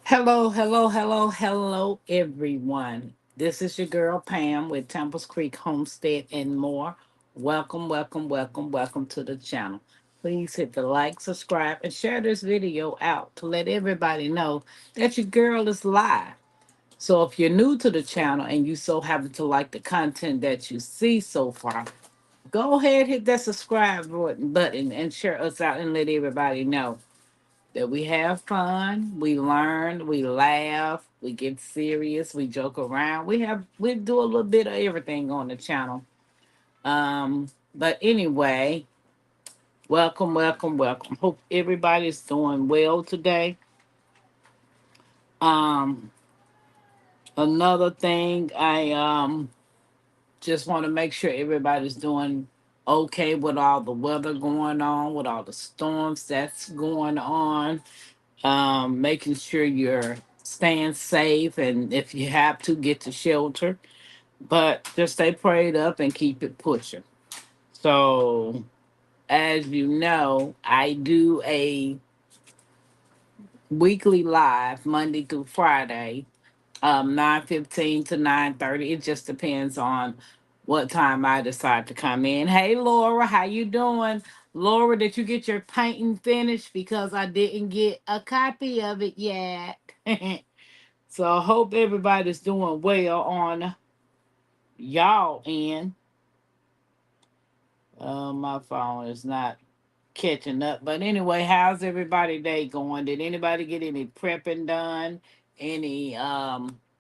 Hello, hello, hello, hello, everyone. This is your girl Pam with Temples Creek Homestead and more. Welcome, welcome, welcome, welcome to the channel. Please hit the like, subscribe, and share this video out to let everybody know that your girl is live. So if you're new to the channel and you so happen to like the content that you see so far, go ahead, hit that subscribe button and share us out and let everybody know that we have fun, we learn, we laugh, we get serious, we joke around. We do a little bit of everything on the channel. But anyway, welcome, welcome, welcome. Hope everybody's doing well today. Um, Another thing, I just want to make sure everybody's doing okay with all the weather going on, with all the storms that's going on. Making sure you're staying safe, and if you have to, get to shelter. But just stay prayed up and keep it pushing. So, as you know, I do a weekly live Monday through Friday, 9:15 to 9:30. It just depends on what time I decide to come in. Hey, Laura, how you doing? Laura, did you get your painting finished? Because I didn't get a copy of it yet. So I hope everybody's doing well on y'all end. My phone is not catching up. But anyway, how's everybody day going? Did anybody get any prepping done? Any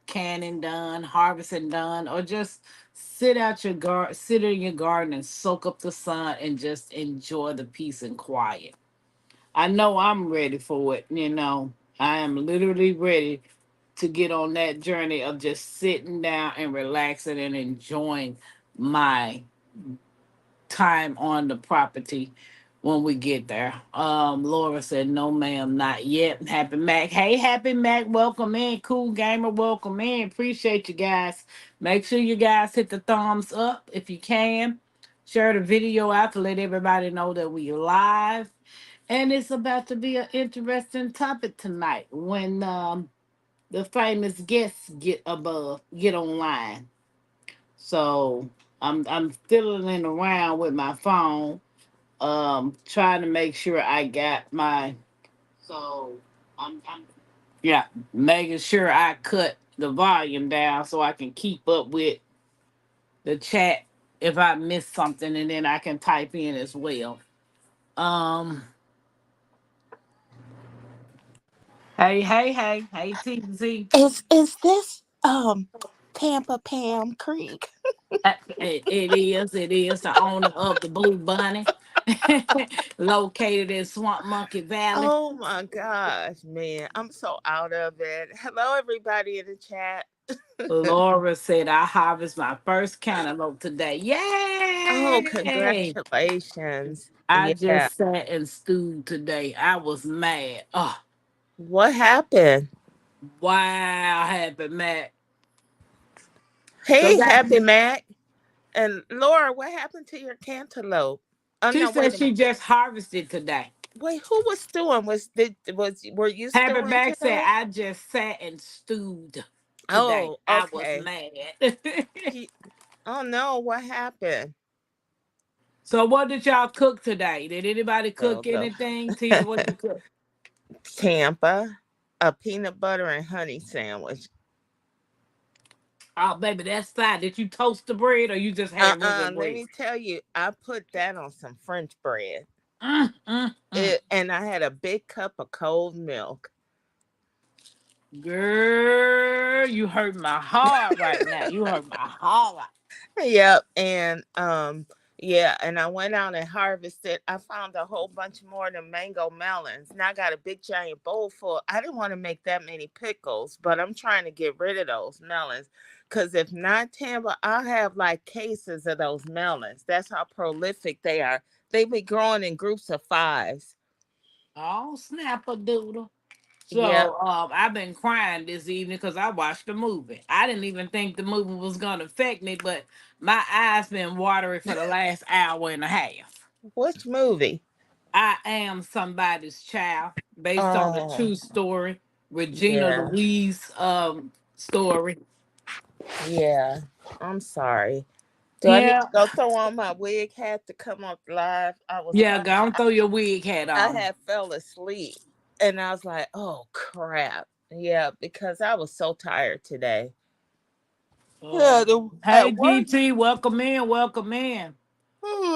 canning done, harvesting done, or just sit in your garden and soak up the sun and just enjoy the peace and quiet? I know I'm ready for it, you know. I am literally ready to get on that journey of just sitting down and relaxing and enjoying my time on the property when we get there. Laura said, no, ma'am, not yet. Happy Mac. Hey, Happy Mac, welcome in. Cool Gamer, welcome in. Appreciate you guys. Make sure you guys hit the thumbs up if you can. Share the video out to let everybody know that we live. And it's about to be an interesting topic tonight when the famous guests get online. So I'm fiddling around with my phone, trying to make sure I got my so I'm yeah, making sure I cut the volume down so I can keep up with the chat if I miss something, and then I can type in as well. Um hey TZ. Is this Tampa Pam Creek? It is the owner of the Blue Bunny, located in Swamp Monkey Valley. Oh my gosh, man. I'm so out of it. Hello everybody in the chat. Laura said, I harvest my first cantaloupe today. Oh, Yay! congratulations. I Yeah. just sat and stewed today. I was mad. Oh, What happened? wow, Happy Mac. So Hey, that Happy Mac. And Laura, what happened to your cantaloupe? Oh she no, said wait a she minute. just harvested today. Wait, who was stewing? Were you Happy stewing Mac said, today? I just sat and stewed today. Oh, I was okay. mad. He, oh no, what happened? So what did y'all cook today? Did anybody Well, cook anything? Tia, what you cook? Tampa, a peanut butter and honey sandwich. Oh, baby, that's fine. Did you toast the bread or you just had regular Let bread? me tell you, I put that on some French bread. Mm. And I had a big cup of cold milk. Girl, you hurt my heart right now. You hurt my heart. Yep. And yeah, and I went out and harvested. I found a whole bunch more of the mango melons. Now I got a big giant bowl full. I didn't want to make that many pickles, but I'm trying to get rid of those melons. Cause if not Tampa, I'll have like cases of those melons. That's how prolific they are. They be growing in groups of fives. Oh, snap a doodle. Yep. So I've been crying this evening because I watched the movie. I didn't even think the movie was gonna affect me, but my eyes been watery for the last hour and a half. Which movie? I am somebody's child, based on the Oh, true story. Regina Yeah. Louise story. Yeah. I'm sorry. Do I need Yeah. to go throw on my wig hat to come up live? Yeah, go on, throw your wig hat I on. had fell asleep and I was like, oh crap. Yeah, because I was so tired today. Yeah, Hey at work, GT, welcome in, welcome in.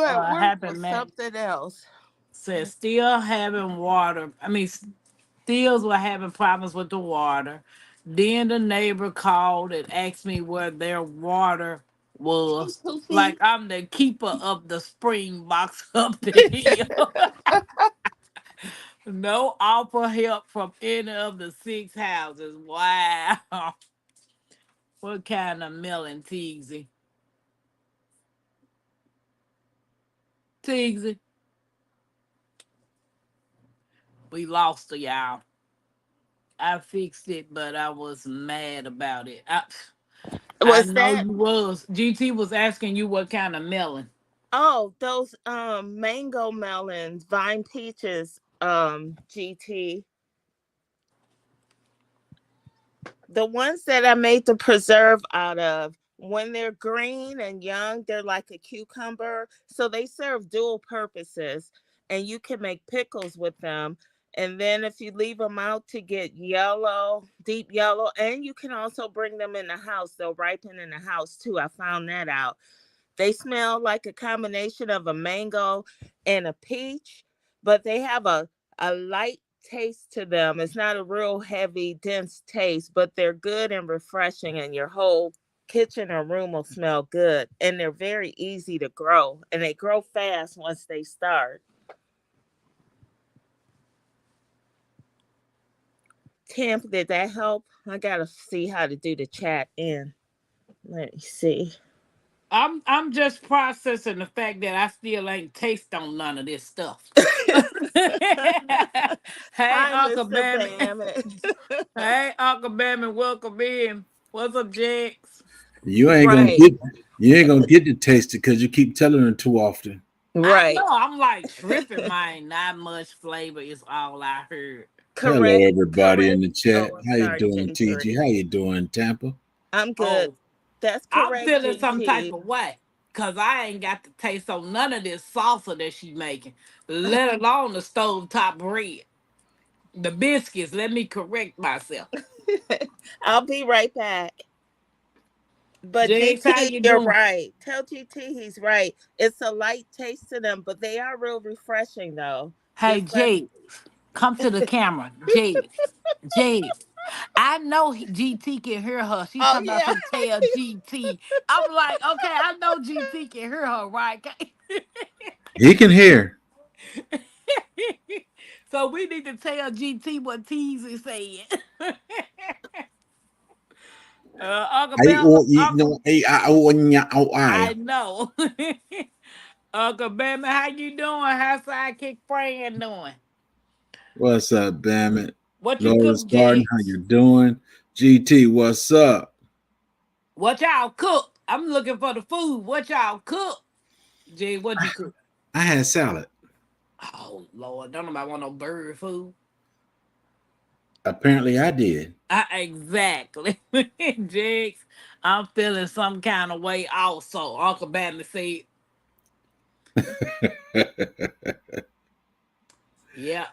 at work Happy was Mac something else. says still having water. I mean, stills were having problems with the water. Then the neighbor called and asked me where their water was. Like I'm the keeper of the spring box up the hill. No offer help from any of the six houses. Wow. What kind of melon, Teagsy? Teagsy, we lost to y'all. I fixed it, but I was mad about it. I Was know that you was. GT was asking you what kind of melon. oh those mango melons, vine peaches, GT. The ones that I made the preserve out of, when they're green and young, they're like a cucumber. So they serve dual purposes, and you can make pickles with them. And then if you leave them out to get yellow, deep yellow, and you can also bring them in the house, they'll ripen in the house too. I found that out. They smell like a combination of a mango and a peach, but they have a light taste to them. It's not a real heavy, dense taste, but they're good and refreshing, and your whole kitchen or room will smell good. And they're very easy to grow, and they grow fast once they start. Tamp, did that help? I gotta see how to do the chat in. Let me see. I'm just processing the fact that I still ain't taste on none of this stuff. Hey Hi, Uncle Mr. Bammy. Bammett. Hey Uncle Bammy, welcome in. What's up, Jex? You ain't gonna Right, get you ain't gonna get to taste it because you keep telling her too often. I right. know I'm like tripping, man. Not much flavor is all I heard. Hello, Correct, everybody in correct. the chat. Oh, I'm How you sorry, doing, TG? J3. How you doing, Tampa? I'm good. Oh, That's I'm correct, feeling some type GT. of way. Cause I ain't got to taste on none of this salsa that she making, let alone the stovetop bread. The biscuits, let me correct myself. I'll be right back. But Jigs, how GT, you you're doing? right. Tell GT he's right. It's a light taste to them, but they are real refreshing, though. Hey, Just let. Jigs, come to the camera. Jigs, Jigs. I know GT can hear her. She Oh talking about yeah. some tell GT. I'm like, okay, I know GT can hear her, right? He can hear. So we need to tell GT what T's is saying. Uncle I Bell, or you Uncle, know I. I know. Uncle Bama, how you doing? How Sidekick Fran doing? What's up, damn it? What you Lotus cook, Spartan, how Jigs? you doing? GT, what's up? What y'all cook? I'm looking for the food. What y'all cook? Jig, what you cook? I had salad. Oh Lord, don't nobody want no bird food. Apparently, I did. Exactly. Jigs, I'm feeling some kind of way also. Uncle Bama said, yeah.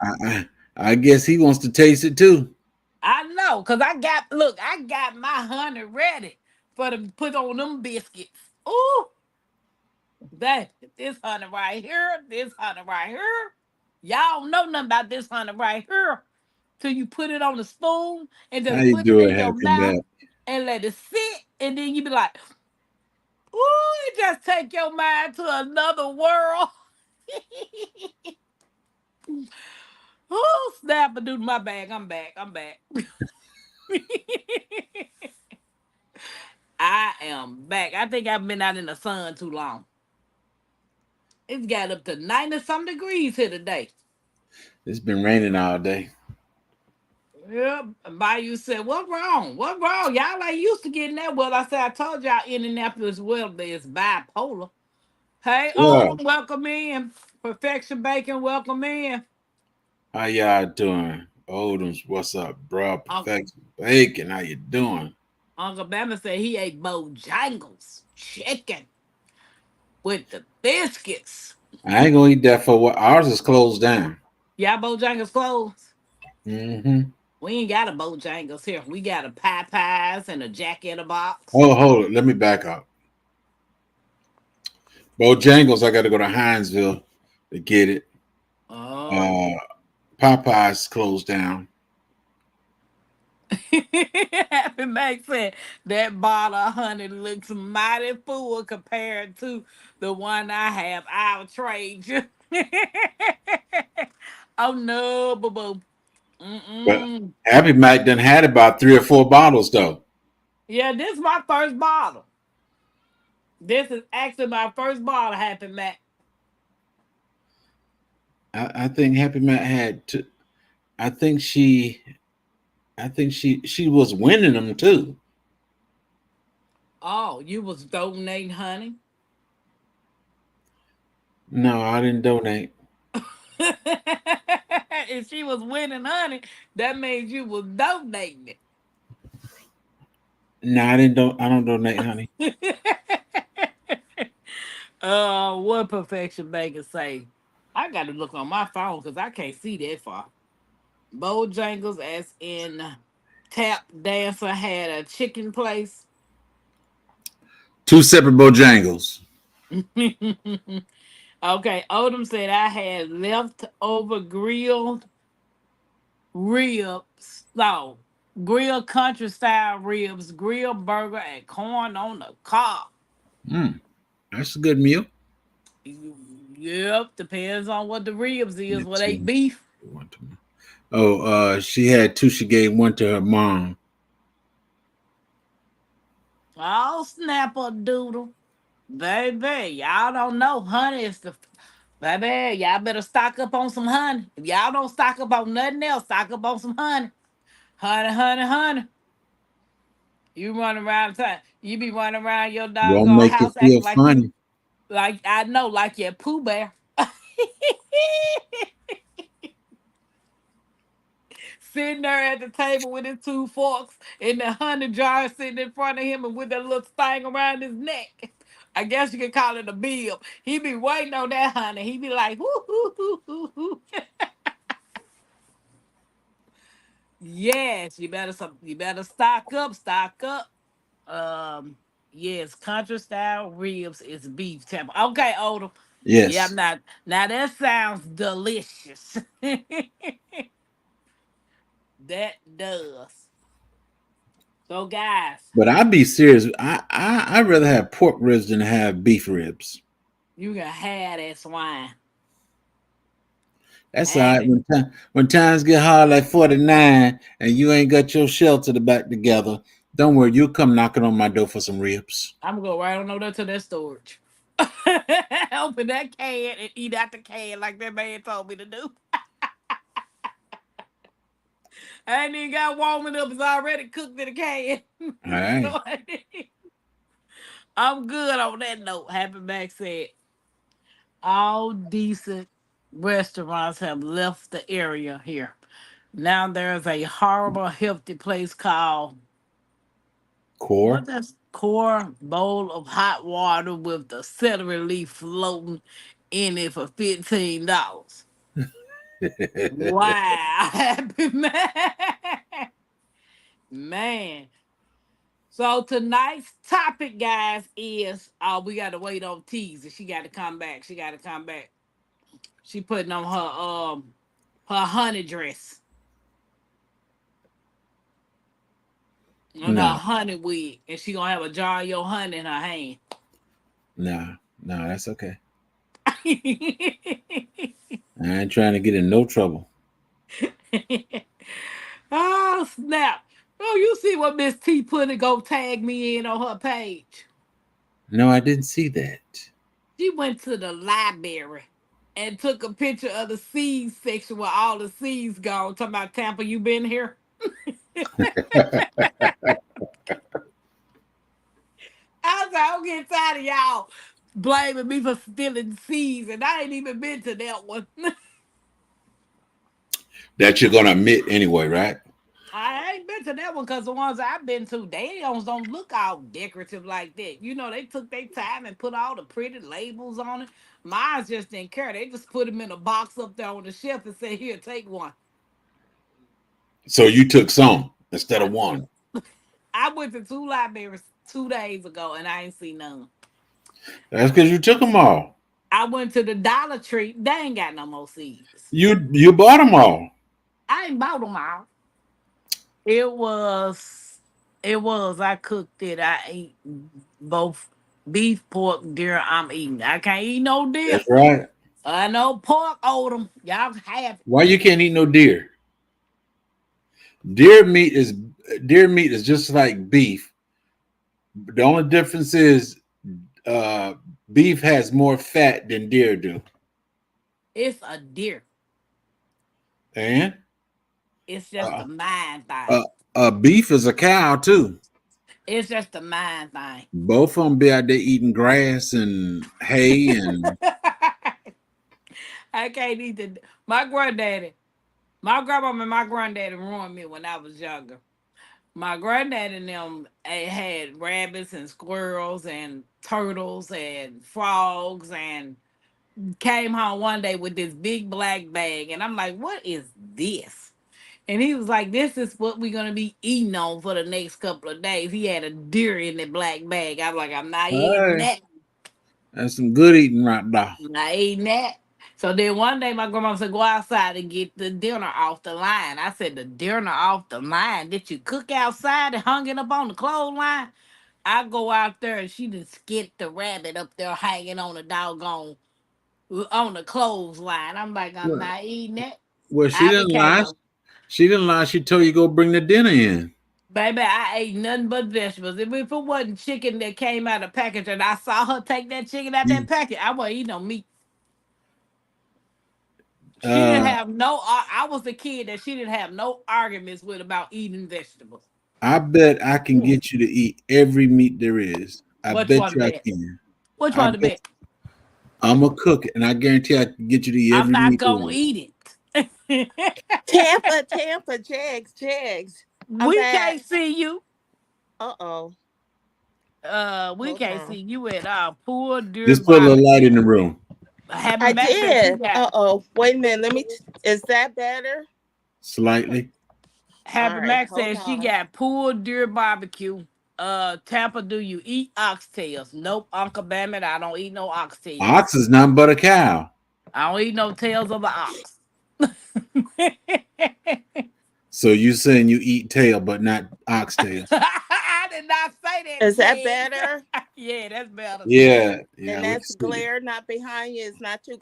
I guess he wants to taste it too. I know, cause I got my honey ready for to put on them biscuits. Ooh, that this honey right here, this honey right here. Y'all don't know nothing about this honey right here till you put it on the spoon and How just you put it doing, in your Happy mouth Mac? and let it sit, and then you be like, ooh, it just take your mind to another world. Ooh, snap a dude, my bag. I'm back. I'm back. I am back. I think I've been out in the sun too long. It's got up to 90 some degrees here today. It's been raining all day. Yep. Bayou said, what wrong? What wrong? Y'all ain't used to getting that. Well, I said, I told y'all Indianapolis weather is bipolar. Hey, Yeah. welcome in. Perfection Bacon, welcome in. How y'all doing? Odoms, what's up, bro? Uncle, Perfection Bacon, how you doing? Uncle Bama said he ate Bojangles chicken with the biscuits. I ain't gonna eat that for what ours is closed down. Y'all Bojangles closed? Mm-hmm. We ain't got a Bojangles here. We got a Popeyes and a Jack in the Box. Hold it. Let me back up. Bojangles, I got to go to Hinesville to get it. Oh. Uh, Popeyes closed down. Happy Mac said that bottle of honey looks mighty full compared to the one I have. I'll trade you. Oh no, boo boo. But Mm-mm. Happy Mac done had about 3 or 4 bottles though. Yeah, this is my first bottle. This is actually my first bottle, Happy Mac. I think Happy Mac had. I think she. I think she was winning them too. Oh, you was donating honey? No, I didn't donate. If she was winning honey, that means you was donating No, I didn't. I don't donate, honey. it. What perfection maker say? I got to look on my phone because I can't see that far. Bojangles, as in tap dancer, had a chicken place. 2 separate Bojangles. Okay, Odom said I had leftover grilled ribs. No, grilled country style ribs, grilled burger, and corn on the cob. Mm, that's a good meal. Yep, depends on what the ribs is. Yeah, What they two. beef. One to me. Oh, she had two. She gave one to her mom. Oh, snapper doodle. Baby, y'all don't know. Honey is the baby. Y'all better stock up on some honey. If y'all don't stock up on nothing else, stock up on some honey. Honey, honey, honey. You run around time. You be running around your Won't doggone make you house feel acting like you funny. like I know, like your Pooh Bear. Sitting there at the table with his 2 forks and the honey jar sitting in front of him and with that little thing around his neck. I guess you could call it a bib. He be waiting on that honey. He be like, whoo, hoo, hoo, hoo, hoo. Yes, you better stock up, stock up. Um, yes, country style ribs is beef temple. Okay, Odom. Yeah, I'm Yes, not now that sounds delicious. That does. So guys, but I'd be serious. I'd rather have pork ribs than have beef ribs. you can have that swine. That's all Have right. it. When times get hard like 49 and you ain't got your shelter to back together, don't worry, you'll come knocking on my door for some ribs. I'm gonna go right on over to that storage. Open that can and eat out the can like that man told me to do. I ain't even got warm it up. It's already cooked in the can. All right. So I'm good on that note. Happy Mac said all decent restaurants have left the area here. Now there's a horrible healthy place called Core. what that's core bowl of hot water with the celery leaf floating in it for $15. Wow, happy man. Man. So tonight's topic, guys, is we gotta wait on Teaser. She gotta come back. She gotta come back. She putting on her honey dress and her No, honey wig, and she gonna have a jar of your honey in her hand. no, no, that's okay. I ain't trying to get in no trouble. Oh snap! Oh, you see what Miss T put and go tag me in on her page. No, I didn't see that. She went to the library and took a picture of the seeds section where all the seeds gone. Talking about Tampa, you been here? I was like, I'm getting tired of y'all blaming me for stealing seeds, and I ain't even been to that one. that you're gonna admit anyway, right? I ain't been to that one because the ones I've been to, they don't look all decorative like that. You know, they took their time and put all the pretty labels on it. Mine's just didn't care. They just put them in a box up there on the shelf and say, "Here, take one." So you took some instead I of took. one. I went to two libraries 2 days ago and I ain't seen none. That's because you took them all. I went to the Dollar Tree. They ain't got no more seeds. You bought them all. I ain't bought them all. It was. It was. I cooked it. I ate both beef, pork, deer. I'm eating. I can't eat no deer. That's right. I know pork odom. Y'all have it. Why you can't eat no deer? Deer meat is just like beef. The only difference is uh, beef has more fat than deer do. It's a deer. And It's just uh, a mind uh, thing. beef is a cow too. It's just a mind thing. Both of them be out there eating grass and hay and I can't eat the. My granddaddy, my grandmama, and my granddaddy ruined me when I was younger. My granddad and them had rabbits and squirrels and turtles and frogs and came home one day with this big black bag and I'm like, what is this? And he was like, this is what we're gonna be eating on for the next couple of days. He had a deer in the black bag. I was like, I'm not eating hey, that. that's some good eating right there. I'm not eating that. So then one day my grandma said, go outside and get the dinner off the line. I said, the dinner off the line? Did you cook outside and hung it up on the clothesline? I go out there and she just skit the rabbit up there hanging on the doggone on the clothesline. I'm like, I'm Well, not eating that. well, she I didn't became lie. a She didn't lie. She told you go bring the dinner in. baby. I ate nothing but vegetables. If it wasn't chicken that came out of package and I saw her take that chicken out that You, packet, I wasn't eating no meat. She didn't uh, have no. I was the kid that she didn't have no arguments with about eating vegetables. I bet I can Mm. get you to eat every meat there is. I Which bet one you to I bet? can. Which I one to bet bet? I'm a cook, and I guarantee I can get you to eat I'm every not meat gonna there is. eat it. Tampa, Jags. I'm We back. can't see you. Uh-oh. We Hold can't see on. you at Poor Deer Just put a little light Barbecue. in the room, Happy I Mac said she did. got. Uh-oh. Wait a minute. Is that better? slightly. All Happy right, Mac hold says she on. got Poor Deer Barbecue. Tampa, do you eat oxtails? Nope, Uncle Bammit, I don't eat no oxtails. Ox is nothing but a cow. I don't eat no tails of the ox. So you saying you eat tail, but not oxtail? I did not say that, Is that James. better? Yeah, that's better. Yeah, And yeah, we can that's see you. glare not behind you. It's not too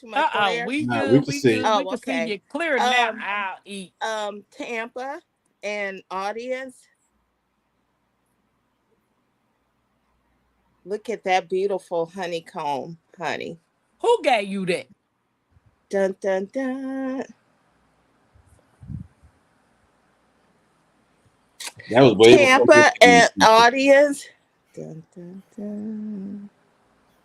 much glare. We No, we good, can we see. good. We Oh, can see okay. you clear now. Um, I'll eat. Tampa and audience, look at that beautiful honeycomb, honey. Who gave you that? Dun dun dun. That was way before Tampa Michigan. and audience. Dun dun dun.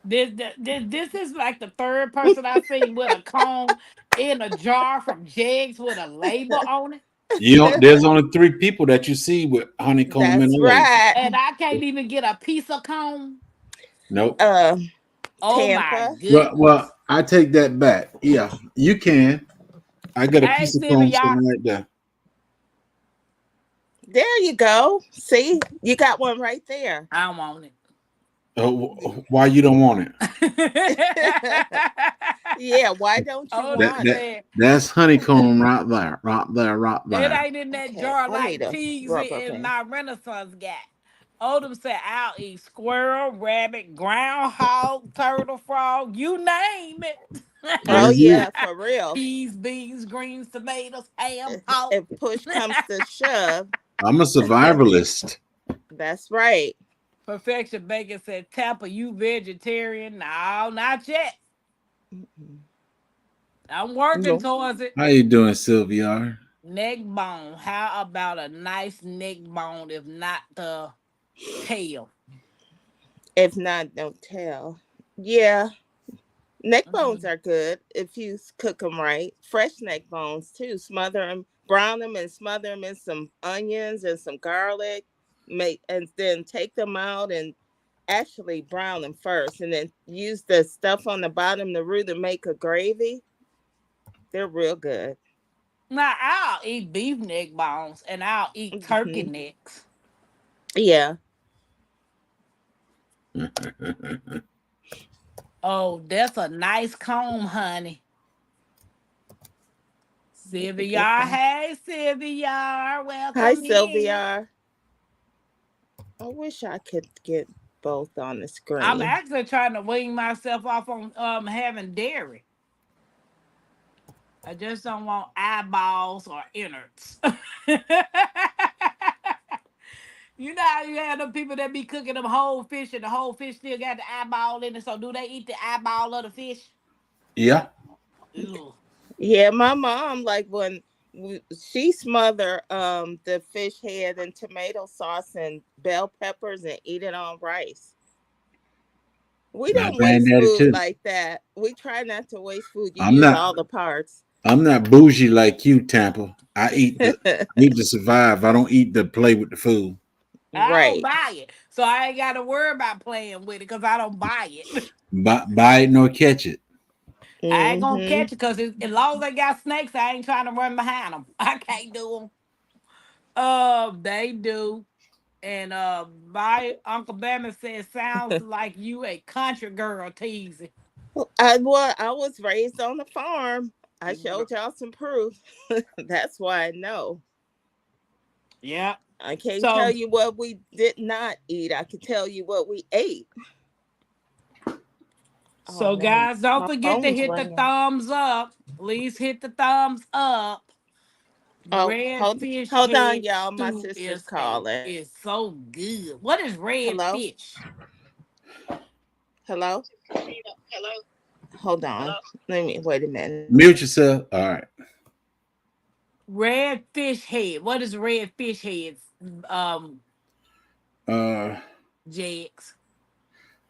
This is like the third person I've seen with a comb in a jar from Jegs with a label on it. You know, there's only three people that you see with honeycomb in That's a lake. right. And I can't even get a piece of comb. Nope. Uh, Oh my Tampa. Well, goodness. I take that back. Yeah, you can. I got a Hey, piece of Sylvia, comb y'all. sitting right there. There you go. See, you got one right there. I don't want Why you don't want it? it. Yeah, why don't you Oh, That them want that it? said that's honeycomb right there, right there, right it there. ain't in that Okay, jar I need like a pigs rubber in band. my Renaissance got. Odom said, I'll eat squirrel, rabbit, groundhog, turtle, frog, you name it. Oh That's it. yeah, for real. Peas, beans, greens, tomatoes, ham, If hog. if push comes to shove, I'm a survivalist. that's right. Perfection Bacon said, Tapper, you vegetarian? No, not yet. Mm-mm. I'm working No. towards it. How you doing, Sylvia? Neck bone. How about a nice neck bone, if not the tail? If not, don't tell. Yeah, Neck bones Mm. are good if you cook them right. Fresh neck bones too. Smother them, brown them, and smother them in some onions and some garlic. Make and then take them out and actually brown them first, and then use the stuff on the bottom, the roux, to make a gravy. They're real good. Now I'll eat beef neck bones and I'll eat turkey Hmm. necks. Yeah. Oh, that's a nice comb, honey. Sylvia, hey Sylvia, Hi, welcome in. Sylvia. I wish I could get both on the I'm screen. actually trying to wean myself off on having dairy. I just don't want eyeballs or innards. You know how you have them people that be cooking them whole fish and the whole fish still got the eyeball in it. So do they eat the eyeball of the fish? Yeah. Ew. Yeah, my mom, like when she smother the fish head in tomato sauce and bell peppers and eat it on rice. We My don't waste granddaddy food too. like that. We try not to waste food. You I'm use not all the parts. I'm not bougie like you, Tampa. I eat to survive. I don't eat to play with the food. I don't Right. buy it. So I ain't got to worry about playing with it because I don't buy it. Buy it nor catch it. I ain't going to Mm-hmm. catch it because as long as they got snakes, I ain't trying to run behind them. I can't do them. They do. And my Uncle Bama said, sounds like you a country girl teasing. I was raised on the farm. I showed y'all some proof. That's why I know. Yeah. I can't tell So, you what we did not eat. I can tell you what we ate. Oh so no, guys, don't my forget to phone's hit the ringing. thumbs up. Please hit the thumbs up. Oh, Red fish hold on, head y'all. My stew sister's calling. is so good. What is red Hello, fish? hello. Hold on. Let me wait a minute. Mute yourself. All right. Red fish head. What is red fish heads? Um, Uh, Jegs.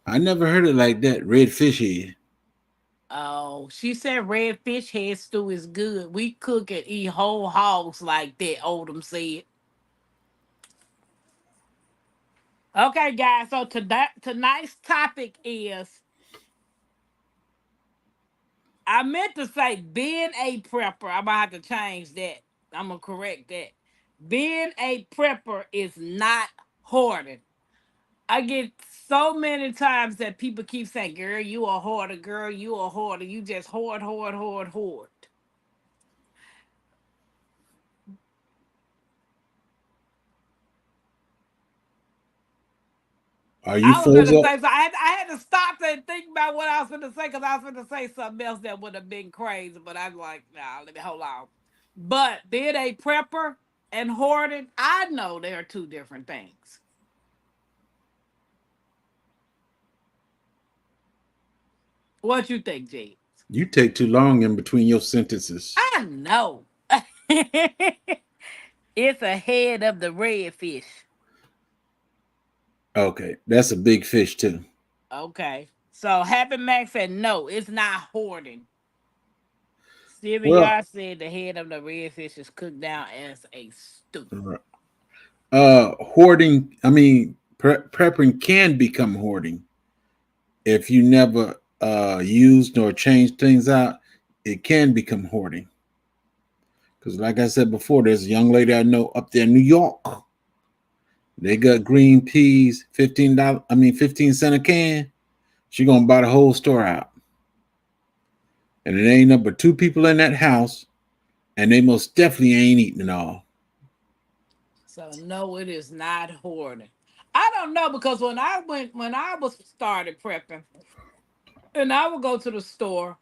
I never heard it like that. Red fish head. Oh, she said red fish head stew is good. We cook and eat whole hogs like that. Oldham said. Okay, guys. So tonight's topic is. I meant to say being a prepper. I'm gonna have to change that. I'm gonna correct that. Being a prepper is not hoarding. I get so many times that people keep saying, "Girl, you a hoarder. Girl, you a hoarder. You just hoard, hoard, hoard, hoard." Are you I was froze gonna up? say so. I had to stop and think about what I was gonna say because I was gonna say something else that would have been crazy. But I'm like, nah, let me hold on. But being a prepper and hoarding, I know they are two different things. What you think, G? You take too long in between your sentences. I know. It's a head of the redfish. Okay, that's a big fish too. Okay. So Happy Mac said no, it's not hoarding. Stevie Well, Yard said the head of the redfish is cooked down as a stew. hoarding. I mean, prepping can become hoarding if you never used nor changed things out. It can become hoarding because, like I said before, there's a young lady I know up there in New York. They got green peas, $15. I mean, 15 cent a can. She gonna buy the whole store out, and it ain't number two people in that house, and they most definitely ain't eating it all. So no, it is not hoarding. I don't know because when I was started prepping, and I would go to the store,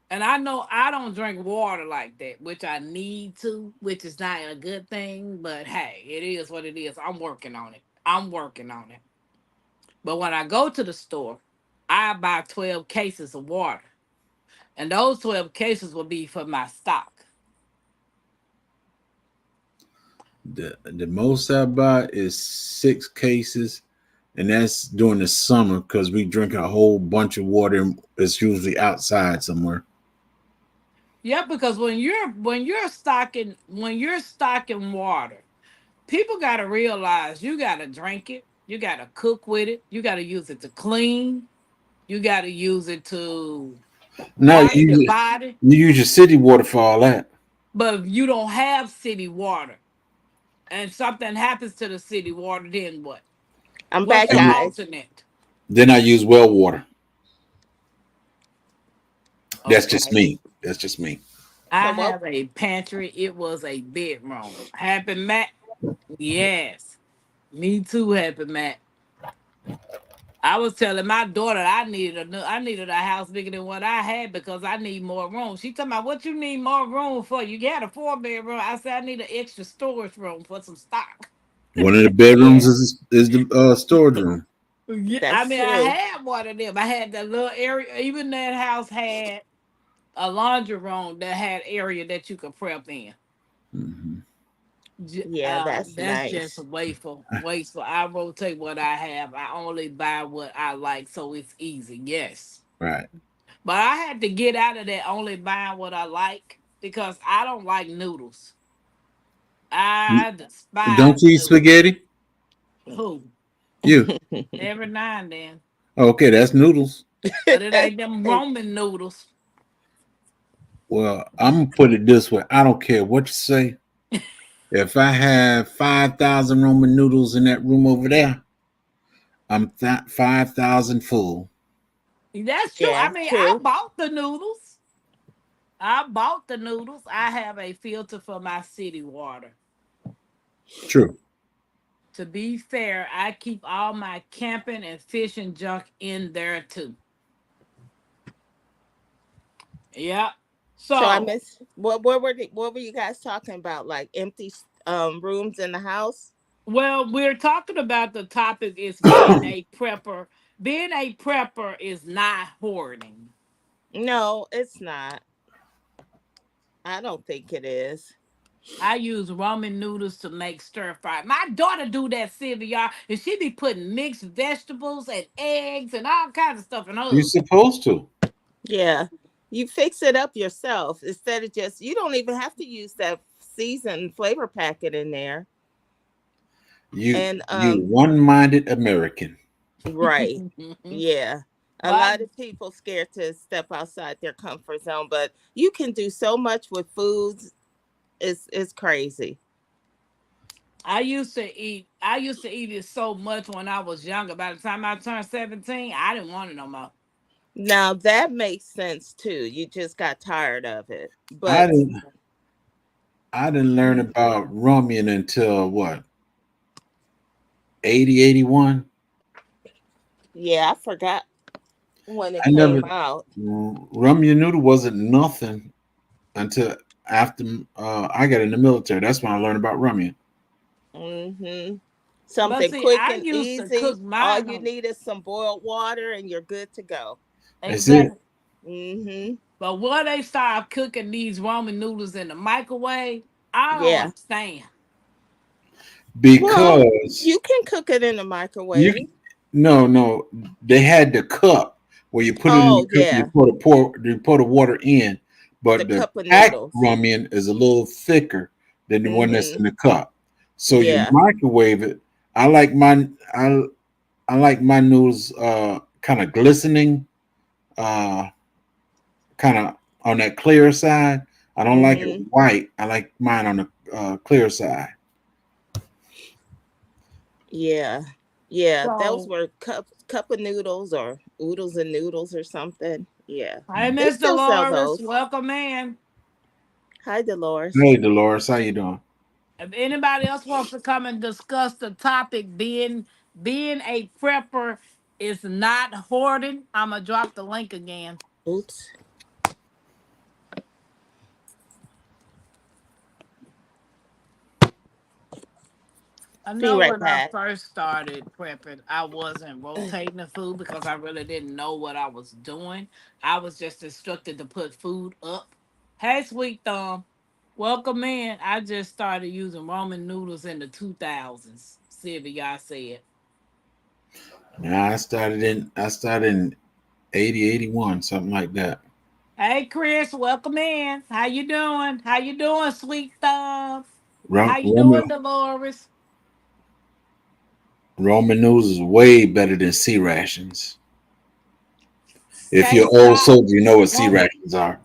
and I know I don't drink water like that, which I need to, which is not a good thing. But hey, it is what it is. I'm working on it. I'm working on it. But when I go to the store, I buy 12 cases of water. And those 12 cases will be for my stock. The most I buy is 6 cases, and that's during the summer because we drink a whole bunch of water. And it's usually outside somewhere. Yeah, because when you're stocking water, people gotta realize you gotta drink it, you gotta cook with it, you gotta use it to clean, you gotta use it to No, wash your body. you use your city water for all that. But if you don't have city water and something happens to the city water, then what? I'm What's back, your And guys. alternate? then I use well water. That's just Okay. me. That's just me. So I what? have a pantry. It was a bedroom. Happy Matt? Yes. Me too, Happy Matt. I was telling my daughter I needed a house bigger than what I had because I need more room. She talking about what you need more room for. You got a 4 bedroom. I said I need an extra storage room for some stock. One of the bedrooms Yeah, is the storage room. Yeah, I that's mean I true. had one of them. I had that little area. Even that house had a laundry room that had area that you could prep in. Mhm. Yeah, that's That's just nice. wasteful. Wasteful. I rotate what I have. I only buy what I like, so it's easy. Yes. Right. But I had to get out of that only buying what I like because I don't like noodles. I Don't despise you eat noodles. spaghetti? Who? You. Every now and then. Okay, that's noodles. But it ain't them Roman noodles. Well, I'm gonna put it this way. I don't care what you say. If I have 5,000 Roman noodles in that room over there, I'm 5,000 full. That's true. I Yeah, mean, I true. bought the noodles. I bought the noodles. I have a filter for my city water. True. To be fair, I keep all my camping and fishing junk in there too. Yep. So I So, miss what were you guys talking about? Like empty rooms in the house? well, we're talking about the topic is being a prepper. Being a prepper is not hoarding. No, it's not. I don't think it is. I use ramen noodles to make stir fry. My daughter do that, Sylvia, and she be putting mixed vegetables and eggs and all kinds of stuff in You're hers. supposed to. Yeah. You fix it up yourself instead of just you don't even have to use that seasoned flavor packet in there. And You one-minded American. right. Yeah. A But lot of people scared to step outside their comfort zone, but you can do so much with foods. It's crazy. I used to eat it so much when I was younger. By the time I turned 17, I didn't want it no more. Now that makes sense too. You just got tired of it. I But didn't I didn't learn about Rumian until what, 80, 81. yeah, I forgot when it I never came out. Rumian noodle wasn't nothing until after I got in the military. That's when I learned about Rumian. Mhm. But Something see, quick I and used to cook easy. All mine you on need is some boiled water and you're good to go. That's it. exactly. Mhm. But when they start cooking these ramen noodles in the microwave, I don't Yeah. understand. Well, Because you can cook it in the you microwave. no, they had the cup where you put it in the Oh, cup, yeah. you pour the water in, The but the cup of packed noodles. ramen is a little thicker than the one that's Mhm. in the cup. So you Yeah. microwave it. I like my I I like my noodles kind of glistening, uh kind of on that clear side. I don't like it Mhm. white. I like mine on the clear side. Yeah. Yeah, those So, were cup of noodles or oodles and noodles or something. Yeah. hey, They Miss still sell Dolores, those. welcome in. Hi, Dolores. Hey Dolores, how you doing? If anybody else wants to come and discuss the topic, being a prepper is not hoarding. I'm gonna drop the link again. Oops. I Be know right when I back. first started prepping, I wasn't rotating the food because I really didn't know what I was doing. I was just instructed to put food up. Hey, Sweet Thumb, welcome in. I just started using ramen noodles in the 2000s. See if y'all see it. Now I started in 80, 81, something like that. Hey, Chris, welcome in. How you doing? How you doing, sweet thumb? How you Roman doing, Dolores? Roman noodles is way better than sea rations. If you're Can't old stop. soldier, you know what sea Won't rations are.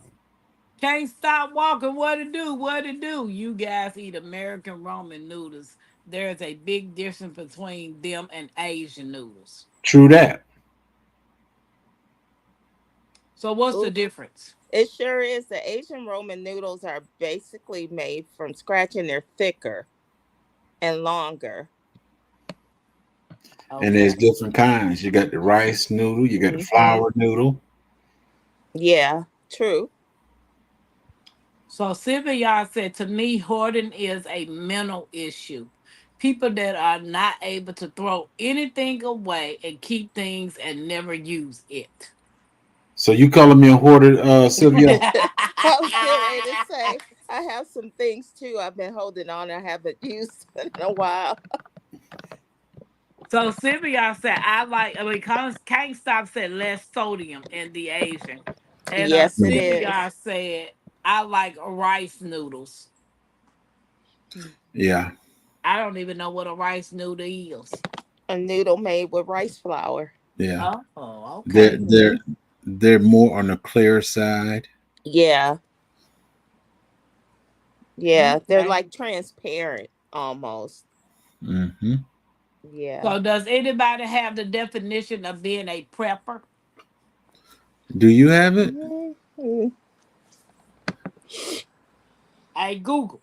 can't stop walking. What to do? What to do? You guys eat American Roman noodles. There's a big difference between them and Asian noodles. True that. So what's the Ooh, difference? it sure is. The Asian Roman noodles are basically made from scratch and they're thicker and longer. And there's Okay. different kinds. You got the rice noodle, you got the Hmm. flour noodle. Yeah, true. So Sylvia said to me, hoarding is a mental issue. People that are not able to throw anything away and keep things and never use it. So you calling me a hoarder, Sylvia? I was getting ready to say I have some things too I've been holding on. I haven't used in a while. So Sylvia said, I mean, can't stop said less sodium in the Asian. And Yes, it is. Sylvia said, I like rice noodles. Yeah, I don't even know what a rice noodle is. A noodle made with rice flour. yeah. Oh, They're okay. they're Hmm. they're more on the clear side. Yeah, yeah. They're Okay. like transparent almost. Hmm. Yeah. So does anybody have the definition of being a prepper? Do you have it? Mhm. I Google.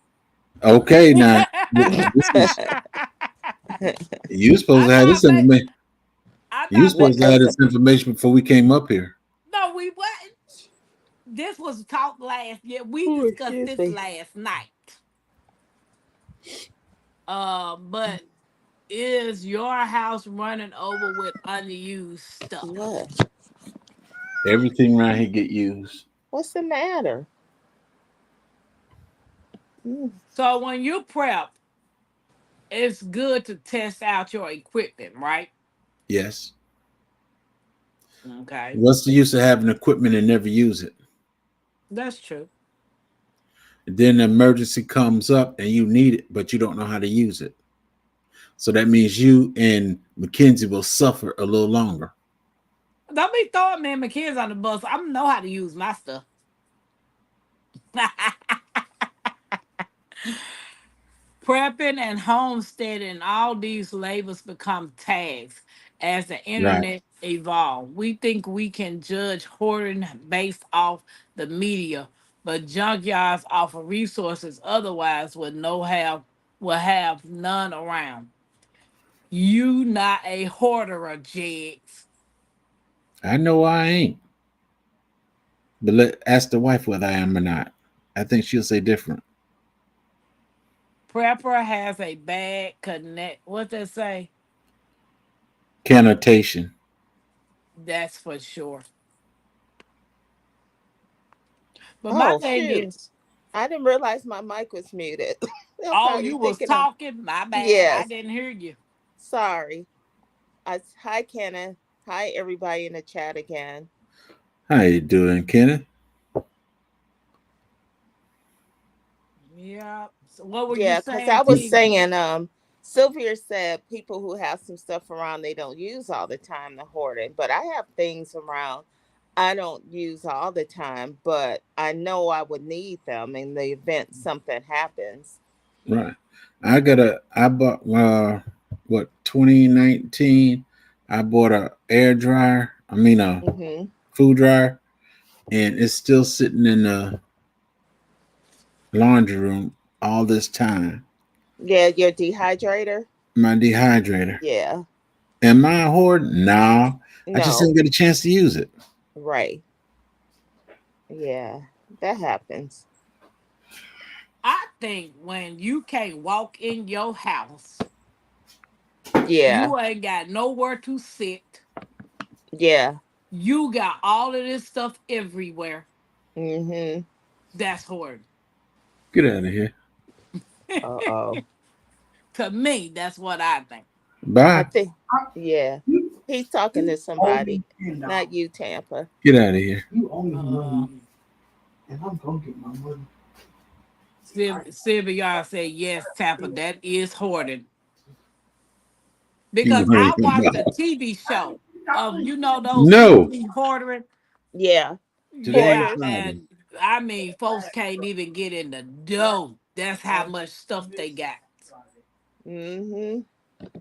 Okay, now this is I you supposed to have thought this may information. I You thought What? supposed to maybe have this information before we came up here. no, we wasn't. This was talked last year. We Oh, discussed excuse this me. last night. But is your house running over with unused stuff? What? Everything around here get used. What's the matter? Mm. So when you prep, it's good to test out your equipment, right? Yes. Okay. What's the use of having equipment and never use it? That's true. Then the emergency comes up and you need it, but you don't know how to use it. So that means you and Mackenzie will suffer a little longer. Don't be throwing me and my kids on the bus. I know how to use my stuff. Prepping and homesteading, all these labels become tags as the Right. internet evolved. We think we can judge hoarding based off the media, but junkyards offer resources otherwise will have none around. You not a hoarder, Jigs. I know I ain't. But let ask the wife whether I am or not. I think she'll say different. Prepper has a bad connect. What they say? Connotation. That's for sure. But my Oh thing shoot! is, I didn't realize my mic was muted. I'm oh, probably you was thinking I'm. talking. My bad. I Yes. didn't hear you. Sorry. Hi, Kenna. Hi, everybody in the chat again. How you doing, Kenneth? Yeah. So what were you Yeah, because I saying, was T? saying, Sylvia said people who have some stuff around they don't use all the time to hoard it. But I have things around I don't use all the time, but I know I would need them in the event something happens. Right. I bought what 2019 I bought a air dryer. I mean a Mm-hmm. food dryer and it's still sitting in the laundry room all this time. Yeah, your dehydrator. My dehydrator. Yeah. Am I a hoard? No. I just No. didn't get a chance to use it. Right. Yeah. That happens. I think when you can't walk in your house, Yeah. you ain't got nowhere to sit. Yeah. You got all of this stuff everywhere. Mm-hmm. That's hoarding. Get out of here. Uh-oh. To me, that's what I think. I Bye. think. Yeah. He's talking to somebody, not you, Tampa. Get out of here. Um, Sylvia, y'all say yes, Tampa. That is hoarding You because worried I watched a about? TV show of those No. movies hoarding. Yeah, Today is Yeah, hoarders. Friday. and I mean, folks can't even get in the dough. That's how much stuff they got. Mm-hmm.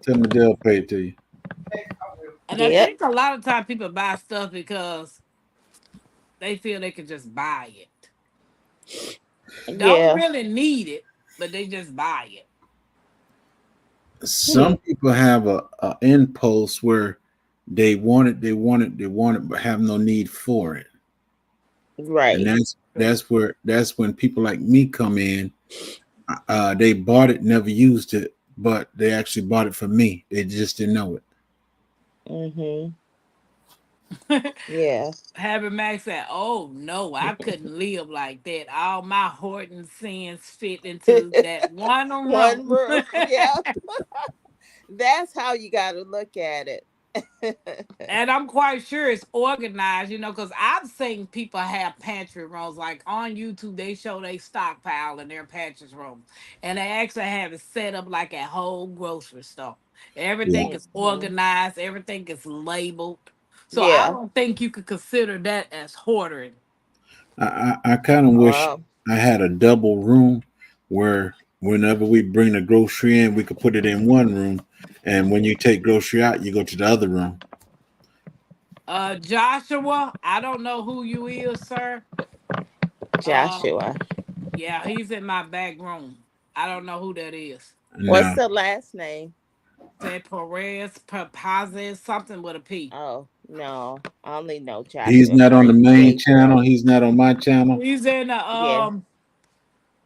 Tell me they'll pay it to you. And I Yep. think a lot of times people buy stuff because they feel they can just buy it. Don't Yeah. really need it, but they just buy it. Hmm. Some people have a impulse where they want it, they want it, they want it, but have no need for it. And Right. that's when people like me come in. They bought it, never used it, but they actually bought it for me. They just didn't know it. Mm-hmm. Yeah. Having Max said, "Oh no, I couldn't live like that. All my Horton sins fit into that one One room." room. Yeah. That's how you got to look at it. And I'm quite sure it's organized, because I've seen people have pantry rooms. Like on YouTube, they show they stockpile in their pantry room. And they actually have it set up like a whole grocery store. Yeah. Everything is Hmm. organized, everything is labeled. So I Yeah. don't think you could consider that as hoarding. I kind of wish Um. I had a double room where whenever we bring the grocery in, we could put it in one room, and when you take grocery out, you go to the other room. Joshua, I don't know who you is, sir. Um, Joshua. yeah, he's in my back room. I don't know who that is. What's No, the last name? Say Perez, Papazes, something with a P. Oh no, I only know he's Joshua not on the from main Jay's channel. room. He's not on my channel. He's in the Yeah.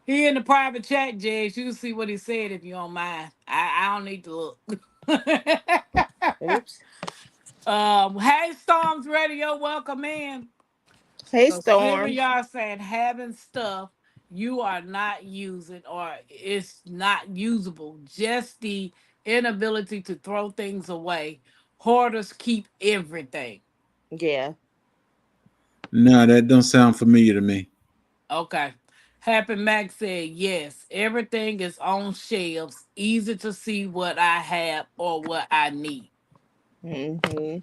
he in the private chat, Jess. You can see what he said if you don't mind. I don't need to look. Oops. Hey Storms Radio, welcome in. Hey, So Sylvia, Storm. y'all saying having stuff you are not using or it's not usable. Just the inability to throw things away. Hoarders keep everything. Yeah. No, that don't sound familiar to me. Okay. Happy Max said yes. Everything is on shelves, easy to see what I have or what I need. Hmm.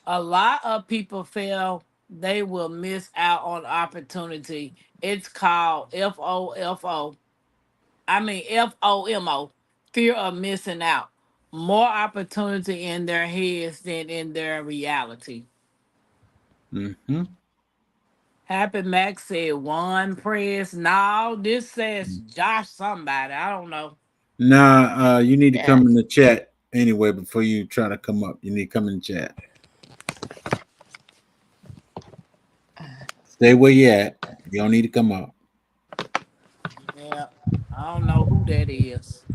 A lot of people feel they will miss out on opportunity. It's called FOFO. I mean FOMO, fear of missing out. More opportunity in their heads than in their reality. Hmm. Happy Max said one press. No, this says Josh somebody. I don't know. Nah, you need to Yeah. come in the chat anyway before you try to come up. You need to come in the chat. Stay where you at. You don't need to come up. Yeah. I don't know who that is.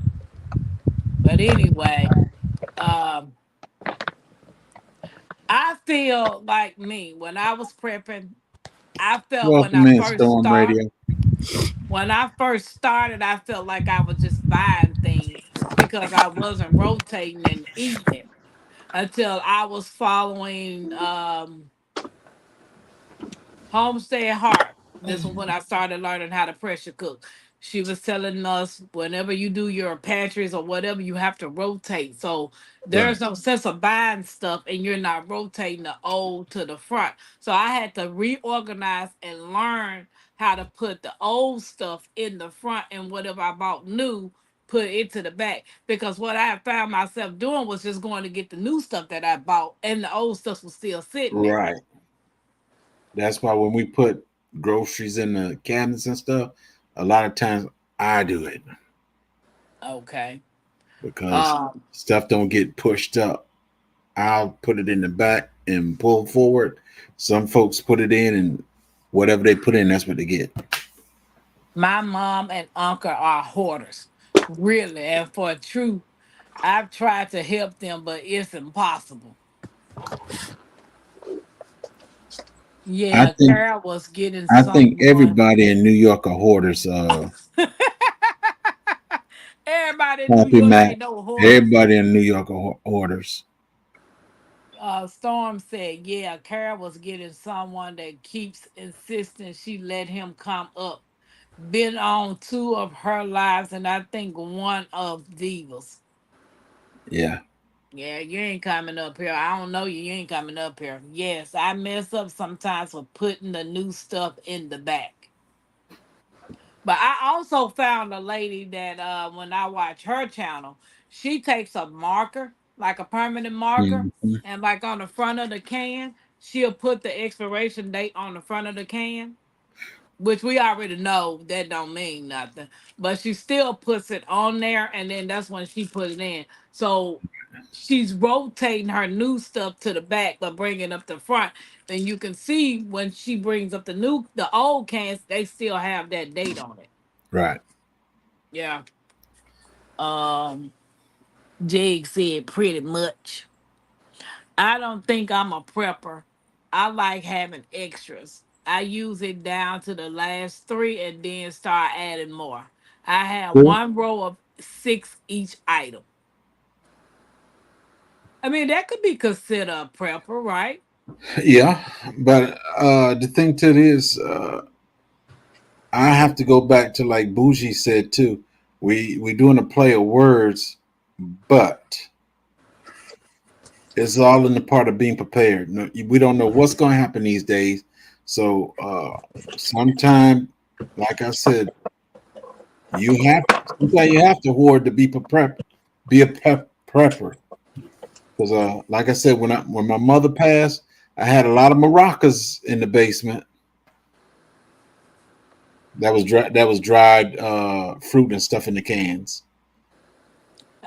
But anyway, um, I feel like me when I was prepping, I felt Welcome in, Storm Radio. when I first started, I felt like I was just buying things because I wasn't rotating and eating it until I was following Homestead Heart. This was when I started learning how to pressure cook. She was telling us whenever you do your pantries or whatever, you have to rotate. So Right. there's no sense of buying stuff and you're not rotating the old to the front. So I had to reorganize and learn how to put the old stuff in the front and whatever I bought new, put it to the back. Because what I had found myself doing was just going to get the new stuff that I bought and the old stuff was still sitting there. Right. That's why when we put groceries in the cabinets and stuff, a lot of times I do it Okay. because Um, stuff don't get pushed up. I'll put it in the back and pull forward. Some folks put it in and whatever they put in, that's what they get. My mom and uncle are hoarders, really. And for truth, I've tried to help them, but it's impossible. I Yeah, think Carol was getting I think someone. everybody in New York are hoarders. Everybody in New Happy York Mac. ain't no hoarders. Everybody in New York are hoarders. Storm said, yeah, Carol was getting someone that keeps insisting she let him come up. Been on two of her lives, and I think one of Diva's. Yeah. Yeah, you ain't coming up here. I don't know you. You ain't coming up here. Yes, I mess up sometimes for putting the new stuff in the back. But I also found a lady that when I watch her channel, she takes a marker, like a permanent marker, Mhm. and like on the front of the can, she'll put the expiration date on the front of the can, which we already know that don't mean nothing. But she still puts it on there, and then that's when she put it in. So she's rotating her new stuff to the back, but bringing up the front. And you can see when she brings up the old cans, they still have that date on it. Right. Yeah. Um, Jig said pretty much. I don't think I'm a prepper. I like having extras. I use it down to the last three and then start adding more. I have Cool. one row of six each item. I mean, that could be considered a prepper, right? Yeah, but the thing to it is, I have to go back to like Bougie said too. We doing a play of words, but it's all in the part of being prepared. No, we don't know what's going to happen these days, so sometime, like I said, sometimes you have to hoard to be a prepper. Because like I said, when my mother passed, I had a lot of maracas in the basement. That was dried fruit and stuff in the cans.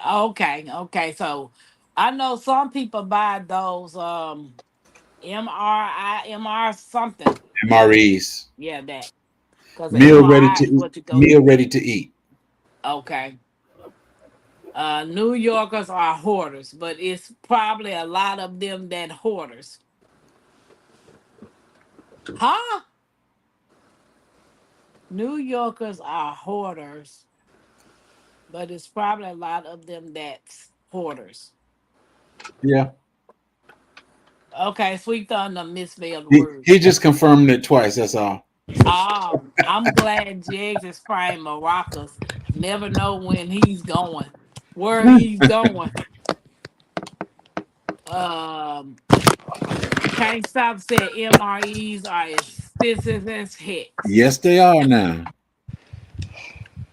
Okay, okay. So I know some people buy those MRI something. Yeah, MREs, yeah, that. Because the meal ready to MRI is eat. what you go Meal through. ready to eat. Okay. New Yorkers are hoarders, but it's probably a lot of them that hoarders. Huh? New Yorkers are hoarders, but it's probably a lot of them that's hoarders. Yeah, Okay, Sweet Thunder misspelled he words. just confirmed it twice. That's all. I'm glad Jegs is praying maracas. Never know when he's going, where he's going. Um, Can't stop said MREs are expensive as heck. Yes, they are now.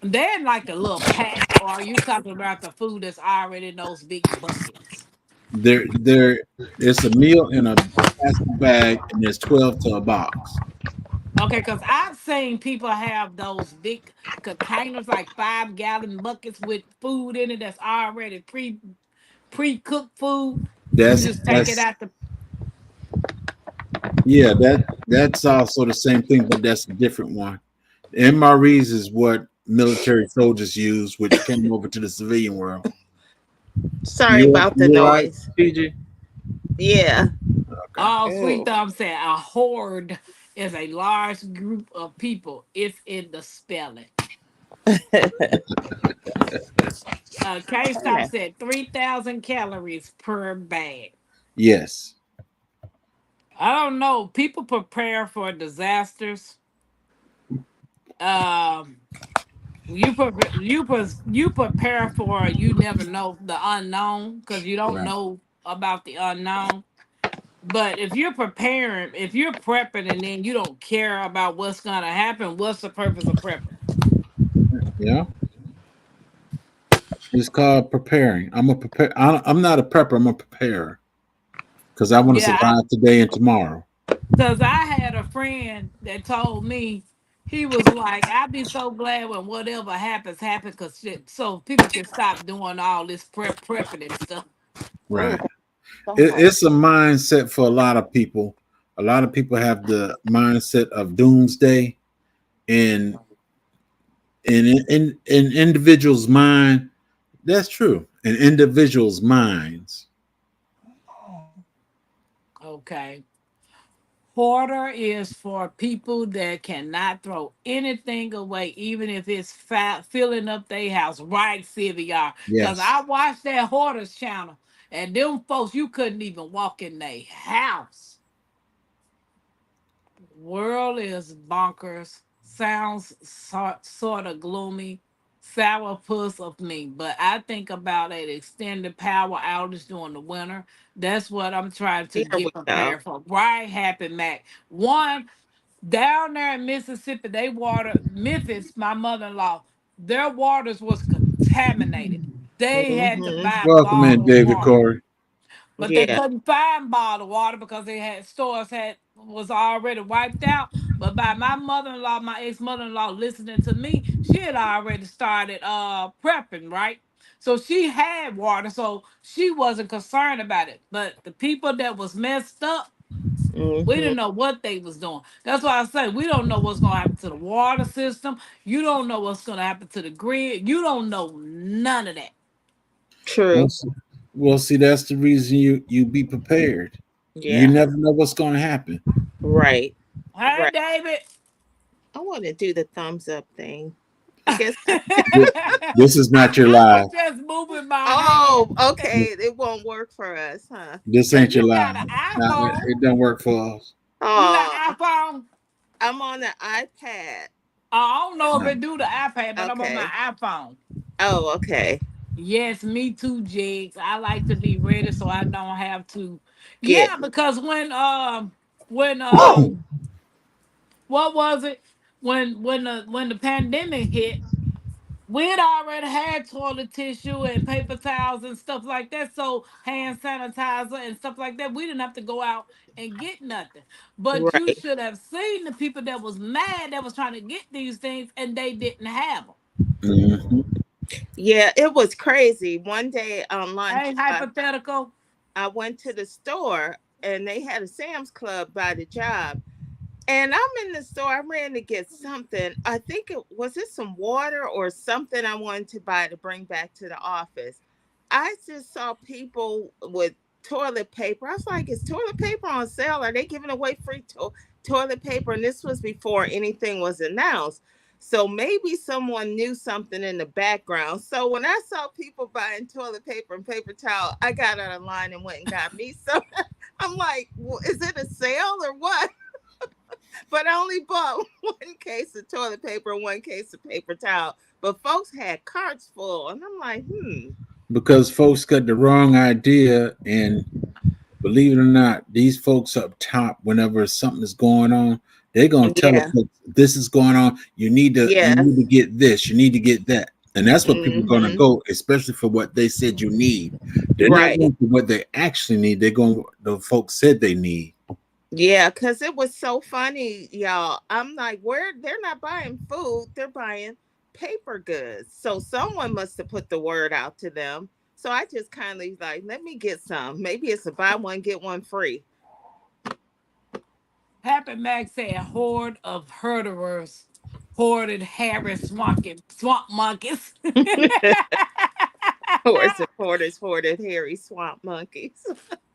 They're in like a little pack, or are you talking about the food that's already in those big buckets? They're it's a meal in a plastic bag, and there's 12 to a box. Okay, because I've seen people have those big containers, like 5 gallon buckets with food in it that's already pre cooked food. You just take it That's out the. Yeah, that's also the same thing, but that's a different one. MREs is what military soldiers use, which came over to the civilian world. Sorry about the You all right, noise. PG? Yeah. Okay. Oh, Sweet Oh. Thumb said a horde is a large group of people. It's in the spelling. K Stop Yeah. said 3,000 calories per bag. Yes. I don't know. People prepare for disasters. Um, you prepare for you never know the unknown because you don't Right. know about the unknown. But if you're preparing, if you're prepping, and then you don't care about what's gonna happen, what's the purpose of prepping? Yeah. It's called preparing. I'm not a prepper. I'm a preparer because I want to Yeah, survive today and tomorrow. because I had a friend that told me he was like, "I'd be so glad when whatever happens, happens, cause shit, so people can stop doing all this prepping and stuff." Oh, Right. so hot. It's a mindset for a lot of people. A lot of people have the mindset of doomsday, and in individuals' mind, that's true. In individuals' minds, Okay. Hoarder is for people that cannot throw anything away, even if it's filling up their house. Right, CVR? Because yes, I watched that Hoarders channel, And them folks, you couldn't even walk in their house. World is bonkers. Sounds sort of gloomy. Sourpuss of me. But I think about an extended power outage during the winter. That's what I'm trying to Here we get go. prepared for. Right, happy Mac. One, down there in Mississippi, they water Memphis, my mother-in-law, their waters was contaminated. They had to Hmm. buy Welcome in, bottled David water, Corey. but they Yeah. couldn't find bottled water because they had stores had was already wiped out. But by my mother-in-law, my ex-mother-in-law listening to me, she had already started prepping, right? So she had water, so she wasn't concerned about it. But the people that was messed up, we Hmm. didn't know what they was doing. That's why I say we don't know what's gonna happen to the water system. You don't know what's gonna happen to the grid. You don't know none of that. Well, True. see, that's the reason you be prepared. You Yeah. never know what's going to happen. Right. Hey, Right. David. I want to do the thumbs up thing. I guess. Th- This is not your I was live. just moving my hand. Oh, okay. It won't work for us, huh? This But ain't your you got live. an Now iPhone. it doesn't work for us. You got Oh, an iPhone. I'm on the iPad. I don't know if No. it do the iPad, but I'm on my Okay. iPhone. Oh, okay. Yes, me too, Jigs. I like to be ready so I don't have to. Get. Yeah, because when what was it? When the pandemic hit, we had already had toilet tissue and paper towels and stuff like that. So hand sanitizer and stuff like that. We didn't have to go out and get nothing. But you Right. should have seen the people that was mad that was trying to get these things and they didn't have them. Hmm. Yeah, it was crazy. One day on lunch, Hey, hypothetical. I went to the store and they had a Sam's Club by the job. And I'm in the store. I ran to get something. I think it some water or something I wanted to buy to bring back to the office. I just saw people with toilet paper. I was like, is toilet paper on sale? Are they giving away free toilet paper? And this was before anything was announced. So maybe someone knew something in the background. So when I saw people buying toilet paper and paper towel, I got out of line and went and got me some. I'm like, well, is it a sale or what? But I only bought one case of toilet paper and one case of paper towel. But folks had carts full, and I'm like, Because folks got the wrong idea, and believe it or not, these folks up top, whenever something is going on, they're gonna tell the yeah, folks this is going on. You need to yes, get this. You need to get that. And that's what people are gonna mm-hmm, go, especially for what they said you need. They're not right, going for what they actually need. They're going what the folks said they need. yeah, because it was so funny, y'all. I'm like, where they're not buying food, they're buying paper goods. So someone must have put the word out to them. So I just kind of like, let me get some. Maybe it's a buy one get one free. Happy Max said horde of herders hoarded Harris swamp monkeys. Horse reporters hoarded hairy swamp monkeys.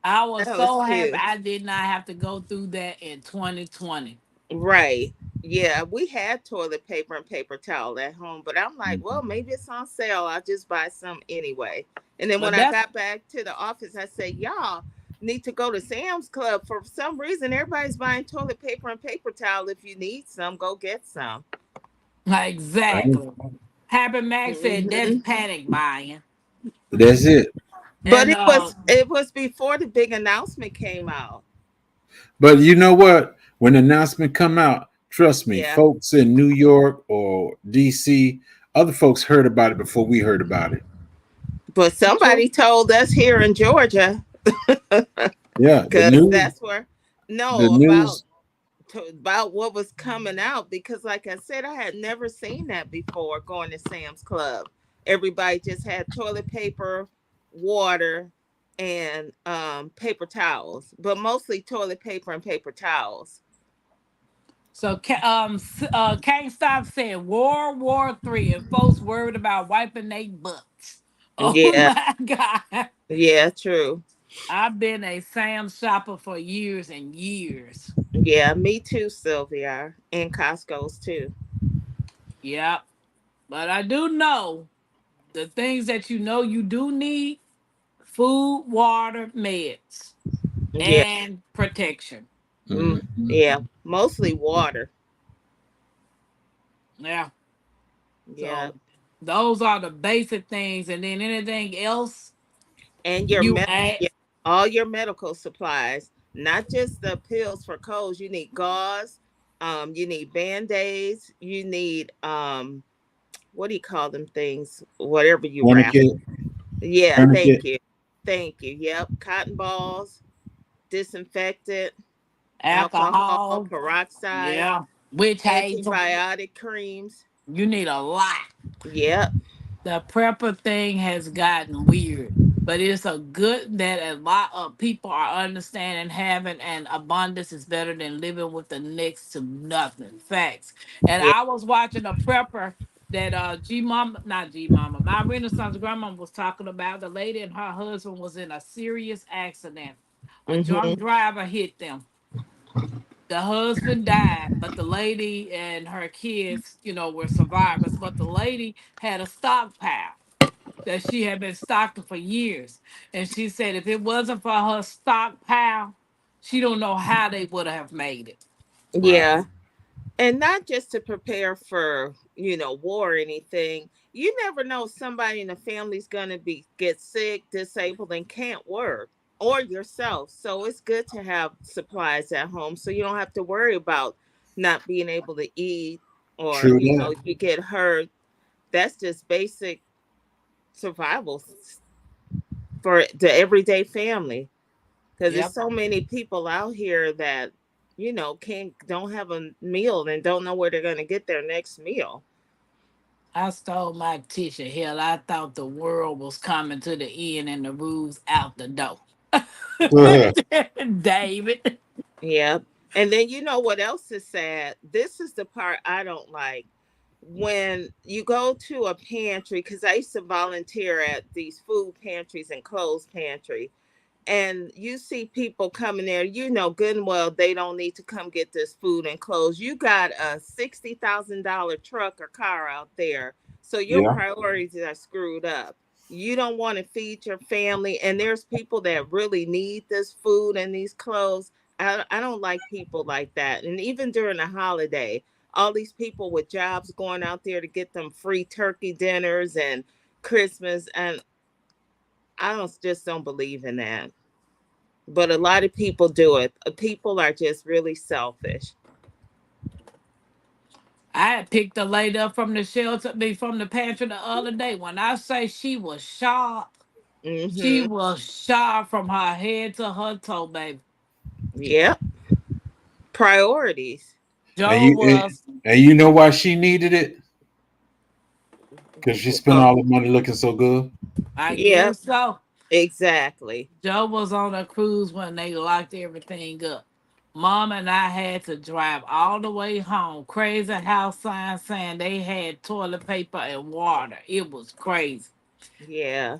I was That was so happy cute. I did not have to go through that in 2020. Right. Yeah, we had toilet paper and paper towel at home, but I'm like, well, Mhm. maybe it's on sale. I'll just buy some anyway. And then when But I that's got back to the office, I said, y'all need to go to Sam's Club. For some reason, everybody's buying toilet paper and paper towel. If you need some, go get some. Right? exactly. Happy Max said that's Hmm. panic buying. That's it. But And it was before the big announcement came out. But you know what? When the announcement come out, trust me, Yeah. folks in New York or DC, other folks heard about it before we heard about it. But true. somebody told us here in Georgia, Yeah, because that's where, the no, about news, about what was coming out, because like I said, I had never seen that before going to Sam's Club. Everybody just had toilet paper, water, and paper towels, but mostly toilet paper and paper towels. So Can't Stop saying World War III and folks worried about wiping their butts. Oh Yeah, my God. yeah, true. I've been a Sam shopper for years and years. Yeah, me too, Sylvia, and Costco's too. Yep. But I do know the things that you know you do need, food, water, meds, Yeah. and protection. Mhm. Yeah. Mostly water. Yeah. Yeah. So those are the basic things, and then anything else And you add. yeah, all your medical supplies, not just the pills for colds. You need gauze. You need band-aids. You need what do you call them things? Whatever you wrap. Tourniquet, Yeah, thank tourniquet. you. Thank you. Yep. Cotton balls, disinfectant, alcohol, Alcohol, peroxide, yeah, witch hazel. antibiotic creams. You need a lot. Yep. The prepper thing has gotten weird, but it's a good that a lot of people are understanding having an abundance is better than living with the next to nothing. Facts. And Yeah. I was watching a prepper that G Mama, not G Mama, my Renaissance grandma was talking about. The lady and her husband was in a serious accident. A Mm-hmm. drunk driver hit them. The husband died, but the lady and her kids, were survivors. But the lady had a stockpile that she had been stocking for years. And she said if it wasn't for her stockpile, she don't know how they would have made it. Right. Yeah. And not just to prepare for war or anything. You never know, somebody in the family's gonna be get sick, disabled, and can't work, or yourself. So it's good to have supplies at home so you don't have to worry about not being able to eat, or True that. you get hurt. That's just basic survival for the everyday family, because there's Yep. so many people out here that can't don't have a meal and don't know where they're going to get their next meal. I stole my tissue. Hell, I thought the world was coming to the end and the rules out the door. David. Yeah. And then what else is sad? This is the part I don't like. When you go to a pantry, because I used to volunteer at these food pantries and clothes pantry, and you see people coming there, good and well they don't need to come get this food and clothes. You got a $60,000 truck or car out there, so your Yeah. priorities are screwed up. You don't want to feed your family, and there's people that really need this food and these clothes. I don't like people like that. And even during the holiday, all these people with jobs going out there to get them free turkey dinners and Christmas, and I don't believe in that, but a lot of people do it. People are just really selfish. I had picked a lady up from the shelter, from the pantry the other day. When I say she was sharp, she Mm-hmm. was sharp from her head to her toe, baby. Yep. Priorities. And Joe you was, and you know why she needed it? Because she spent Oh, all the money looking so good. I yep. guess so. Exactly. Joe was on a cruise when they locked everything up. Mom and I had to drive all the way home. Crazy house sign saying they had toilet paper and water. It was crazy. Yeah.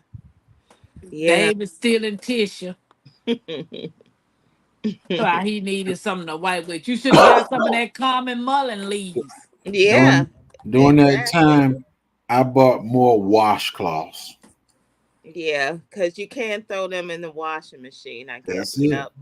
Yeah. David stealing tissue. So he needed something to wipe with. You should have got some of that common mullein leaves. Yeah. During during that Exactly. time, I bought more washcloths. Yeah, because you can't throw them in the washing machine, I guess. That's it. Yep.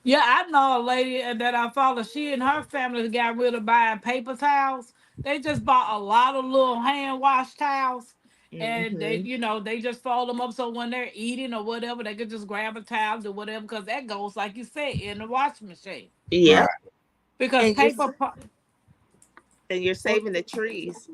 Yeah, I know a lady that I follow. She and her family got rid of buying paper towels. They just bought a lot of little hand wash towels, and they, Mm-hmm. they just fold them up so when they're eating or whatever, they could just grab a towel, do whatever, because that goes like you said in the washing machine. Right. Yep. Because And you're paper, and you're saving the trees.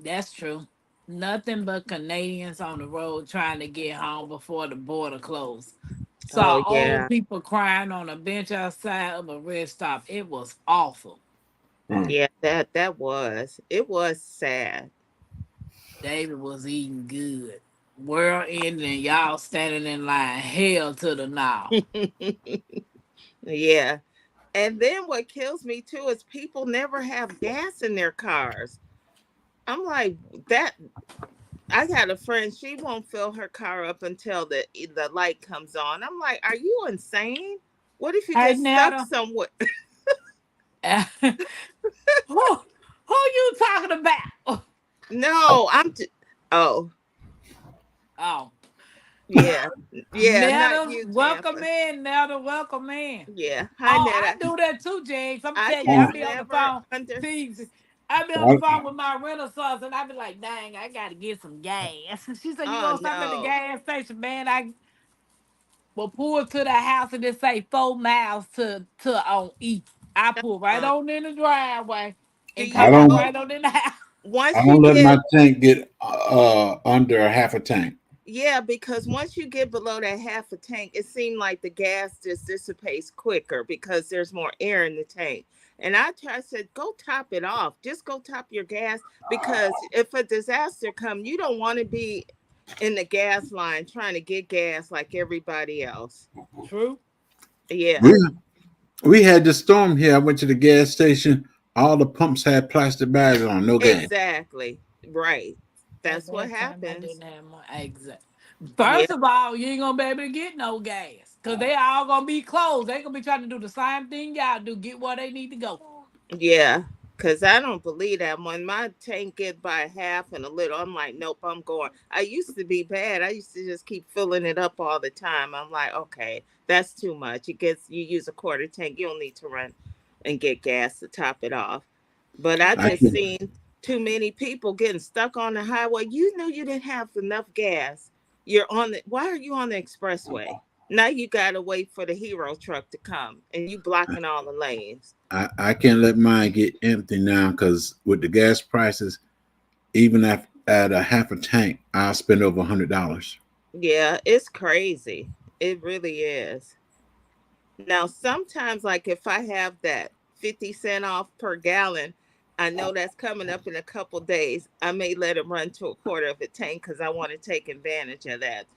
that's true. Nothing but Canadians on the road trying to get home before the border closed. Oh Saw old yeah. people crying on a bench outside of a rest stop. It was awful. Mm. Yeah, it was sad. David was eating good. World ending and y'all standing in line. Hell to the now. Yeah. And then what kills me too is people never have gas in their cars. I'm like, that I got a friend, she won't fill her car up until the light comes on. I'm like, are you insane? What if you Hey get stuck Netta. somewhere? who you talking about? No, Oh, Oh, yeah. Yeah, not Netta, you, welcome Tampa. in. Netta, welcome in. Yeah. Hi, Oh, I Netta. do that too, James. I'm I telling you, can I Oh, be on the never phone. under. See, I be on the I, phone with my Renaissance, and I be like, "Dang, I gotta get some gas." She said, "You Oh gonna stop at the no. gas station, man?" I will pull to the house and it say 4 miles to on each. I pull right Uh, on in the driveway do and you I come don't. know right on in the house. I once you don't let get my tank get under a half a tank. yeah, because once you get below that half a tank, it seemed like the gas just dissipates quicker because there's more air in the tank. And I said, go top it off. Just go top your gas because if a disaster comes, you don't want to be in the gas line trying to get gas like everybody else. True. Yeah, We we had this storm here. I went to the gas station. All the pumps had plastic bags on, no gas. exactly. Right. At That's what that time, I happens. didn't have my exact. Yeah. First of all, you ain't gonna be able to get no gas because they all gonna be closed. They gonna be trying to do the same thing y'all do, get where they need to go. Yeah, because I don't believe that. When my tank get by half and a little, I'm like, nope, I'm going. I used to be bad. I used to just keep filling it up all the time. I'm like, okay, that's too much. It gets you use a quarter tank. You don't need to run and get gas to top it off. But I I just Exactly. can seen too many people getting stuck on the highway. You knew you didn't have enough gas. You're on the. Why are you on the expressway? Now you gotta wait for the hero truck to come, and you blocking all the lanes. I can't let mine get empty now because with the gas prices, even at a half a tank, I'll spend over $100. Yeah, it's crazy. It really is. Now, sometimes, like if I have that 50 cent off per gallon, I know that's coming up in a couple days. I may let it run to a quarter of a tank because I want to take advantage of that,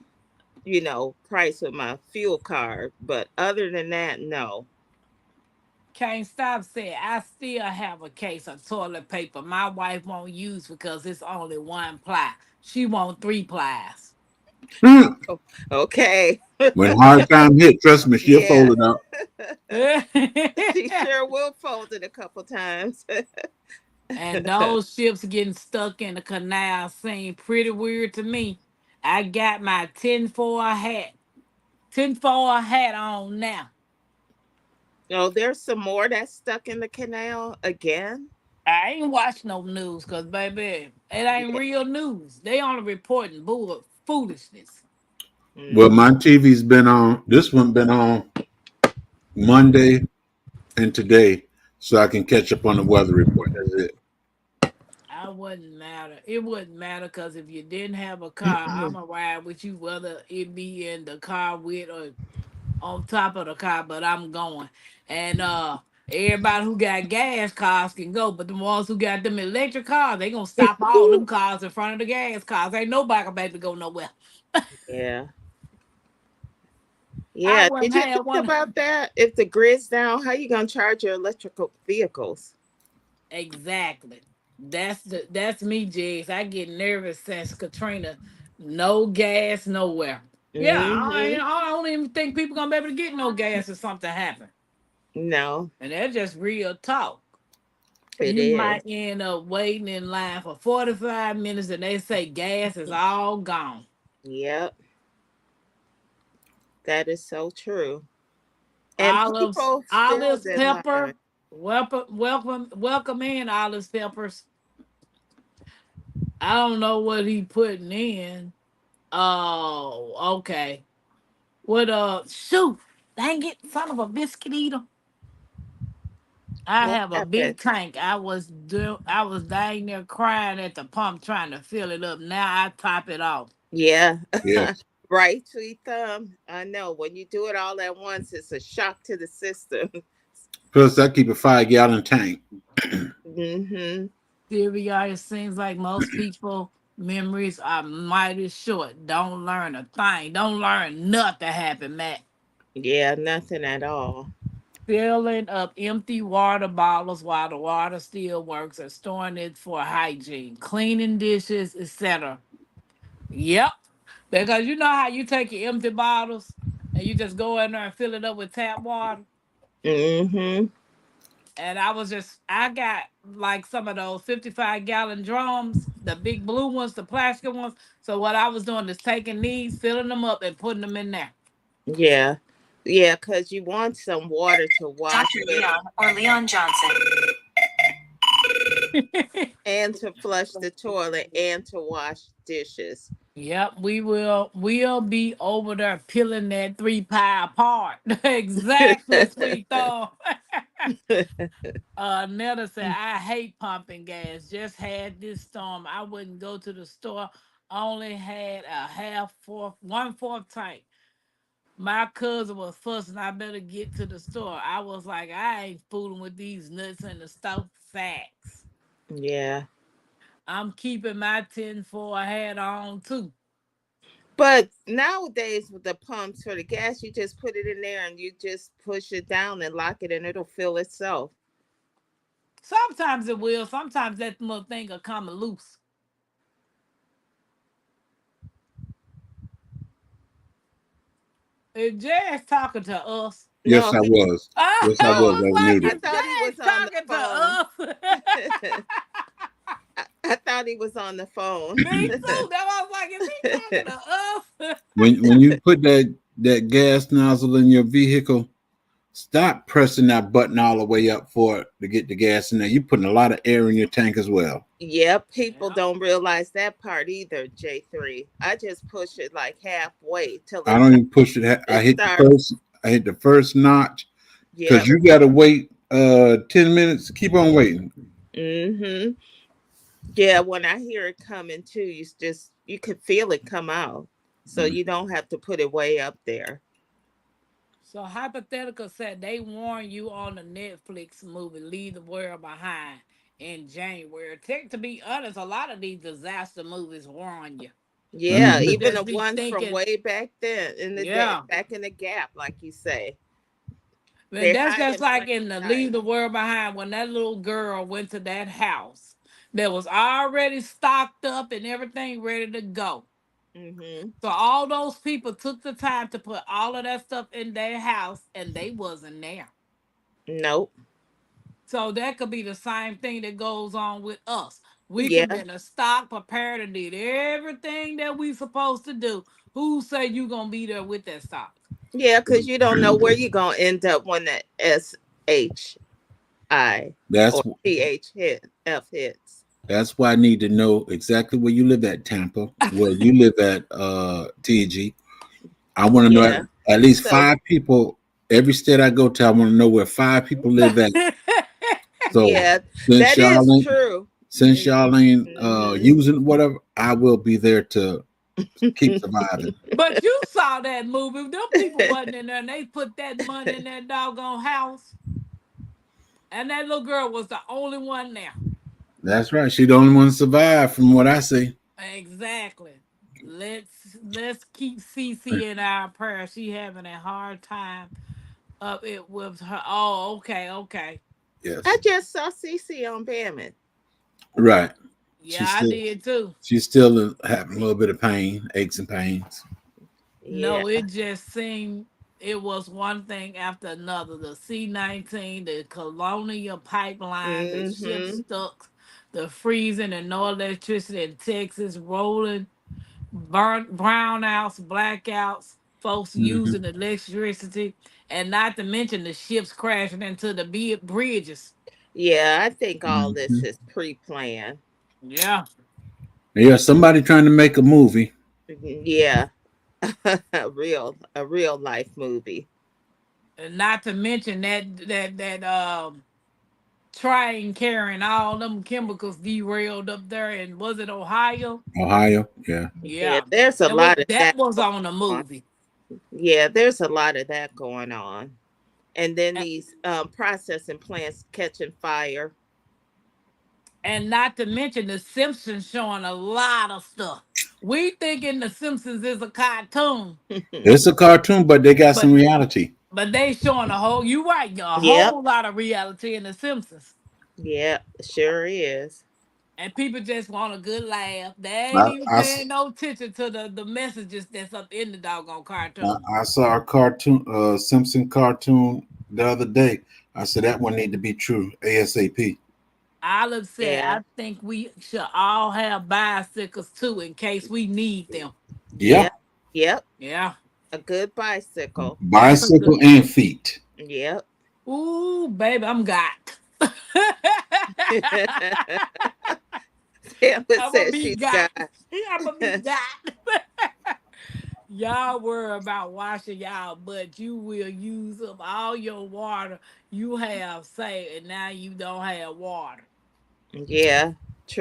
price with my fuel card. But other than that, no. Can't stop saying I still have a case of toilet paper my wife won't use because it's only one ply. She want 3 plies. Oh, okay. When hard time hit, trust me, she'll fold Yeah. it up. She sure will fold it a couple times. And those ships getting stuck in the canal seem pretty weird to me. I got my tinfoil hat on now. No, there's some more that's stuck in the canal again. I ain't watch no news because, baby, it ain't Yeah. real news. They only reporting bull foolishness. Well, Mm. my TV's been on. This one been on Monday and today, so I can catch up on the weather report. That's I wouldn't matter. It wouldn't matter because if you didn't have a car, I'ma ride with you whether it be in the car with or on top of the car, but I'm going. And everybody who got gas cars can go, but the ones who got them electric cars, they gonna stop all them cars in front of the gas cars. Ain't nobody gonna be able to go nowhere. Yeah. I Yeah. wouldn't Did you have think one. about that? If the grid's down, how you gonna charge your electrical vehicles? Exactly. That's me, Jigs. I get nervous since Katrina. No gas nowhere. Yeah, Mm-hmm. I don't even think people gonna be able to get no gas if something happen. No, And that's just real talk. it You is. might end up waiting in line for 45 minutes and they say gas is all gone. Yep, that is so true. And Olives, people still olives, did line. pepper, welcome in, olives, peppers. I don't know what he putting in. Oh, okay. What shoot. Dang it, son of a biscuit eater. I What have a happened? big tank. I was dang near crying at the pump trying to fill it up. Now I top it off. Yeah. it. Right, sweet thumb. I know when you do it all at once, it's a shock to the system. Plus, I keep a 5 gallon tank. Mm-hmm. Sylvia, it seems like most people memories are mighty short. Don't learn a thing. Don't learn nothing happened, Matt. Yeah, nothing at all. Filling up empty water bottles while the water still works or storing it for hygiene, cleaning dishes, etc. Yep. Because you know how you take your empty bottles and you just go in there and fill it up with tap water. Mm-hmm. And I got like some of those 55-gallon drums, the big blue ones, the plastic ones. So what I was doing is taking these, filling them up, and putting them in there. Yeah. Yeah, because you want some water to wash Dr. with Leon or Leon Johnson. and to flush the toilet and to wash dishes. Yep, we'll be over there peeling that 3 pie apart. Exactly, sweet thumb. Netta said, I hate pumping gas. Just had this storm. I wouldn't go to the store. Only had a half fourth, 1/4 tank. My cousin was fussing. I better get to the store. I was like, I ain't fooling with these nuts in the store. Facts. Yeah. I'm keeping my tinfoil hat on too. But nowadays with the pumps for the gas, you just put it in there and you just push it down and lock it and it'll fill itself. Sometimes it will. Sometimes that little thing will come loose. If Jazz talking to us. Yes, No, I was. I Yes, I was. oh, I was was like, I muted. is thought he was Jazz on the talking phone. to us? I thought he was on the phone. Me too. That was like, is he talking to us? When you put that gas nozzle in your vehicle, stop pressing that button all the way up for it to get the gas in there. You're putting a lot of air in your tank as well. Yep, people Yeah. don't realize that part either, J3. I just push it like halfway till I don't even push it. I it hit the starts. first. I hit the first notch because Yep. you got to wait 10 minutes. Keep on waiting. Mm-hmm. Yeah, when I hear it coming too, you could feel it come out. So Mm. you don't have to put it way up there. So hypothetical said they warn you on the Netflix movie Leave the World Behind in January. To be honest, a lot of these disaster movies warn you. Yeah, People Mhm. even just the be ones from thinking, way back then in the day, yeah. back in the gap, like you say. And They that's hide just in like plain in the Leave sight. the World Behind when that little girl went to that house that was already stocked up and everything ready to go. Mm-hmm. So all those people took the time to put all of that stuff in their house and they wasn't there. Nope. So that could be the same thing that goes on with us. We could Yeah. been a stock prepared and did everything that we supposed to do. Who say you gonna be there with that stock? Yeah, because you don't know where you're gonna end up when the SHI That's or TH F hits. that's why I need to know exactly where you live at, Tampa, where you live at, TG. I want to know Yeah. at least So 5 people every state I go to. I want to know where 5 people live at. So yeah, since that is y'all ain't true. since y'all ain't Mm-hmm. using whatever, I will be there to keep surviving. But you saw that movie. Them people wasn't in there and they put that money in that doggone house. And that little girl was the only one there. That's right. She the only one to survive from what I see. Exactly. Let's keep Cece in our prayer. She having a hard time up it with her. Oh, okay, okay. I Yes. just saw Cece on Bama. Right. Yeah, She's I still did too. she's still having a little bit of pain, aches and pains. Yeah. No, it just seemed it was one thing after another. The C-19, the colonial pipeline, the ship Mm-hmm. stuck, the freezing and no electricity in Texas, rolling brownouts, blackouts, folks Hmm. using electricity, and not to mention the ships crashing into the bridges. Yeah, I think all this Hmm. is pre-planned. Yeah, Yeah, somebody trying to make a movie. Yeah. A real life movie. and not to mention that train carrying all them chemicals derailed up there, and was it Ohio? Ohio. Yeah. Yeah, Yeah, there's a lot of that that was going on the on. movie. Yeah, there's a lot of that going on. And then these processing plants catching fire. And not to mention the Simpsons showing a lot of stuff. We thinking the Simpsons is a cartoon, It's a cartoon, but they got some but reality. they showing a whole, you right, a Yep. whole lot of reality in the Simpsons. Yep. Sure is. And people just want a good laugh. They ain't I, even I, paying no attention to the messages that's up in the doggone I cartoon. I saw a cartoon, Simpson cartoon the other day. I said that one need to be true ASAP. Olive said, Yeah. I think we should all have bicycles too in case we need them. Yeah, Yep. Yep. Yeah. A good bicycle. That's a bicycle good. and feet. Yep. Ooh, baby, I'm got. Tampa I'm gonna says be she's got. got. I'm gonna be got. Y'all worry about washing y'all, but you will use up all your water you have saved, and now you don't have water. Yeah.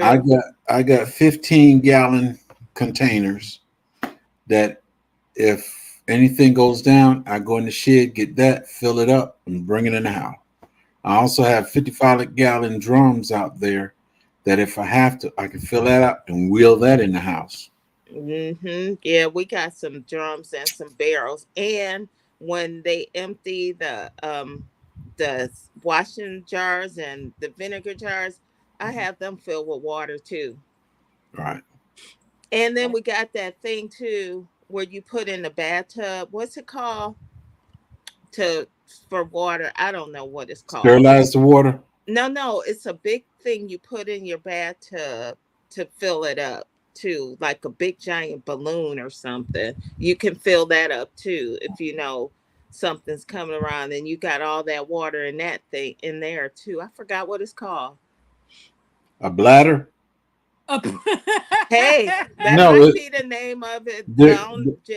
I True. got I got 15-gallon containers that if anything goes down, I go in the shed, get that, fill it up, and bring it in the house. I also have 55-gallon drums out there that if I have to, I can fill that up and wheel that in the house. Yeah, we got some drums and some barrels. And when they empty the washing jars and the vinegar jars, I have them filled with water too. Right. And then we got that thing too where you put in the bathtub. What's it called? To For water. I don't know what it's called. Sterilize the water. No, no, it's a big thing you put in your bathtub to fill it up too, like a big giant balloon or something. You can fill that up too if you know something's coming around and you got all that water in that thing in there too. I forgot what it's called. A bladder. Up. Hey, that No, might be the name of it. they're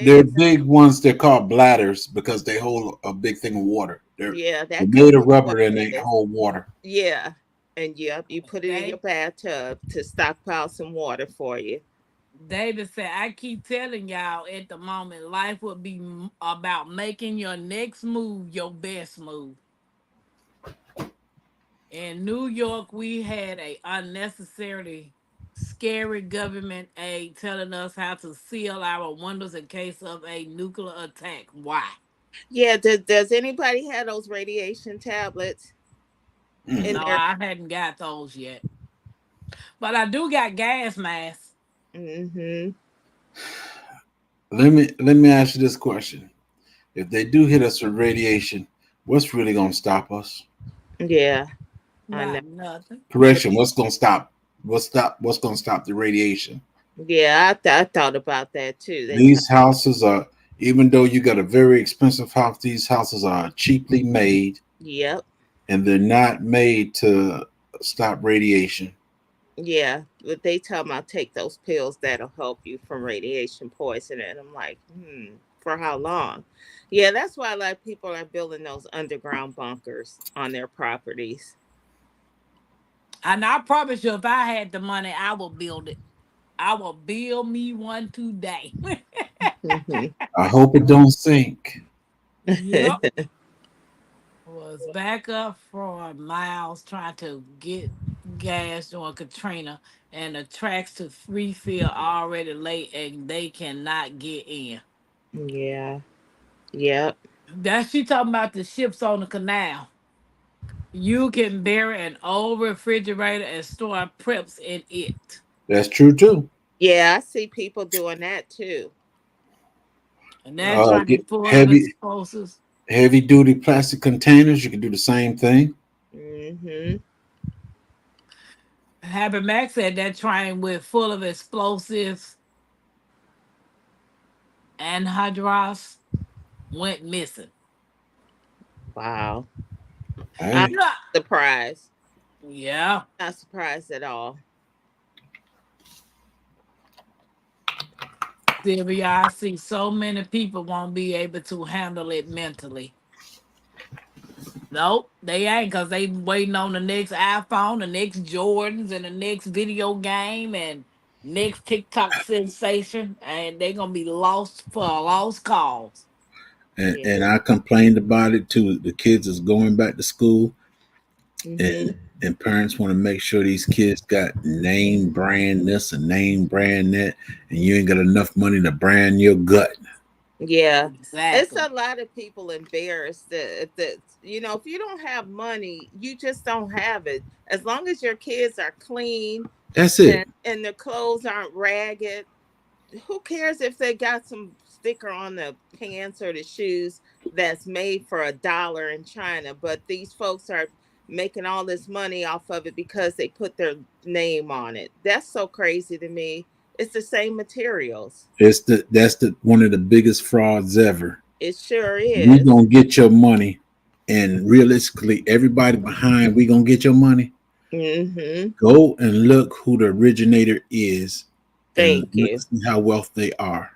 they're James. big ones. They're called bladders because they hold a big thing of water. Yeah, They're that could made of be what rubber and it they is. hold water. Yeah. And yep, you put it in your Dave, bathtub to stockpile some water for you. David said, I keep telling y'all at the moment, life would be about making your next move your best move. In New York, we had a unnecessarily scary government aid telling us how to seal our windows in case of a nuclear attack. Why? Yeah, does anybody have those radiation tablets in Mm. No, their I hadn't got those yet. But I do got gas masks. mm-hmm. Let me ask you this question: if they do hit us with radiation, what's really gonna stop us? Yeah, I know. Not nothing. But Correction. What's gonna stop? What's gonna stop the radiation? yeah, I thought about that too. They tell These houses are, even though you got a very expensive house, these houses are cheaply made yep. and they're not made to stop radiation. Yeah, but they tell me I take those pills that'll help you from radiation poisoning. And I'm like, for how long? Yeah, that's why a lot of people are building those underground bunkers on their properties. And I promise you, if I had the money, I will build it. I will build me one today. Hmm. I hope it don't sink. Yep. Was back up for miles trying to get gas during Katrina, and the tracks to refill already late, and they cannot get in. Yeah. Yep. That she talking about the ships on the canal. You can bury an old refrigerator and store preps in it. That's true too. Yeah, I see people doing that too. And they're trying to Get full of heavy explosives. heavy duty plastic containers. You can do the same thing. Mm-hmm. Happy Mac said that train with full of explosives and hydros went missing. Wow. I'm Hey, Yeah. surprised. Yeah. Not surprised at all. Sylvia, I see so many people won't be able to handle it mentally. Nope, they ain't because they waiting on the next iPhone, the next Jordans, and the next video game and next TikTok sensation, and they gonna be lost for a lost cause. Yeah. and I complained about it too. The kids is going back to school, Mm-hmm. and parents want to make sure these kids got name brand this and name brand that, and you ain't got enough money to brand your gut. Yeah. It's Exactly. a lot of people embarrassed that if you don't have money, you just don't have it. As long as your kids are clean That's it. and the clothes aren't ragged, who cares if they got some sticker on the pants or the shoes that's made for $1 in China? But these folks are making all this money off of it because they put their name on it. That's so crazy to me. It's the same materials. That's the one of the biggest frauds ever. It sure We is. gonna get your money, and realistically, everybody behind we gonna get your money. Mm-hmm. Go and look who the originator is, and Thank you. let's see how wealthy they are.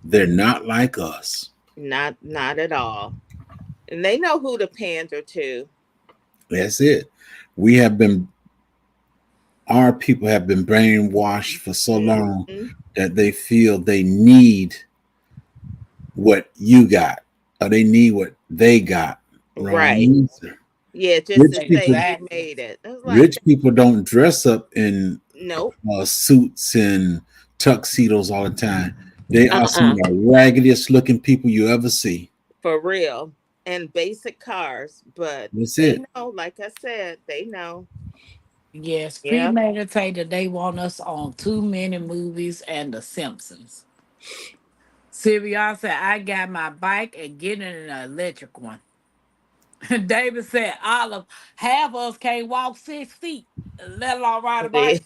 They're not like us. Not at all. And they know who to pander to. That's it. We have been, our people have been brainwashed for so long Mm-hmm. that they feel they need what you got, or they need what they got. Wrong Right. answer. Yeah, just Rich to say people, you Exactly. made it. I was like, rich people don't dress up in nope. suits and tuxedos all the time. They are some of Uh-uh. the raggediest looking people you ever see. For real. And basic cars. But That's they it. know, like I said, they know. Yes, Yep. premeditated. They want us on too many movies and The Simpsons. Sylvia said, I got my bike and get in an electric one. David said, Olive, half of us can't walk 6 feet, let alone ride a bike.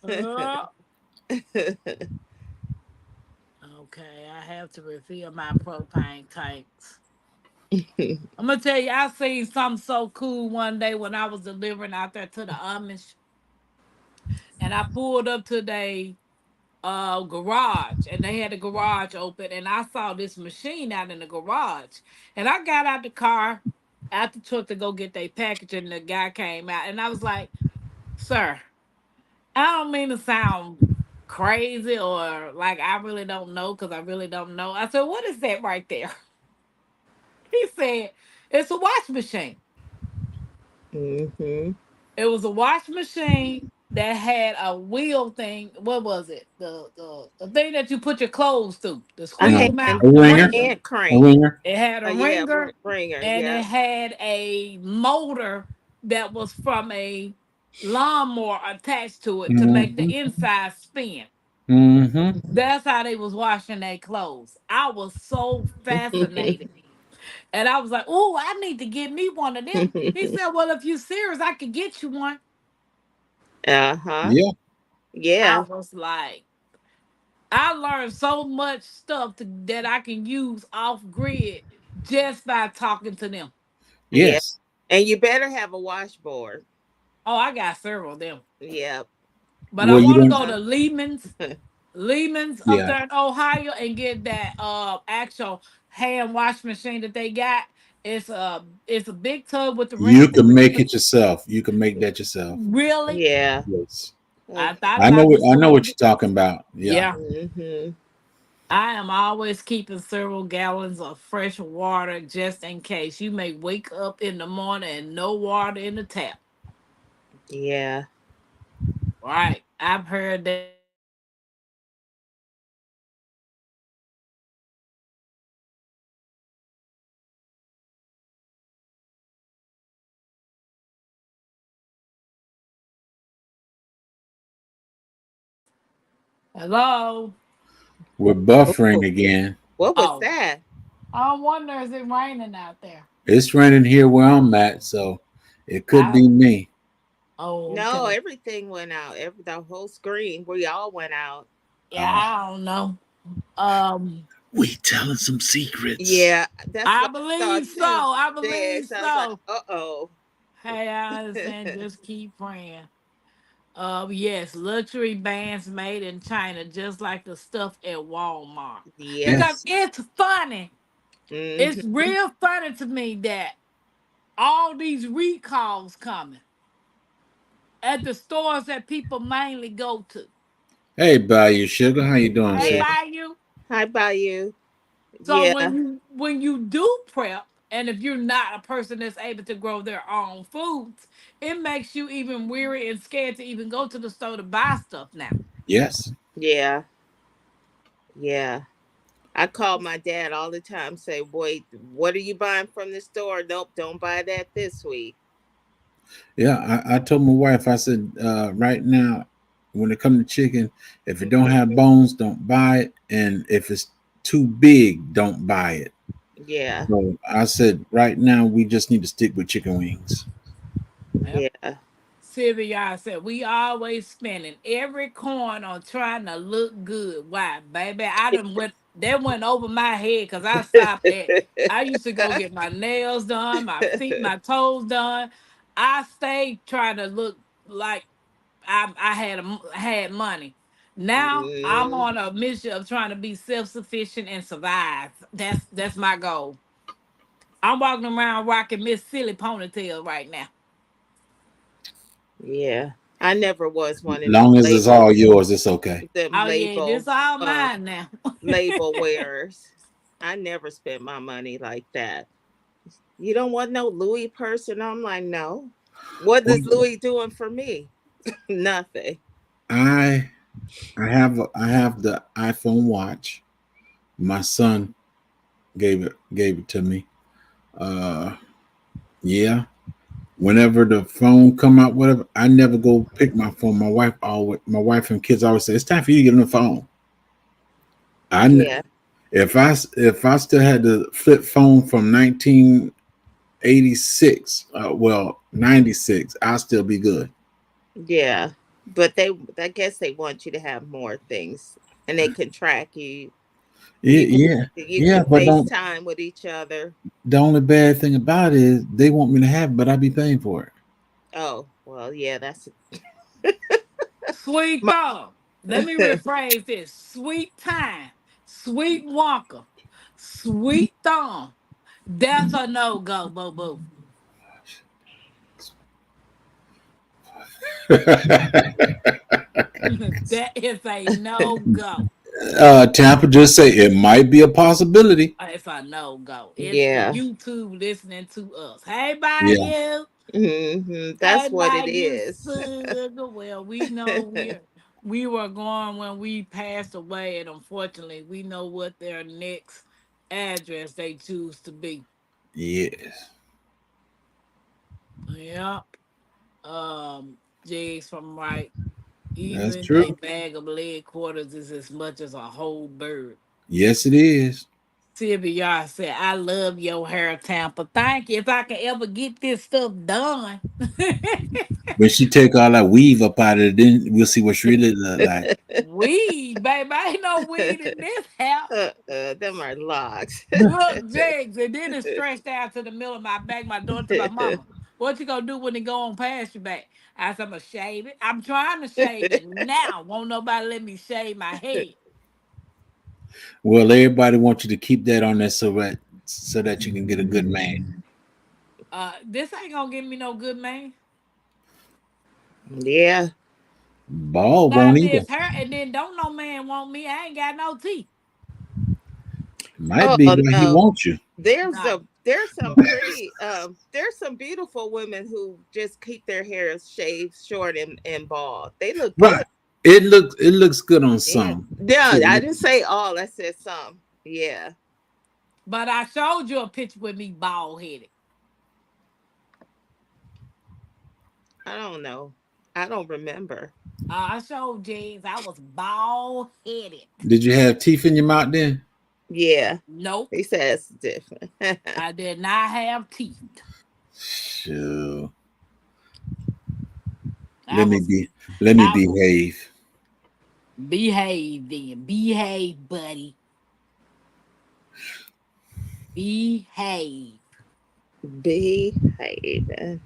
Uh, okay, I have to refill my propane tanks. I'm gonna tell you, I seen something so cool one day when I was delivering out there to the Amish, and I pulled up to their garage, and they had the garage open, and I saw this machine out in the garage, and I got out the car, out the truck to go get their package, and the guy came out, and I was like, "Sir, I don't mean to sound crazy or like I really don't know because I really don't know." I said, "What is that right there?" He said, "It's a wash machine." Mm-hmm. It was a wash machine that had a wheel thing. What was it? The thing that you put your clothes through to A squeeze them hand, out. A The a ringer, ringer. hand a crank. ringer. It had a Yeah, ringer, ringer. and it Yep. had a motor that was from a lawnmower attached to it to make the Mm-hmm. inside spin. Mm-hmm. That's how they was washing their clothes. I was so fascinated. And I was like, "Oh, I need to get me one of them." He said, "Well, if you serious, I could get you one." Uh-huh. Yeah. I Yeah. was like, I learned so much stuff that I can use off grid just by talking to them. Yeah. Yes. And you better have a washboard. Oh, I got several of them. Yep. But I Well, you want to don't. go Uh-huh. to Lehman's up Yeah. there in Ohio and get that actual hand wash machine that they got. It's a big tub with the You rinse. can make it yourself. You can make that yourself. Really? Yeah. Yes. I Okay. thought I know. about just I know going. what you're talking about. Yeah. Yeah. Mm-hmm. I am always keeping several gallons of fresh water just in case. You may wake up in the morning and no water in the tap. Yeah. Right. I've heard that too. Hello. We're buffering Oh, again. what was Oh, that? I wonder is it raining out there? It's raining here where I'm at, so it could I be me. oh No, okay. everything went out. The whole screen. We all went out. Yeah, Uh, I don't know. Um, we telling some secrets. Yeah, that's I what I believe thought so. too. I believe This. I was like, so. uh-oh. Hey, I understand. Just keep praying. Yes, luxury bands made in China, just like the stuff at Walmart. Yep. Because Yes. it's funny. It's Mm-hmm. real funny to me that all these recalls coming at the stores that people mainly go to. Hey, Bayou Sugar, how you doing, Hey, Yeah. sis? Bayou. Hi, Bayou. So Yeah. when you do prep, and if you're not a person that's able to grow their own foods, it makes you even weary and scared to even go to the store to buy stuff now. Yes. Yeah. Yeah. I call my dad all the time, say, wait, what are you buying from the store? Nope, don't buy that this week. Yeah. I told my wife, I said, right now, when it comes to chicken, if it don't Mhm. have bones, don't buy it. And if it's too big, don't buy it. Yeah. So I said, right now we just need to stick with chicken wings. Yep. Yeah. Sylvia said we always spending every coin on trying to look good. Why, baby? I done went that went over my head because I stopped at. I used to go get my nails done, my feet, my toes done. I stayed trying to look like I had money. Now I'm Mm, on a mission of trying to be self sufficient and survive. That's my goal. I'm walking around rocking Miss Silly ponytail right now. yeah. I never was one of them Long as it's all yours, it's okay. them Oh yeah, this label all uh mine now. label wearers. I never spent my money like that. You don't want no Louis person. I'm like, no. What Well, is Louis doing for me? Nothing. I I have the iPhone watch. My son gave it to me. Uh, yeah. Whenever the phone come out, whatever, I never go pick my phone. My wife and kids always say it's time for you to get on the phone. I Yeah. if I still had the flip phone from 1986, well 96, I'll still be good. Yeah. But I guess they want you to have more things and they can track you. Yeah, You can yeah, you yeah. can But don't. FaceTime with each other. The only bad thing about it is they want me to have it, but I be paying for it. Oh, well, yeah, that's Sweet my, thumb. Let me rephrase this. Sweet time. Sweet Wonka. Sweet thumb. That's a no go, boo boo. That is a no go. Tampa just say it might be a possibility. It's a no go. It's the yeah. YouTube listening to us. Hey, bye Yeah, you. Hey, That's what bye it you, is. sugar. Well, we know we were gone when we passed away, and unfortunately, we know what their next address they choose to be. yes, Yep. Jigs from right. that's Even a true. bag of leg quarters is as much as a whole bird. Yes, it is. Sylvia said, I love your hair, Tampa. Thank you. If I can ever get this stuff done. When she take all that weave up out of it, then we'll see what she really look like. Weed, baby. Ain't no weed in this house. Them are locks. Look, Jigs, and then it stretched out to the middle of my back. My daughter to my mama. What you gonna do when it go on past your back? I said, I'm gonna shave it. I'm trying to shave it now. Won't nobody let me shave my head. Well, everybody wants you to keep that on there so that you can get a good man. This ain't gonna give me no good man. yeah. Ball Now won't if either. it's her, and then don't no man want me. I ain't got no teeth. Might Oh be why he no. wants you. There's Nah. a there's some pretty there's some beautiful women who just keep their hair shaved short and bald. They look good. Right. It looks good on Yeah. some. Yeah, I Too. didn't say all, I said some. Yeah. But I showed you a picture with me bald headed. I don't know. I don't remember. I showed James I was bald headed. Did you have teeth in your mouth then? Yeah. Nope. He says different. I did not have teeth. Sure. I Let me was be. Let me I behave. behave then. Behave, buddy. Behave. Behaving.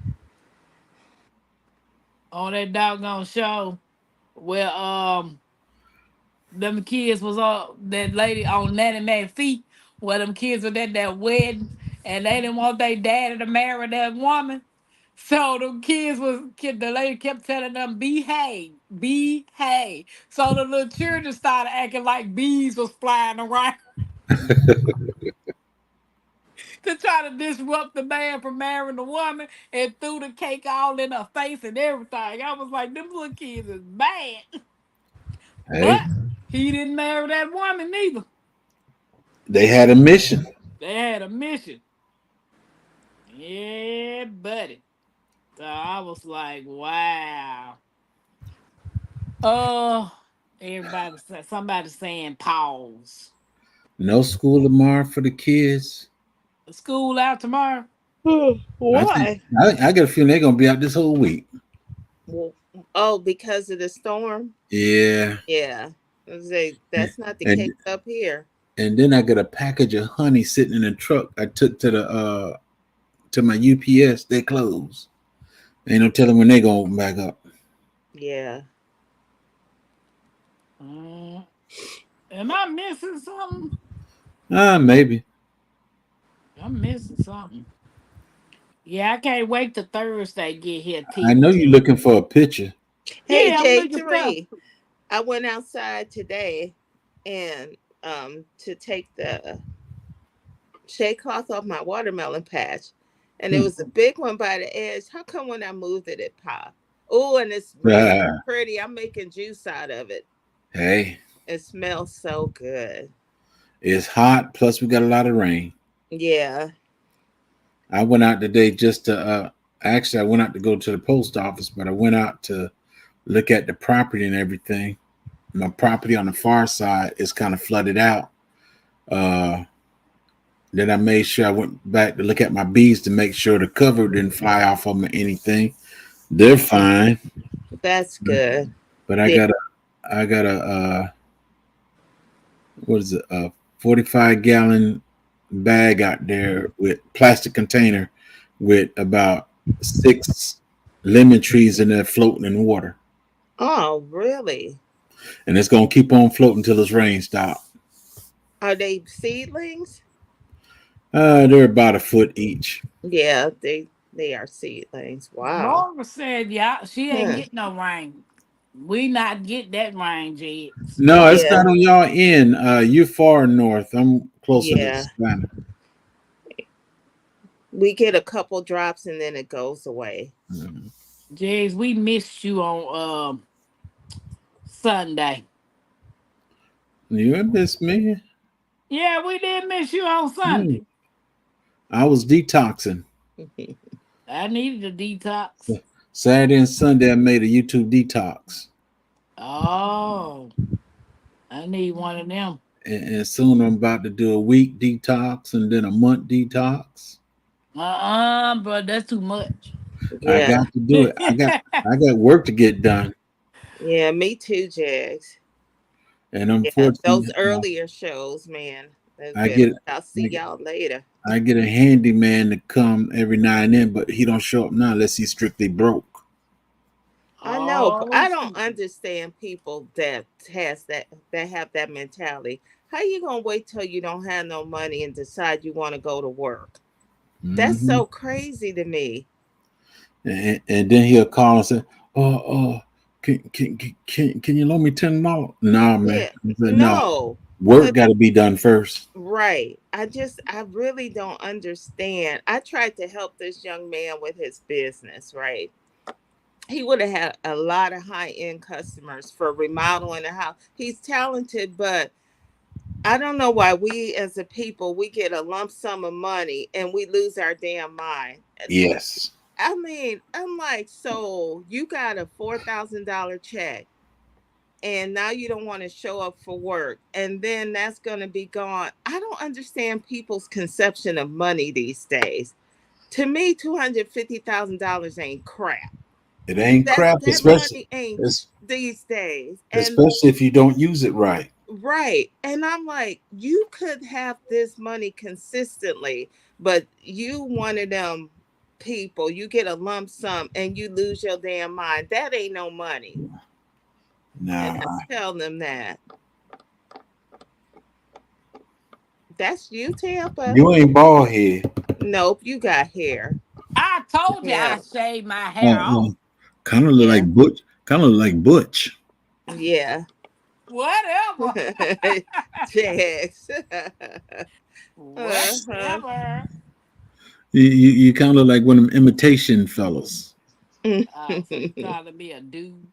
On that doggone show where them kids was on that lady on Nanny Man feet where them kids was at that wedding and they didn't want their daddy to marry that woman. So them the lady kept telling them, behave, behave. So the little children started acting like bees was flying around to try to disrupt the man from marrying the woman and threw the cake all in her face and everything. I was like, them little kids is bad. But Hey, he didn't marry that woman neither. they had a mission. They had a mission. Yeah, buddy. So I was like, wow. Oh, somebody saying pause. No school tomorrow for the kids. School out tomorrow. I think Why? I get a feeling they're gonna be out this whole week. Well, oh, because of the storm? Yeah, Yeah. That's not the case and up here. and then I got a package of honey sitting in the truck. I took to my UPS. They closed. Ain't no telling when they gonna open back up. Yeah. Mm, am I missing something? Maybe. I'm missing something. Yeah, I can't wait till Thursday get here, I Tina. know you're looking for a picture. Hey, Yeah, I'm looking stuff. J3. I went outside today and to take the shea cloth off my watermelon patch, and it Hmm. was a big one by the edge. How come when I moved it, it popped? Oh, and it's really pretty. I'm making juice out of it. Hey, It smells so good. it's hot. Plus, we got a lot of rain. Yeah. I went out today just to. Actually, I went out to go to the post office, but I went out to look at the property and everything. My property on the far side is kind of flooded out. Uh, then I made sure I went back to look at my bees to make sure the cover didn't fly off of them or anything. They're fine, That's good. but Yeah. I got a what is it, a 45-gallon bag out there with plastic container with about 6 lemon trees in there floating in water, Oh, really? and it's gonna keep on floating till this rain stop. Are they seedlings? They're about a foot each. Yeah, they are seedlings. Wow. Barbara said, "Yeah, she ain't Huh. get no rain. We not get that rain, Jigs. No, it's Yeah. not on y'all end. You're far north. I'm closer to Yeah. Savannah. We get a couple drops and then it goes away. Mhm. Jigs, we missed you on Sunday. You miss me? Yeah, we did miss you on Hmm. Sunday. I was detoxing. I needed a detox. Saturday and Sunday, I made a YouTube detox. Oh, I need one of them. And soon I'm about to do a week detox and then a month detox. Bro, that's too much. I Yeah. got to do it. I got work to get done, Yeah, me too, Jags. and Yeah, unfortunately, those earlier shows, man. That's I good. get I'll see y'all later. I get a handyman to come every now and then, but he don't show up now unless he's strictly broke. I know, but Oh, I don't shoot. understand people that have that mentality. How you gonna wait till you don't have no money and decide you want to go to work? That's Hmm. so crazy to me. And then he'll call and say, "Oh, can you loan me $10?" No, man. Yeah, I said, no, no, work 'cause- got to be done first. right. I really don't understand. I tried to help this young man with his business, right? He would have had a lot of high end customers for remodeling the house. He's talented, but I don't know why we as a people we get a lump sum of money and we lose our damn mind. Yes. I mean, I'm like, so you got a $4,000 check and now you don't want to show up for work and then that's going to be gone. I don't understand people's conception of money these days. To me, $250,000 ain't crap. It ain't crap, That money ain't these days. And especially if you don't use it right. right. And I'm like, you could have this money consistently, but you one of them people, you get a lump sum and you lose your damn mind. That ain't no money. And I Nah, tell them that. That's you, Tampa. you ain't bald head. Nope, you got hair. I told you Yeah. I shaved my hair off. Kind of look Yeah. like Butch. Kind of look like Butch. Yeah. Whatever. Jax. Uh-huh. Whatever. You kind of look like one of them imitation fellas. So you calling me a dude?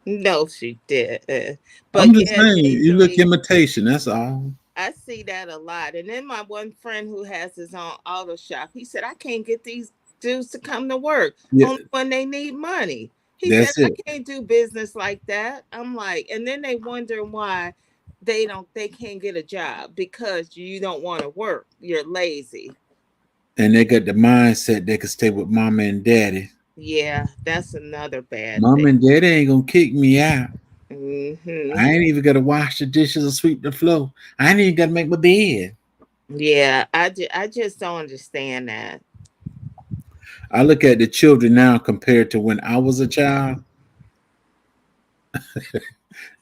No, she did. I'm But just yeah, saying, you look J3, imitation. That's all. I see that a lot. And then my one friend who has his own auto shop, he said, I can't get these dudes to come to work Yeah, only when they need money. He said, that's I it. can't do business like that. I'm like, and then they wonder why. they can't get a job because you don't want to work. You're lazy. And they got the mindset they can stay with mama and daddy. Yeah, that's another bad thing. Mama and daddy ain't gonna kick me out. Hmm. I ain't even gotta wash the dishes or sweep the floor. I ain't even gotta make my bed. Yeah, I just don't understand that. I look at the children now compared to when I was a child.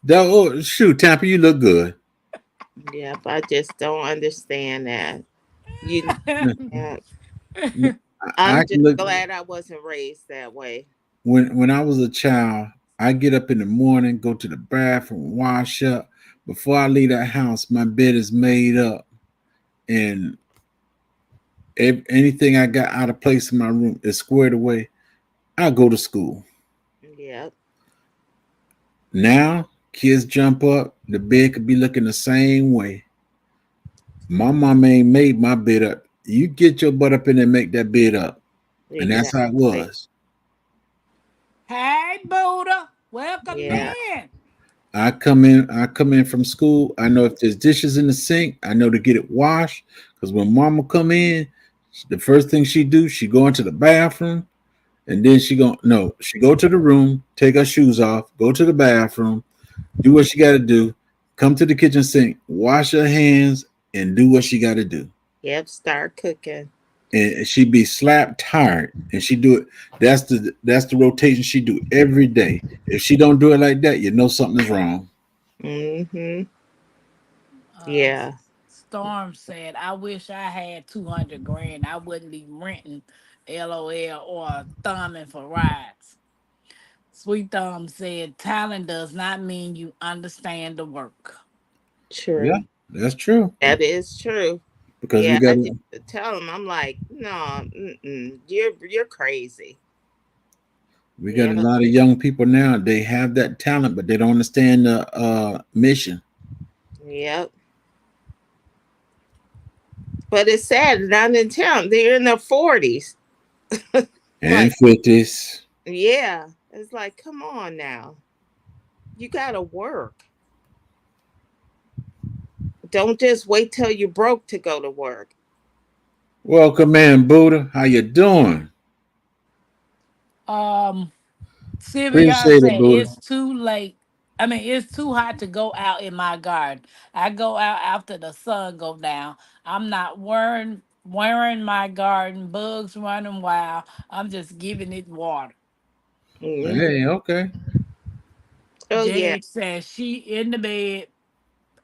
Oh, shoot, Tampa, you look good. Yep, I just don't understand that. You, uh, I I'm just can look glad I wasn't raised that way. when I was a child. I get up in the morning, go to the bathroom, wash up. Before I leave that house, my bed is made up, and anything I got out of place in my room is squared away. I go to school. Yep, Now, kids jump up, the bed could be looking the same way. My mom ain't made my bed up. You get your butt up in there and make that bed up. And that's how it exactly. was. Hey, Buddha, welcome Yeah, in. I come in from school. I know if there's dishes in the sink, I know to get it washed. Because when mama come in, the first thing she do, she go into the bathroom, and then she go to the room, take her shoes off, go to the bathroom, do what she gotta do, come to the kitchen sink, wash her hands, and do what she gotta do. yep. Start cooking. And she be slapped tired, and she do it. That's the rotation she do every day. If she don't do it like that, you know something is wrong. Hmm. Uh, Yeah, Storm said, "I wish I had 200 grand. I wouldn't be renting, LOL, or thumbing for rides." Sweet Thumb said, "Talent does not mean you understand the work." Yeah, true. that's true. That is true. Because we Yeah, got I just tell them. I'm like, no, you're crazy. we got a Yeah, lot of young people now. They have that talent, but they don't understand the mission yep. But it's sad. Not in town. They're in their 40s. and Like, 50s. yeah. It's like, come on now. You gotta work. Don't just wait till you're broke to go to work. Welcome in, Buddha. How you doing? Um, Sylvia Appreciate it, said, Buddha. "It's too late. I mean, it's too hot to go out in my garden. I go out after the sun go down. I'm not wearing my garden. Bugs running wild. I'm just giving it water." Hmm. Hey, okay. Oh yeah. Jade says she in the bed.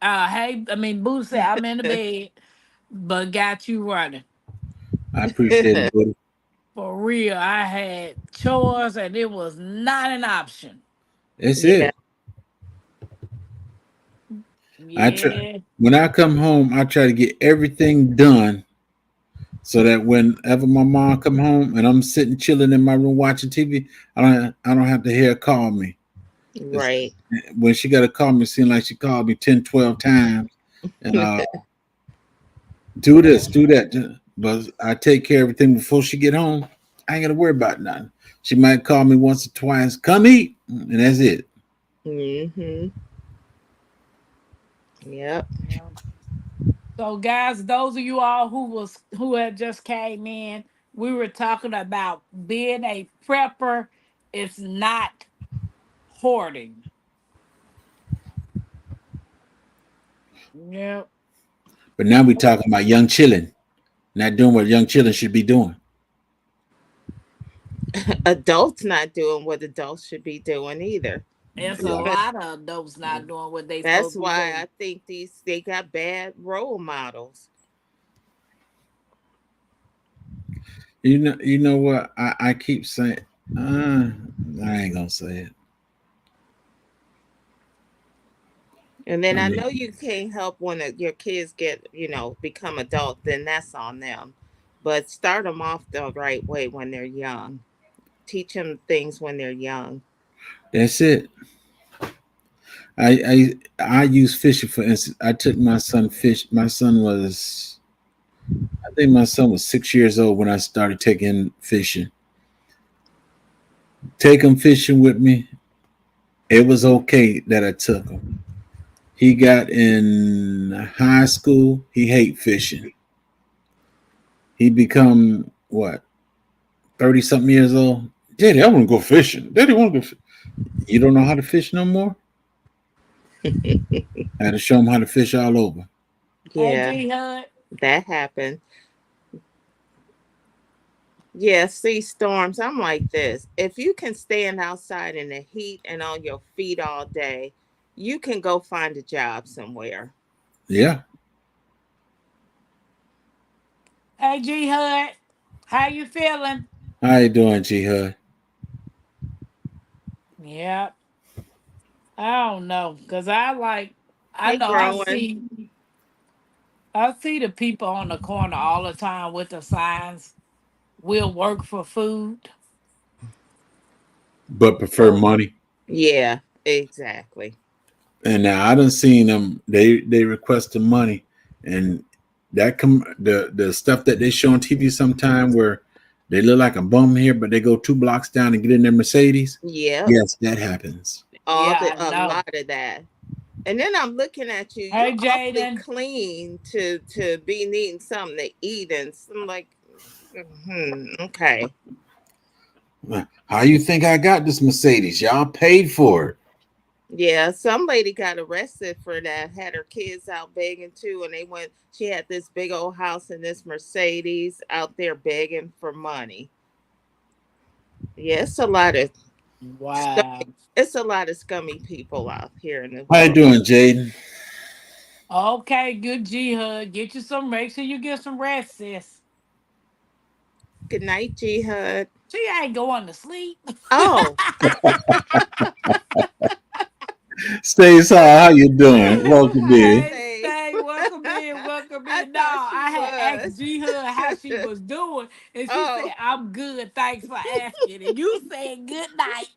Hey, I mean, Boo said I'm in the bed, but got you running. I appreciate it, Buddha. For real, I had chores and it was not an option. That's Yeah. it. I try Yeah. when I come home, I try to get everything done so that whenever my mom come home and I'm sitting chilling in my room watching TV, I don't have to hear her call me. It's, Right. when she got to call me, it seems like she called me 10, 12 times. Do this, do that. But I take care of everything before she get home. I ain't got to worry about nothing. She might call me once or twice, come eat, and that's it. Hmm. Yep. Yeah. So, guys, those of you all who had just came in, we were talking about being a prepper. It's not hoarding. Yep. But now we talking about young children, not doing what young children should be doing. Adults not doing what adults should be doing either. There's a Yeah. lot of adults not doing what they That's supposed to be why doing. I think they got bad role models. You know what? I keep saying, I ain't gonna say it. And then I I mean, know you can't help when your kids get, become adult, then that's on them. But start them off the right way when they're young. Teach them things when they're young. that's it. I use fishing for instance. I took my son fish. I think my son was 6 years old when I started taking him fishing. Take him fishing with me. It was okay that I took him. He got in high school. He hate fishing. He become what 30 something years old. Daddy, I want to go fishing. Daddy, I want to go. You don't know how to fish no more. I had to show him how to fish all over. Hey, Yeah, G Hud. that happened. Yeah, see, Storms, I'm like this. If you can stand outside in the heat and on your feet all day, you can go find a job somewhere. Yeah. Hey, G Hud. How you feeling? How you doing, G Hud? Yep. I don't know, cause I like. I Hey, know. growing. I see the people on the corner all the time with the signs. We'll work for food. But prefer Oh, money. Yeah, exactly. And now I done seen them. They request the money, and that come the stuff that they show on TV sometime where they look like a bum here, but they go 2 blocks down and get in their Mercedes. Yep, Yes, that happens. yeah, I a know. lot of that. And then I'm looking at you. You're Hey, awfully Jaden. clean to be needing something to eat, and I'm like, okay. How you think I got this Mercedes? Y'all paid for it. Yeah, some lady got arrested for that. Had her kids out begging too, and they went. She had this big old house and this Mercedes out there begging for money. Yeah, it's a lot of scummy. Wow. It's a lot of scummy people out here in the How you world. doing, Jaden? Okay, good G Hud. Get you some. Make sure you get some rest, sis. Good night, Jihad. She ain't going to sleep. Oh, Stay saw. How you doing? Welcome hi, in. Hey, Stay. stay. Welcome in. Welcome I in. No, thought she I had asked was. G Hud how she was doing, and she said, Oh, "I'm good. Thanks for asking." And you said, "Good night."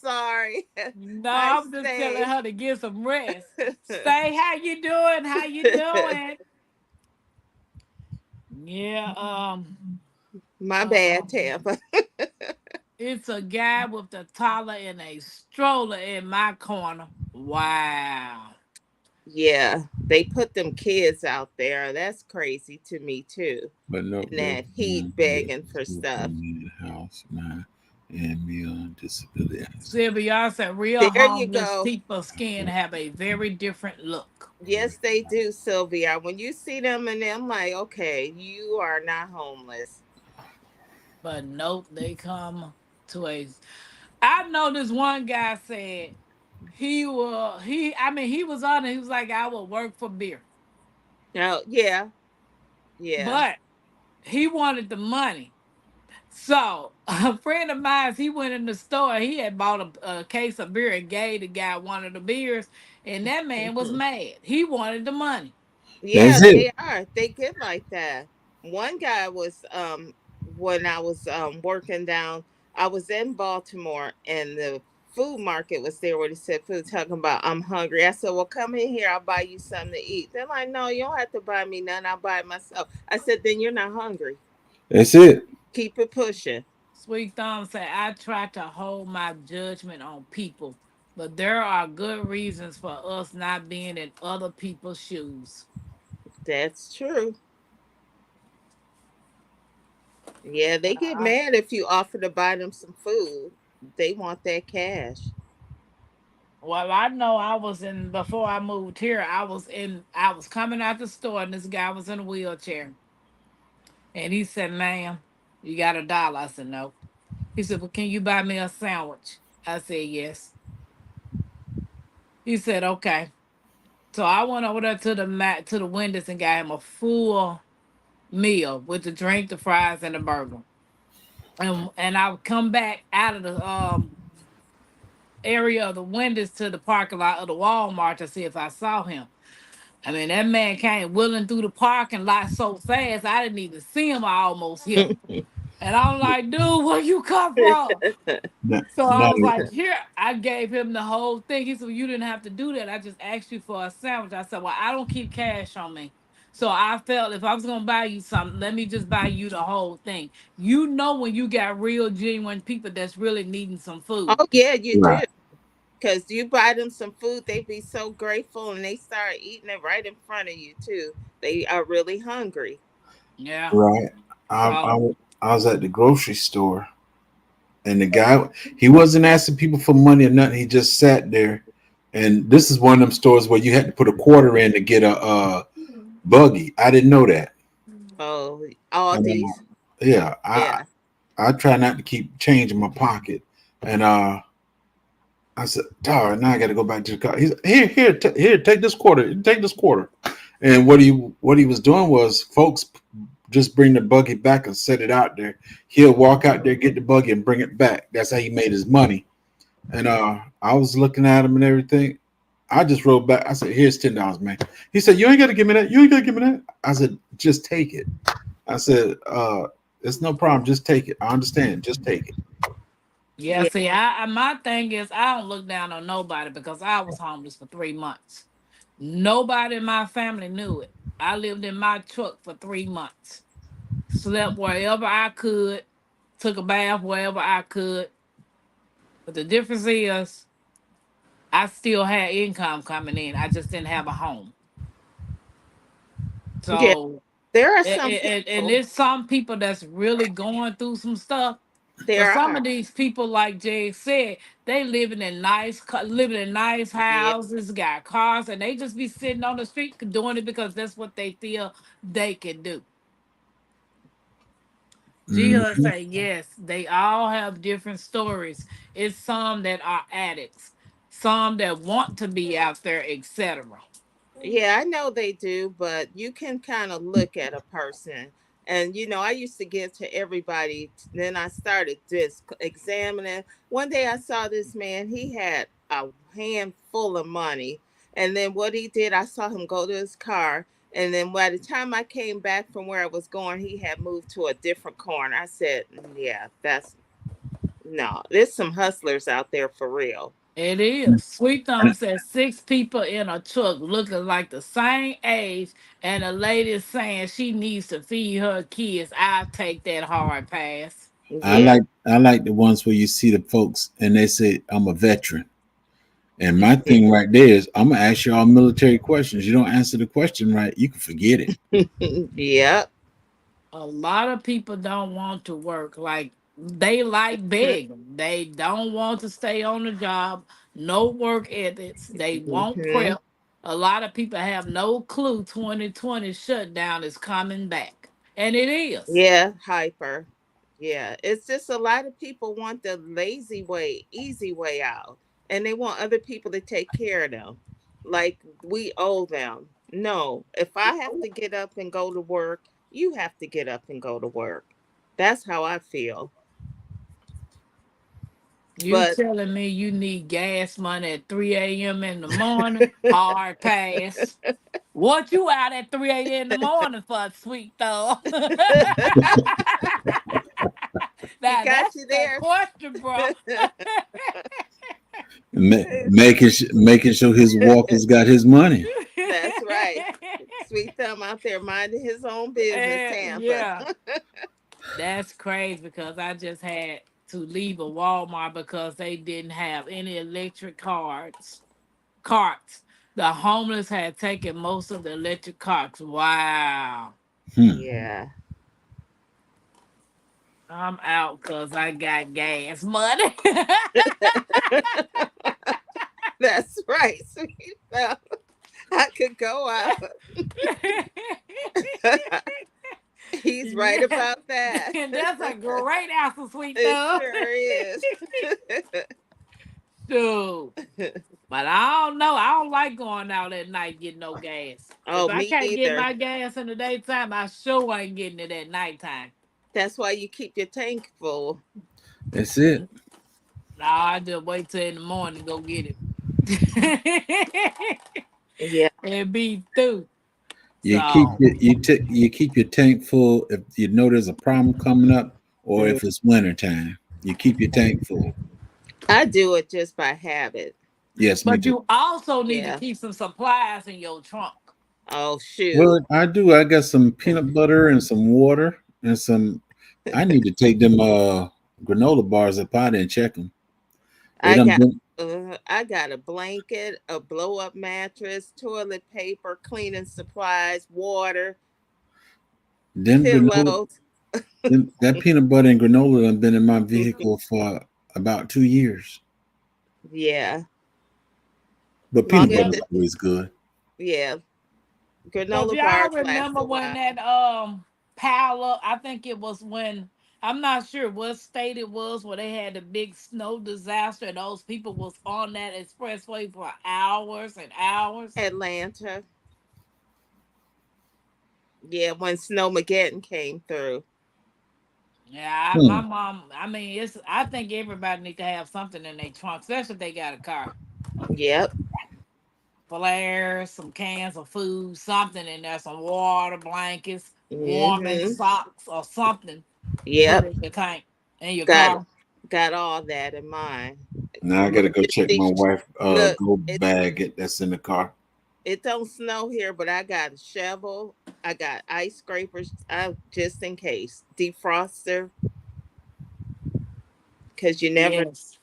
sorry. No, Hi, I'm just telling Stay. her to get some rest. Stay. How you doing? How you doing? Yeah. My bad, Um. Tampa. It's a guy with the toddler and a stroller in my corner. Wow. Yeah, they put them kids out there. That's crazy to me too. But no, In there's that heat one here begging for still stuff. coming in the house, man, and me on disability. Sylvia said real There you homeless go. people's skin have a very different look. Yes, they do, Sylvia. When you see them and them, like, okay, you are not homeless. But nope, they come to a. I know this one guy said he will. I mean, he was on it. He was like, I will work for beer, No, yeah, yeah. but he wanted the money. So a friend of mine, he went in the store. He had bought a case of beer and gave the guy one of the beers, and that man was mad. He wanted the money. Yeah, That's it. they are. They get like that. One guy was when I was working down, I was in Baltimore and the food market was there where they said food talking about I'm hungry. I said, well, come in here, I'll buy you something to eat. They're like, no, you don't have to buy me none, I'll buy it myself. I said, then you're not hungry. That's it. Keep it pushing. Sweet Thumb said, I try to hold my judgment on people, but there are good reasons for us not being in other people's shoes. That's true. Yeah, they get Uh, mad if you offer to buy them some food. They want that cash. well, I know before I moved here, I was coming out the store and this guy was in a wheelchair. And he said, ma'am, you got $1? I said, no. He said, well, can you buy me a sandwich? I said, yes. He said, okay. So I went over there to the windows and got him a full meal with the drink, the fries, and the burger. And I would come back out of the area of the windows to the parking lot of the Walmart to see if I saw him. I mean, that man came willing through the parking lot so fast I didn't even see him. I almost hit him. And I'm like, dude, where you come from? Now, So I now, was like, here, I gave him the whole thing. He said, well, you didn't have to do that. I just asked you for a sandwich. I said, well, I don't keep cash on me. So I felt if I was going to buy you something, let me just buy you the whole thing. When you got real, genuine people that's really needing some food. Oh yeah, you right. do. Cause you buy them some food, they be so grateful and they start eating it right in front of you too. They are really hungry. Yeah. Right. I, I, So I was at the grocery store, and the guy, he wasn't asking people for money or nothing. He just sat there. And this is one of them stores where you had to put a quarter in to get a buggy. I didn't know that. Oh, And, Aldi's. yeah, Yeah. I try not to keep change in my pocket. And I said, "Dog, now I got to go back to the car." He's here, take this quarter, take this quarter. And what he was doing was, folks just bring the buggy back and set it out there. He'll walk out there, get the buggy, and bring it back. That's how he made his money. And I was looking at him and everything. I just wrote back. I said, "Here's $10, man." He said, "You ain't got to give me that. You ain't got to give me that." I said, "Just take it." I said, "It's no problem. Just take it. I understand. Just take it." yeah, Yeah. see, I my thing is I don't look down on nobody because I was homeless for 3 months. Nobody in my family knew it. I lived in my truck for 3 months. Slept wherever I could, took a bath wherever I could. But the difference is I still had income coming in. I just didn't have a home. Yeah. So There are some and people. there's some people that's really going through some stuff. But There some are. of these people, like Jay said, they living in nice Yeah. houses, got cars, and they just be sitting on the street doing it because that's what they feel they can do. Gia Mhm. say yes, they all have different stories. It's some that are addicts, some that want to be out there, etc. Yeah, I know they do, but you can kind of look at a person. And, I used to give to everybody. Then I started just examining. One day I saw this man, he had a handful of money. And then what he did, I saw him go to his car. And then by the time I came back from where I was going, he had moved to a different corner. I said, yeah, that's no, there's some hustlers out there for real. It is. Sweet Thumb says 6 people in a truck looking like the same age, and a lady saying she needs to feed her kids. I'll take that hard pass. Yeah. I like the ones where you see the folks and they say, "I'm a veteran." And my Yeah. thing right there is, I'm gonna ask you all military questions. You don't answer the question right, you can forget it. Yep. A lot of people don't want to work. Like they like begging. They don't want to stay on the job. No work ethics. They won't Hmm. prep. A lot of people have no clue 2020 shutdown is coming back. And it is. Yeah, hyper. Yeah, it's just a lot of people want the lazy way, easy way out, and they want other people to take care of them, like we owe them. No, if I have to get up and go to work, you have to get up and go to work. That's how I feel. You But telling me you need gas money at 3 a.m. in the morning? Hard pass. What you out at 3 a.m. in the morning for, sweet though? he Now got that's you the there. question, bro. Making sure his walkers got his money. That's right. Sweet Thumb out there minding his own business, Tampa. Yeah, that's crazy because I just had to leave a Walmart because they didn't have any electric carts. The homeless had taken most of the electric carts. Wow. Hmm. Yeah. I'm out because I got gas money. That's right, Sweet Thumb. I could go out. He's right Yeah. about that. That's a great answer, sweet It thumb. sure is. Dude. But I don't know. I don't like going out at night getting no gas. If Oh, I me can't get either. my gas in the daytime, I sure ain't getting it at nighttime. That's why you keep your tank full. That's it. Nah, I just wait till in the morning to go get it. Yeah. And be through. So You keep your tank full if you know there's a problem coming up, or Mm. if it's winter time. You keep your tank full. I do it just by habit. Yes, me but too. you also need to Yeah. keep some supplies in your trunk. Oh, shoot. Well, I do. I got some peanut butter and some water and some. I need to take them granola bars up out and check them. They I done got been. I got a blanket, a blow up mattress, toilet paper, cleaning supplies, water, Them granola, pillows. that peanut butter and granola have been in my vehicle for about 2 years. Yeah. But Long peanut as Yeah. butter's it, always good. yeah, Cause granola y'all bars last remember a when while. that pile up, I think it was when, I'm not sure what state it was, where they had the big snow disaster and those people was on that expressway for hours and hours. Atlanta. Yeah, when Snowmageddon came through. Yeah, my Hmm. mom. I mean, it's. I think everybody need to have something in their trunk, especially if they got a car. Yep. Flares, some cans of food, something in there, some water, blankets, warming Mm-hmm. socks, or something. Put Yep. in your tank in your Got car. got all that in mind. Now I gotta go check my Emergency. wife Look, go it bag that's in the car. it don't snow here, but I got a shovel. I got ice scrapers, just in case. Defroster, because you never. Yes.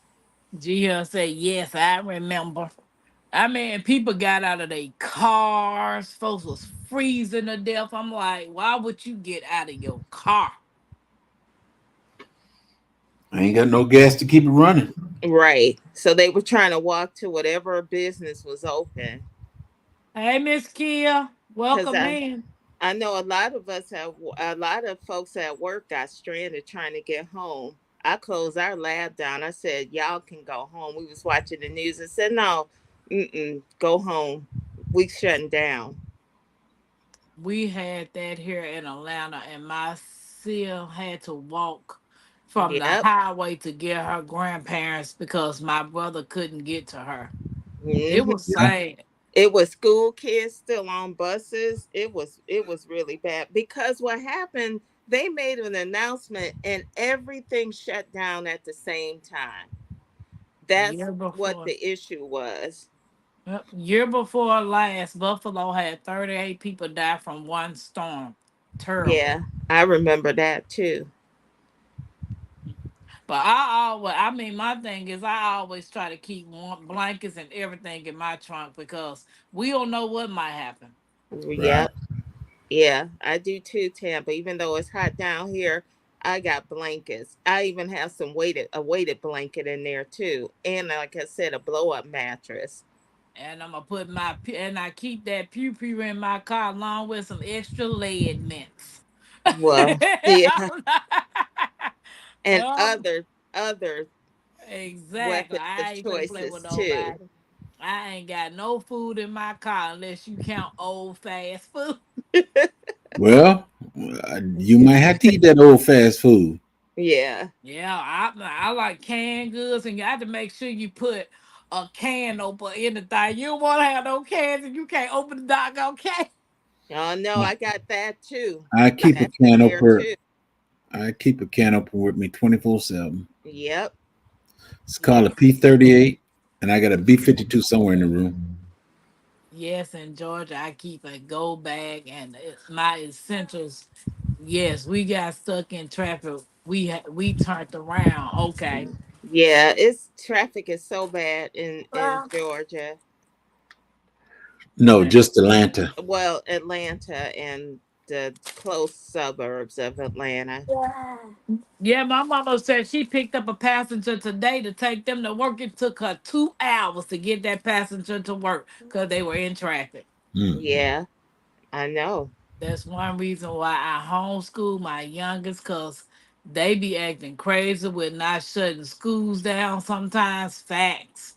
Gia said, yes, I remember. I mean, people got out of their cars. Folks was freezing to death. I'm like, why would you get out of your car? I ain't got no gas to keep it running. Right. So they were trying to walk to whatever business was open. Hey, Miss Kia, Because welcome in. I know a lot of us have a lot of folks at work got stranded trying to get home. I closed our lab down. I said, "Y'all can go home." We was watching the news and said, "No, go home. We shutting down." We had that here in Atlanta, and my sil had to walk from the Yep. highway to get her grandparents because my brother couldn't get to her. It hmm was Yeah. sad. It was school kids still on buses. It was really bad because what happened? They made an announcement and everything shut down at the same time. That's Year what before, the issue was. yep, year before last, Buffalo had 38 people die from one storm. Terrible. Yeah, I remember that too. But I always, I mean, my thing is, I always try to keep warm blankets and everything in my trunk because we don't know what might happen. Right. Yep. Yeah, I do too, Tampa. Even though it's hot down here, I got blankets. I even have a weighted blanket in there too, and like I said, a blow up mattress. And I'm gonna put and I keep that pew pew in my car along with some extra lead mints. Well, yeah, and Um, other exactly. weapons of I ain't finna play with choices too. nobody. I ain't got no food in my car unless you count old fast food. Well, you might have to eat that old fast food. Yeah. Yeah, I like canned goods, and you have to make sure you put a can opener in the thing. You don't want to have no cans, and you can't open the doggone can. Oh no, I got that too. I keep a That's in can there opener. too. I keep a can opener with me 24/7. Yep. It's called a Yes, P38, and I got a B52 somewhere in the room. yes, in Georgia, I keep a go bag and my essentials. Yes, we got stuck in traffic. We turned around. Okay. Yeah, it's traffic is so bad in Georgia. No, just Atlanta. Well, Atlanta and the close suburbs of Atlanta. Yeah, my mama said she picked up a passenger today to take them to work. It took her 2 hours to get that passenger to work because they were in traffic. Hmm. Yeah, I know. That's one reason why I homeschool my youngest, because they be acting crazy with not shutting schools down sometimes. Facts.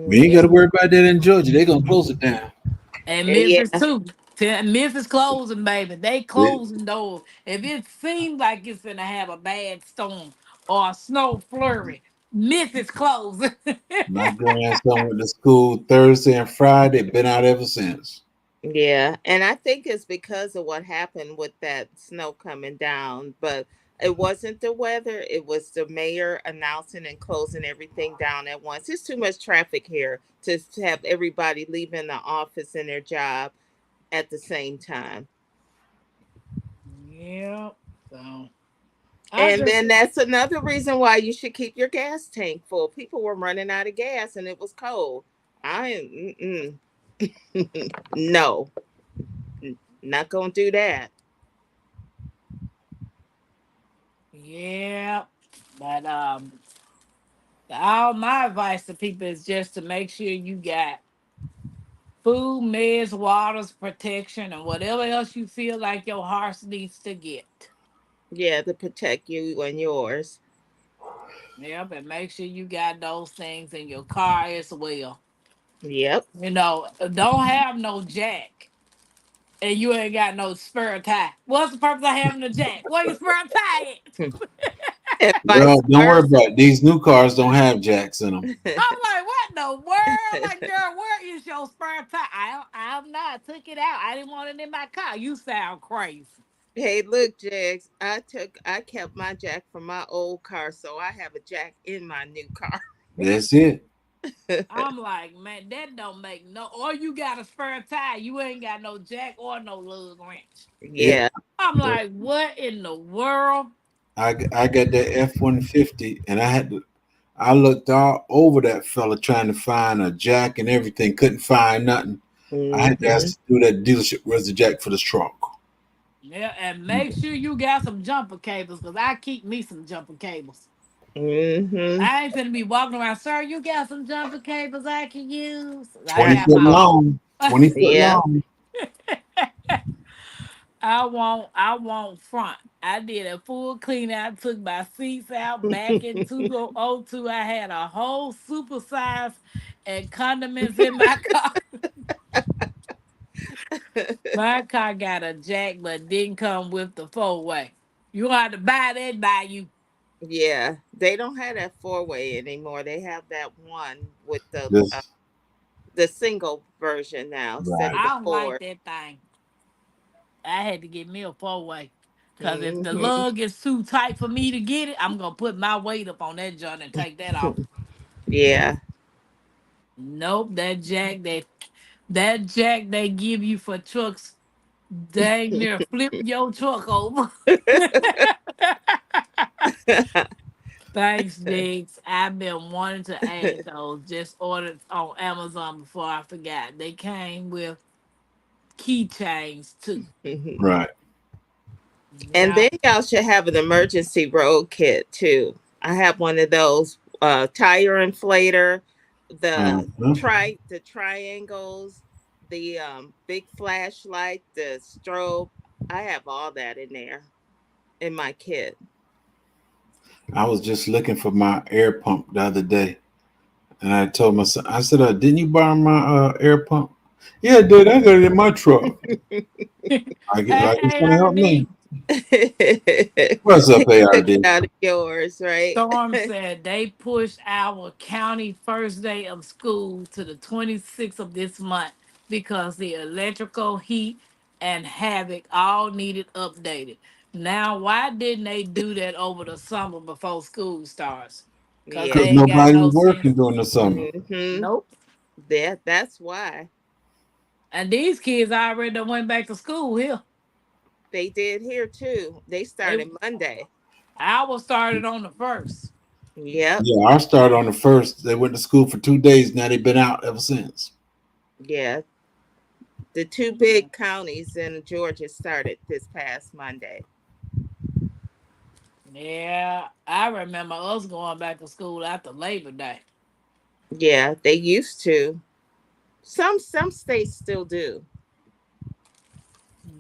We ain't got It's to worry about that in Georgia. They're gonna close it down. And Memphis yeah, too. Memphis closing, baby. They We- closing doors. If it seems like it's gonna have a bad storm or a snow flurry, Memphis closing. My grandson went to school Thursday and Friday. Been out ever since. yeah, and I think it's because of what happened with that snow coming down, but it wasn't the weather. It was the mayor announcing and closing everything down at once. It's too much traffic here to have everybody leaving the office and their job at the same time. Yeah. So I And just then that's another reason why you should keep your gas tank full. People were running out of gas and it was cold. I no, not gonna do that. yeah, but all my advice to people is just to make sure you got food, meds, waters, protection, and whatever else you feel like your heart needs to get. Yeah, to protect you and yours. Yep, and make sure you got those things in your car as well. Yep. Don't have no jack and you ain't got no spare tire. What's the purpose of having a jack? Where your spare tire at? And Well, vice don't worry versa. about it. These new cars don't have jacks in them. I'm like, what in the world? Like, girl, where is your spare tire? I'm not. I took it out. I didn't want it in my car. You sound crazy. Hey, look, Jags. I kept my jack from my old car, so I have a jack in my new car. That's it. I'm like, man, that don't make no. Or you got a spare tire. You ain't got no jack or no lug wrench. It. Yeah. I'm like, what in the world? I got that F-150, and I looked all over that fella trying to find a jack and everything. Couldn't find nothing. I had to Hmm. ask do that dealership, where's the jack for this truck? Yeah, and make sure you got some jumper cables because I keep me some jumper cables. Hmm. I ain't finna be walking around, sir. You got some jumper cables I can use. I 20 got foot my Oh, own. long. 20 foot yeah. long. I want front. I did a full clean out, took my seats out back in 2002. I had a whole super size and condiments in my car. My car got a jack but didn't come with the four way. You have to buy that by you. Yeah. They don't have that four-way anymore. They have that one with This the single version now instead right. of the I don't like four. that thing. I had to get me a four way. Cause if the Hmm. lug is too tight for me to get it, I'm gonna put my weight up on that joint and take that off. Yeah. Nope, that jack they give you for trucks dang near flip your truck over. Thanks, Diggs. I've been wanting to add those. Just ordered on Amazon before I forgot. They came with keychains too. Right. And Yeah. then y'all should have an emergency road kit too. I have one of those tire inflator, Uh-huh. the triangles, the big flashlight, the strobe. I have all that in there in my kit. I was just looking for my air pump the other day, and I told my son, I said, "Didn't you borrow my air pump?" Yeah, dude, I got it in my truck. Hey, I get like it's gonna help ARD. me. Take What's up, it ARD? out of yours, right? Storm said they pushed our county first day of school to the 26th of this month because the electrical, heat, and havoc all needed updated. Now, why didn't they do that over the summer before school starts? Because Yeah. they Because ain't got nobody's no sense. working during the summer. Hmm. Nope. That's why And these kids already done went back to school here. they did here too. They They started Monday. Ours started on the first. Yep. Yeah, I started on the first. They went to school for 2 days. Now they've been out ever since. Yeah. The two big counties in Georgia started this past Monday. Yeah, I remember us going back to school after Labor Day. Yeah, they used to. Some states still do.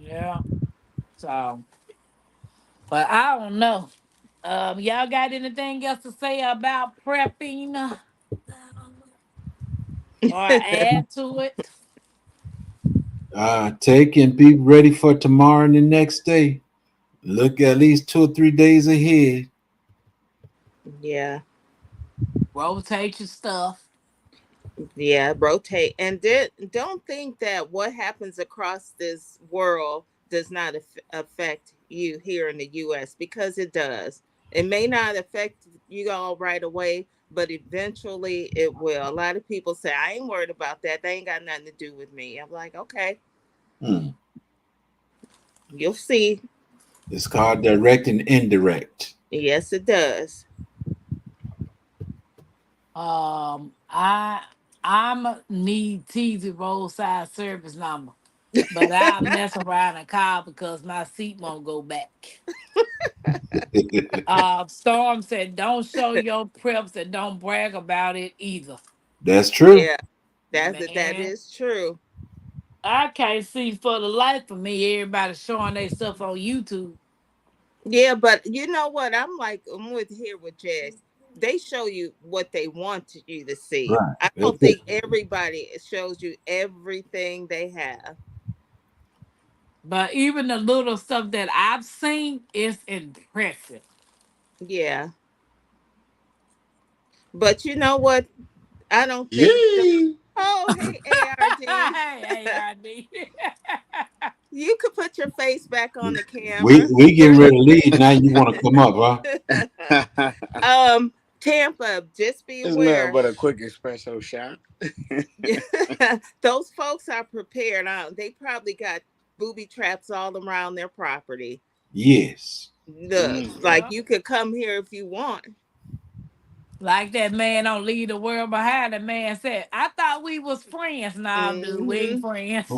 Yeah. So, but I don't know. Y'all got anything else to say about prepping or add to it? Take and be ready for tomorrow and the next day. Look at least 2 or 3 days ahead. Yeah. Rotate your stuff. Yeah, rotate. And don't think that what happens across this world does not affect you here in the US because it does. It may not affect you all right away, but eventually it will. A lot of people say, I ain't worried about that. They ain't got nothing to do with me. I'm like, okay, Hmm. you'll see. It's called direct and indirect. Yes, it does. I I'm need Teasy roadside service number, but I'll mess around and call because my seat won't go back. Storm said, "Don't show your preps and don't brag about it either." That's true. Yeah, that Man, is true. I can't see for the life of me everybody showing their stuff on YouTube. Yeah, but you know what? I'm with here with Jess. They show you what they want you to see. Right. I That's don't it. think everybody shows you everything they have. But even the little stuff that I've seen is impressive. Yeah, but you know what? I don't think. Yay! Oh, hey, ARD. Hey, ARD. You could put your face back on the camera. We getting ready to leave now. You want to come up, huh? Tampa, just be It's nothing aware. but a quick espresso shot. Those folks are prepared. They probably got booby traps all around their property. Yes. Look, Mm. like Yeah. you could come here if you want. Like that man don't leave the world behind. The man said, I thought we was friends. Nah, dude, we ain't Hmm. friends.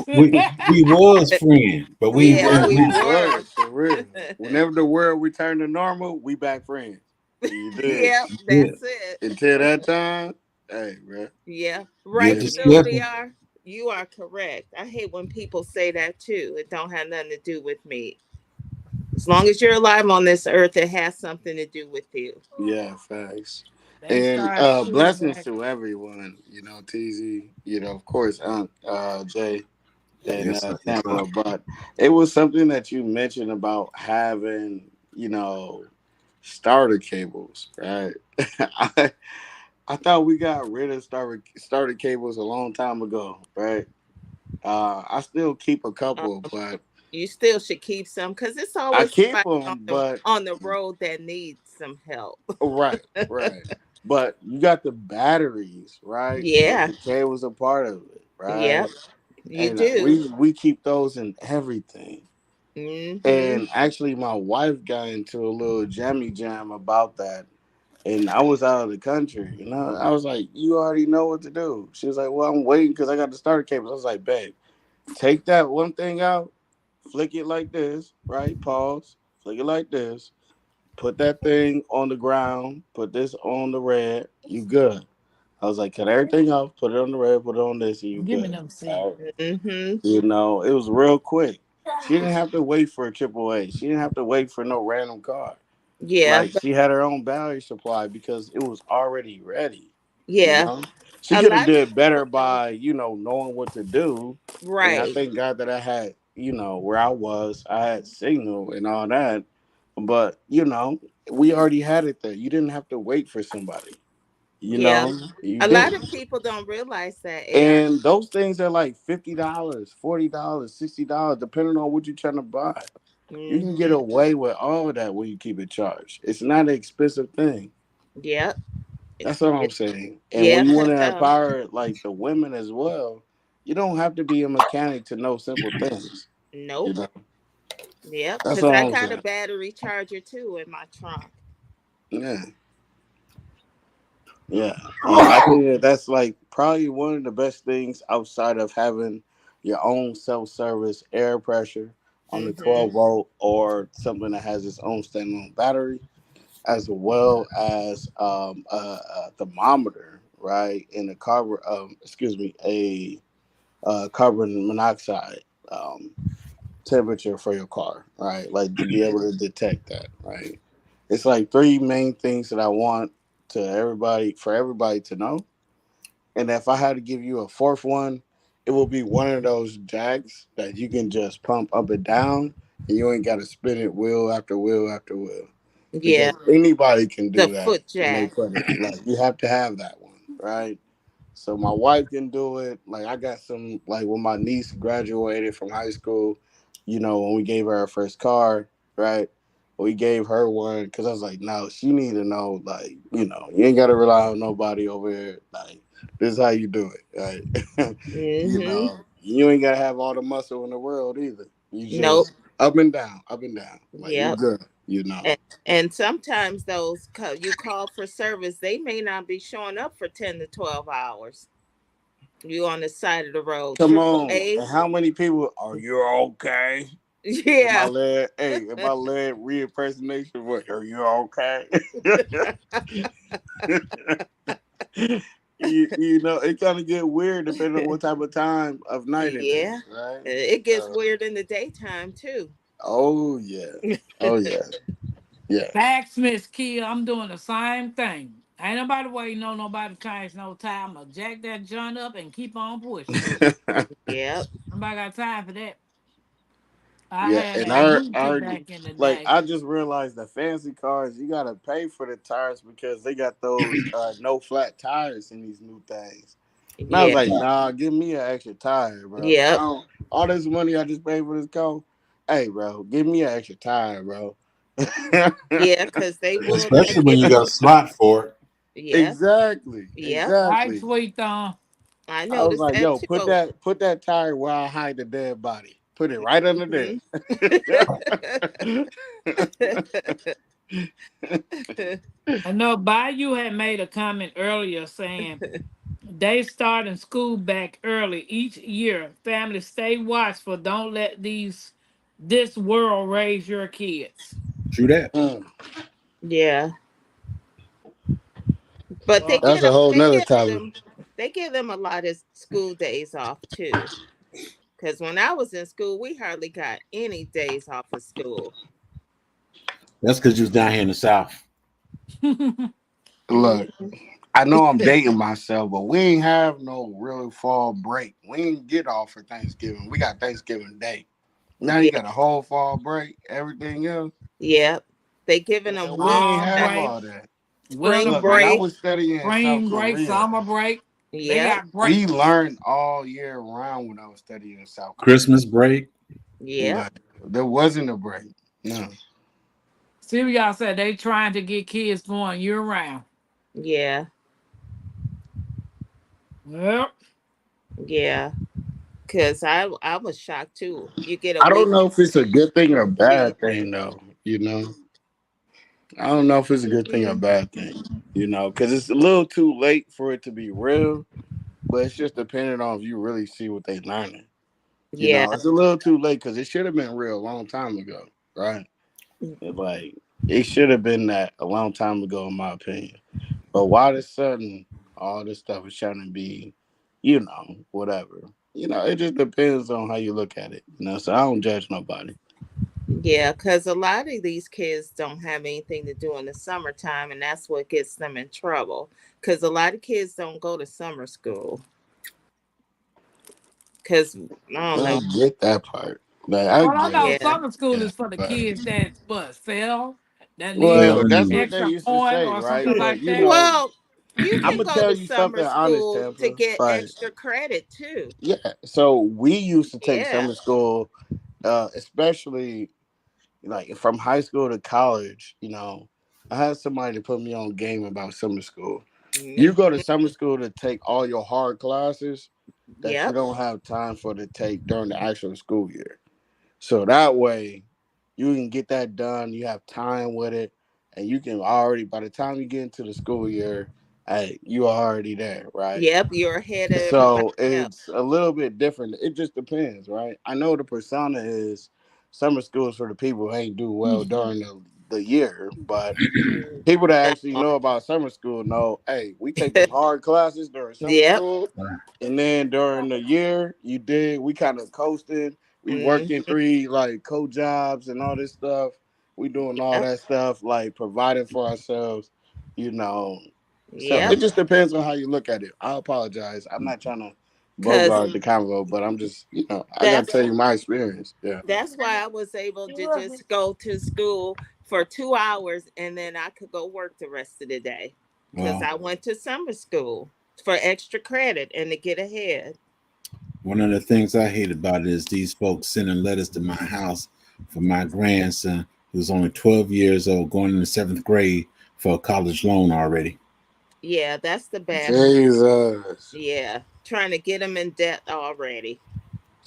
We was friends, but We Yeah, was we we We were. was for real. Whenever the world returned to normal, we back friends. You dig? Yep, yeah. that's it. Until that time, hey, bro. Yeah, Get right. to You You know know. what they stepping. are. You are correct. I hate when people say that too. It don't have nothing to do with me. As long as you're alive on this earth, it has something to do with you. Yeah, facts. They And start shooting blessings back. to everyone. You know, TZ. You know, of course, Jay and Yes, sir. Yes, sir. Tampa. But it was something that you mentioned about having, starter cables, right? I I thought we got rid of starter cables a long time ago, right? I still keep a Uh, couple, but you still should keep some because it's I always keep somebody them. But on the road that needs some help. right, right. But you got the batteries, right? With Yeah. the cables a part of it, right? Yep. You And do. we keep those in everything. Mm-hmm. And actually, my wife got into a little jammy jam about that. And I was out of the country, I was like, "You already know what to do." She was like, "Well, I'm waiting because I got the starter cables." I was like, "Babe, take that one thing out, flick it like this, right? Pause, flick it like this, put that thing on the ground, put this on the red, you good." I was like, "Cut everything off, put it on the red, put it on this, and you Give me good." them seeds. All right. Mm-hmm. It was real quick. She didn't have to wait for a AAA. She didn't have to wait for no random car. Yeah. Like she had her own battery supply because it was already ready. You Yeah. know, she A could have lot of did better people don't. by knowing what to do. And I Right. thank God that I had where I was, I had signal and all that. But we already had it there. You didn't have to wait for somebody. You Yeah. know, you A lot didn't. of people don't realize that AR. And those things are like $50, $40, $60, depending on what you're trying to buy. You can get Mm-hmm. away with all of that when you keep it charged. It's not an expensive thing. Yep. That's what I'm It, saying. And yeah, when you because want to empower like the women as well, you don't have to be a mechanic to know simple things. You nope. know, Yep. that's Because I all I'm got a saying. battery charger too in my trunk. Yeah, yeah. And I think that that's like probably one of the best things outside of having your own self-service air pressure on the Mm-hmm. 12-volt or something that has its own standalone battery, as well as a thermometer, right? And a carbon, excuse me, a carbon monoxide temperature for your car, right? Like to be able to detect that, right? It's like three main things that I want for everybody to know. And if I had to give you a fourth one, it will be one of those jacks that you can just pump up and down, and you ain't got to spin it wheel after wheel after wheel, Yeah. because anybody can The do that foot when they jack. put it. Like you have to have that one, right? So my wife can do it. Like I got some like when my niece graduated from high school, when we gave her our first car, right? We gave her one because I was like, no, she need to know, like, you ain't gotta rely on nobody over here. Like, this is how you do it, right? Mm-hmm. You ain't gotta have all the muscle in the world either. You Nope. just up and down, up and down. Like you Yep. good. You know. And sometimes you call for service, they may not be showing up for 10 to 12 hours. You on the side of the road. Come Triple on. A. And how many people are you okay? If my Yeah. leg, hey, if my leg re-impersonation, what are you okay? you know, it kind of get weird depending on what type of time of night it Yeah. is, right? It gets So, weird in the daytime too. oh yeah, oh yeah, yeah. Backsmith kid, I'm doing the same thing. Ain't nobody waiting on nobody to change no time. I'll jack that joint up and keep on pushing. Yep. Nobody got time for that. I Yeah, had and a rooster back in the like day. I just realized the fancy cars you gotta pay for the tires because they got those no flat tires in these new things. And I was Yeah. like, nah, give me an extra tire, bro. I Yep. don't all this money I just paid for this car. Hey, bro, give me an extra tire, bro. Yeah, because they will Especially when give you them. got a slot for it. Yep. exactly, Yep. Right, exactly. sweet thumb. I I was noticed like, that yo, too. put that tire where I hide the dead body. Put it right under there. Mhm. I know Bayou had made a comment earlier saying they starting school back early each year. Families stay watchful. Don't let this world raise your kids. True that. Mm, Yeah. But they Uh, that's a whole they nother give topic. them they give them a lot of school days off too. Because when I was in school, we hardly got any days off of school. That's because you was down here in the South. Look, Mhm. I know I'm dating myself, but we ain't have no real fall break. We ain't get off for Thanksgiving. We got Thanksgiving Day. Now you Yeah, got a whole fall break. Everything else, yeah. They giving them man, we ain't fall winter, have break, all that. winter spring Look, when I break, break. was studying in South spring break, Korea, summer break. They Yep, got we breaks. learned all year round when I was studying in South Korea. Christmas break. yep, Like there wasn't a break. No. See what y'all said. They trying to get kids going year round. yeah, Yep. yeah. Cause I was shocked too. You get a I don't know weekend if it's a good thing or a free. bad thing though. You know, I don't know if it's a good thing or a Mm, bad thing. You know, because it's a little too late for it to be real, but it's just depending on if you really see what they learning. You yeah, know, it's a little too late because it should have been real a long time ago, right? Like it should have been that a long time ago, in my opinion. But why this sudden all this stuff is trying to be, you know, whatever. You know, it just depends on how you look at it. You know, so I don't judge nobody. yeah. Cause a lot of these kids don't have anything to do in the summertime, and that's what gets them in trouble. Cause a lot of kids don't go to summer school. Cause I don't I know. get that part. Like I Well, I get know it. Yeah, summer school Yeah. is for the But kids that but fail, that need well, a that's Mm. what they extra used to point say, or something right? But like you that. know, well, you I'm can gonna go tell to you summer something honest, school to Tampa. get Like, extra credit too. yeah. So we used to take Yeah. summer school, especially like from high school to college. You know, I had somebody to put me on game about summer school. You Hmm. go to summer school to take all your hard classes that you Yep. don't have time for to take during the actual school year. So that way you can get that done. You have time with it, and you can already by the time you get into the school year, hey, you are already there, right? Yep. You're ahead of everybody So else. it's a little bit different. It just depends, right? I know the persona is summer schools for the people who ain't do well during the year, but Mm, people that that actually part. know about summer school know, hey, we take them hard classes during summer Yep. school, and then during the year, we kind of coasted. We Hmm. working three like co-jobs and all this stuff. We doing all Yep. that stuff, like providing for ourselves, you know. So it Yep. just depends on how you look at it. I apologize. I'm not trying to Cause bogart the convo, but I'm just, I gotta that's tell you my experience. Yeah. that's why I was able to just go to school for 2 hours and then I could go work the rest of the day. Cause Well, I went to summer school for extra credit and to get ahead. one of the things I hate about it is these folks sending letters to my house for my grandson who's only 12 years old, going into seventh grade for a college loan already. Yeah, that's the bad part. Jesus. Yeah, trying to get them in debt already.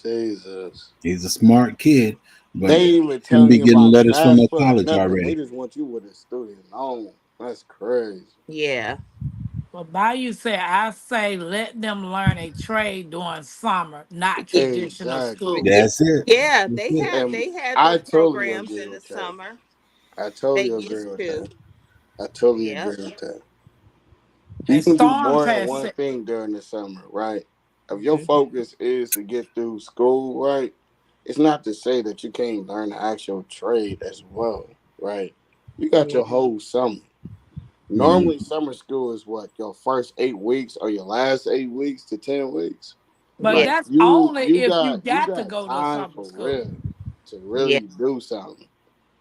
Jesus. He's a smart kid, but They ain't even shouldn't telling be you getting about letters from no FAFSA, college nothing. They already. just want you with a student loan. That's crazy. Yeah. But by you say, I say let them learn a trade during summer, not traditional Exactly. school. Yeah. That's it. Yeah, That's they it. had And they had I those totally programs agree in the with that. summer. I They totally agree used with to. that. I totally Yep. agree with that. You And can do Storms more than has one said, thing during the summer, right? If your Hmm. focus is to get through school, right, it's not to say that you can't learn the actual trade as well, right? You got Yeah. your whole summer. Mm. Normally, summer school is what your first 8 weeks or your last 8 weeks to 10 weeks. but Yeah. Like that's you, only you if you got you got to got go to time summer for school. real to Yeah. really do something.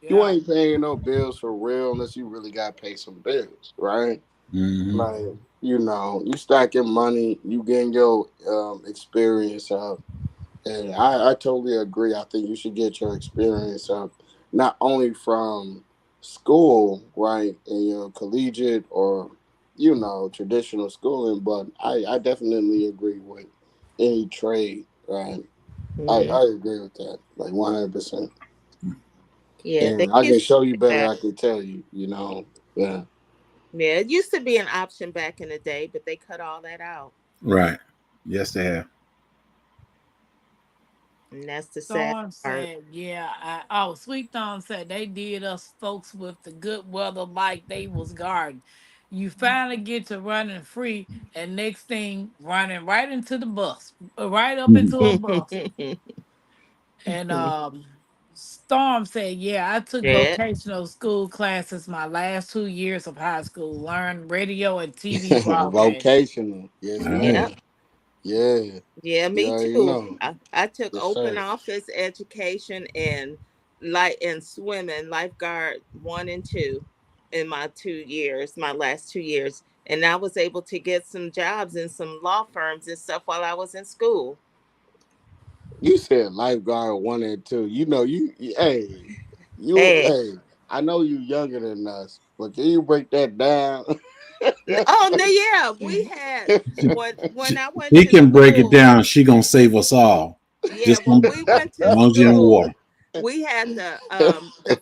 You Yeah. ain't paying no bills for real unless you really got to pay some bills, right? Hmm. Like you stacking money, you getting your experience up, and I totally agree. I think you should get your experience up, not only from school, right, in your collegiate or traditional schooling, but I definitely agree with any trade, right? Hmm. I agree with that, like 100%. Yeah. They And I can used to show you do better. that. I can tell you, yeah. Yeah. It used to be an option back in the day, but they cut all that out. Right. Yes, they have. And that's the sad Storm part. said, yeah. Sweet Thumb said they did us folks with the good weather like they was garden. You finally get to running free, and next thing running right into the bus, right up Mhm. into a bus. And Storm said, yeah, I took Yeah. vocational school classes my last 2 years of high school, learned radio and TV broadcasting. Vocational, yes, All right. Yeah. ma'am. Yeah, Yeah, you me already too. know. I took Yes, open sir. office education and light and swimming lifeguard 1 and 2 in my 2 years, my last 2 years. And I was able to get some jobs in some law firms and stuff while I was in school. You said lifeguard 1 and 2. Hey. Hey. I know you younger than us, but can you break that down? Oh no, yeah. We had when I went He to can break it school. down. She gonna save us all. Yeah, Just when don't, we went as to long as you don't school, water. we had the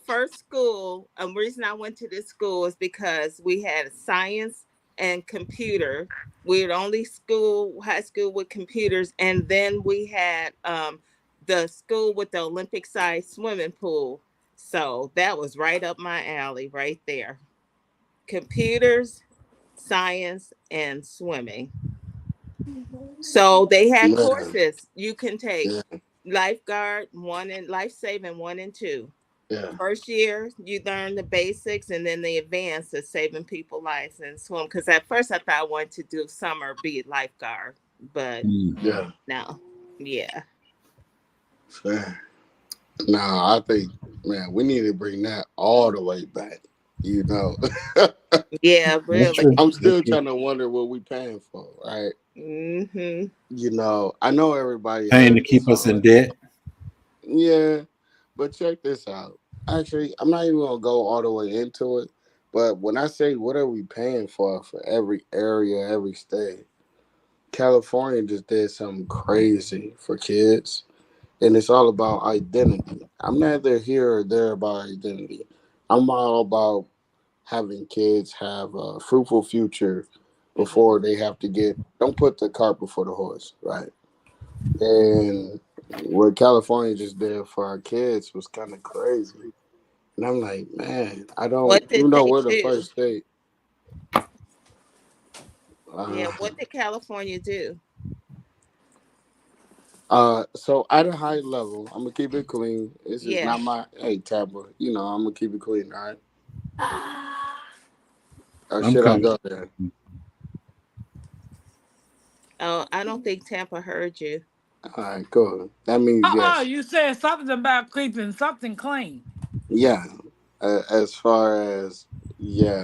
first school. Reason I went to this school is because we had science and computer. We were the only school, high school with computers, and then we had the school with the Olympic sized swimming pool. So that was right up my alley, right there. Computers, science, and swimming. So they had Yeah, courses you can take: yeah, lifeguard one and life saving 1 and 2. yeah. First year you learn the basics, and then the advanced is saving people lives and swim. Because at first I thought I wanted to do summer be lifeguard, but Mm. Yeah. no, yeah, Fair. No, I think, man, we need to bring that all the way back. You know, yeah, That's really. true. I'm That's still true. trying to wonder what we paying for, right? Hmm. I know everybody Paying heard to this keep us in already. debt. Yeah, but check this out. Actually, I'm not even gonna go all the way into it. But when I say what are we paying for every area, every state, California just did something crazy for kids, and it's all about identity. I'm neither here or there about identity. I'm all about having kids have a fruitful future Hmm. before they have to get. Don't put the cart before the horse, right? And what California just did for our kids was kind of crazy. And I'm like, man, I don't, What did even though they we're the do? first state, Yeah, uh, what did California do? so at a high level, I'm gonna keep it clean. This is Yeah. not my hey Tapper. I'm gonna keep it clean, all right? Or I'm should I coming. go there? Oh, I don't think Tampa heard you. All right, cool. That means yes. You said something about keeping something clean. Yeah. As far as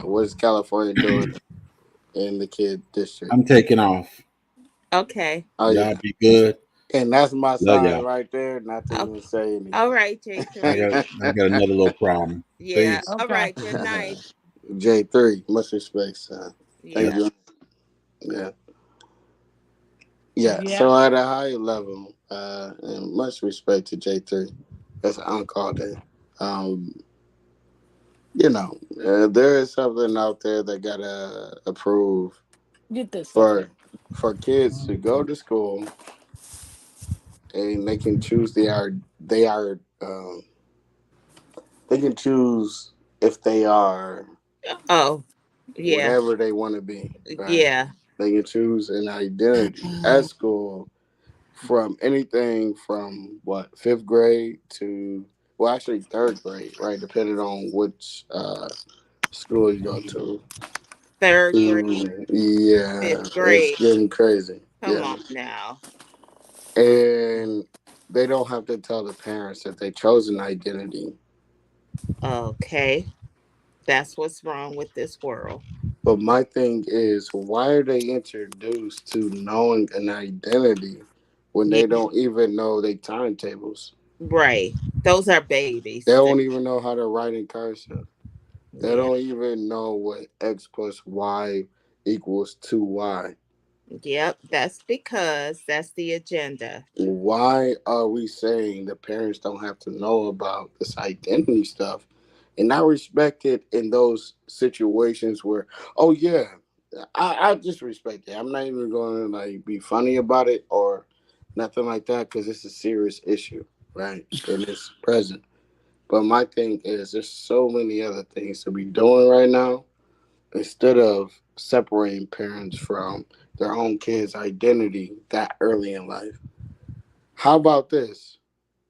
what is California doing in the kid district? I'm taking off. Okay. Oh Y'all yeah, be good. and that's my Love sign y'all. right there, not to Oh, even say all anything. right, J3. I got another little problem. Yeah. Peace. All Okay. right. Good night. J3, much respect, son. Thank Yeah. Yes. you. Yeah, yeah. Yeah. So at a high level, and much respect to J3. That's an uncalled day. Um, you know, there is something out there that gotta approve Get this stuff for here. kids to go to school and they can choose they can choose if they are Oh, yeah, whatever they want to be, right? yeah. They can choose an identity at school from anything from what fifth grade to well, actually third grade, right? Depending on which school you go to. Third grade, Yeah, fifth it's grade. getting crazy. Come Yeah, on now. and they don't have to tell the parents that they chose an identity. Okay, that's what's wrong with this world. But my thing is, why are they introduced to knowing an identity when Yeah, they don't even know their timetables? right. Those are They babies. don't even know how to write in cursive. They Yeah, don't even know what x plus y equals 2y. yep. That's because that's the agenda. Why are we saying the parents don't have to know about this identity stuff and not respect it in those situations where, oh yeah, I just respect it. I'm not even going to like be funny about it or nothing like that because it's a serious issue, right? And it's present. But my thing is, there's so many other things to be doing right now instead of separating parents from their own kids' identity that early in life. How about this?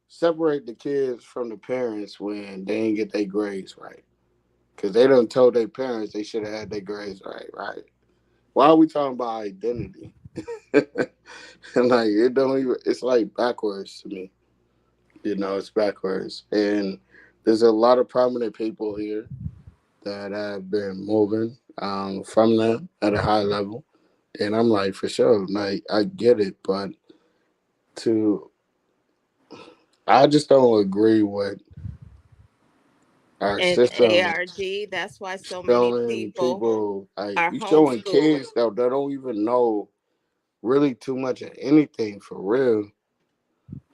Separate the kids from the parents when they didn't get their grades right. Because they done told their parents they should have had their grades right, right? Why are we talking about identity? And like it don't even it's like backwards to me. You know, it's backwards. And there's a lot of prominent people here that have been moving from them at a high level. And I'm like, for sure, like I get it, but to I just don't agree with our And system ARD, that's why so many showing people people like are you showing homeschooling. kids that don't even know really too much of anything for real.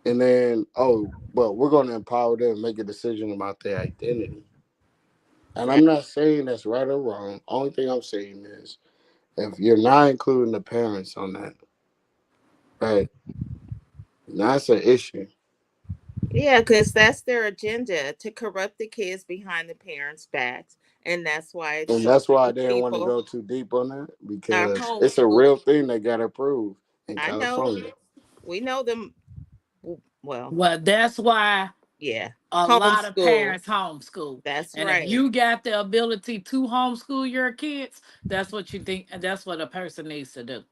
And then, oh, but we're gonna empower them to make a decision about their identity. And Yeah, I'm not saying that's right or wrong. Only thing I'm saying is if you're not including the parents on that, right, that's an issue. yeah, because that's their agenda to corrupt the kids behind the parents' backs. And that's why And so that's why I many didn't want to people go too deep on that are because it's a homeschooling. real thing they got approved in I know. California. We know them. Well, Well, that's why yeah. a lot of Homeschool. parents homeschool. That's And if right. you got the ability to homeschool your kids, that's what you think, and that's what a person needs to do.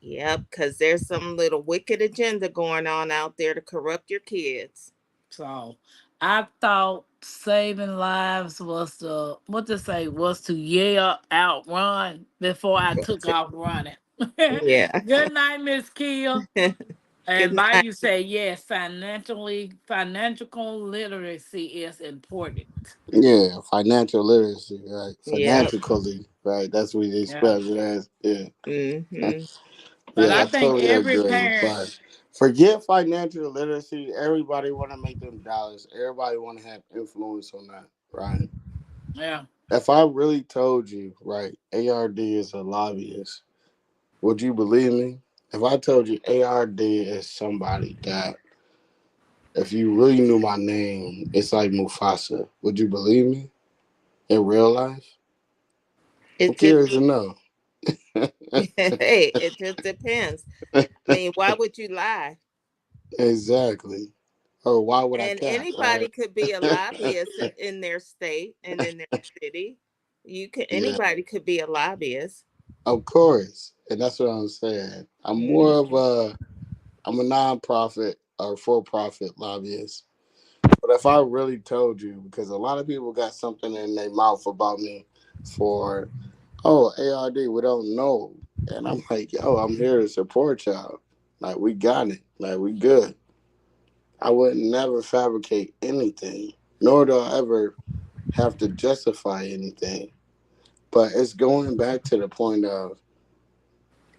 Yep, because there's some little wicked agenda going on out there to corrupt your kids. So I thought saving lives was the what to say was to yell outrun before I took off running. Yeah. Good night, Miss Kia. Good And by night. you say yes, financial literacy is important. Yeah, financial literacy, right? Yep. Financially, right? That's what they Yeah. spell it as. Yeah, Mm-hmm. But yeah, I I Yep. think totally every agree. parent, But forget financial literacy. Everybody want to make them dollars. Everybody want to have influence on that, right? yeah, If I really told you, right, ARD is a lobbyist, would you believe me? If I told you ARD is somebody that, if you really knew my name, it's like Mufasa, would you believe me in real life? I'm It just curious to know. hey, it just depends. I mean, why would you lie? Exactly. Or why would I And cap, anybody right? could be a lobbyist in their state and in their city. You can Yeah, anybody could be a lobbyist. of course. And that's what I'm saying. Hmm. I'm a nonprofit or for profit lobbyist. But if I really told you, because a lot of people got something in their mouth about me for, oh, ARD, we don't know. And I'm like, yo, I'm here to support y'all. Like, we got it. Like, we good. I would never fabricate anything, nor do I ever have to justify anything. But it's going back to the point of,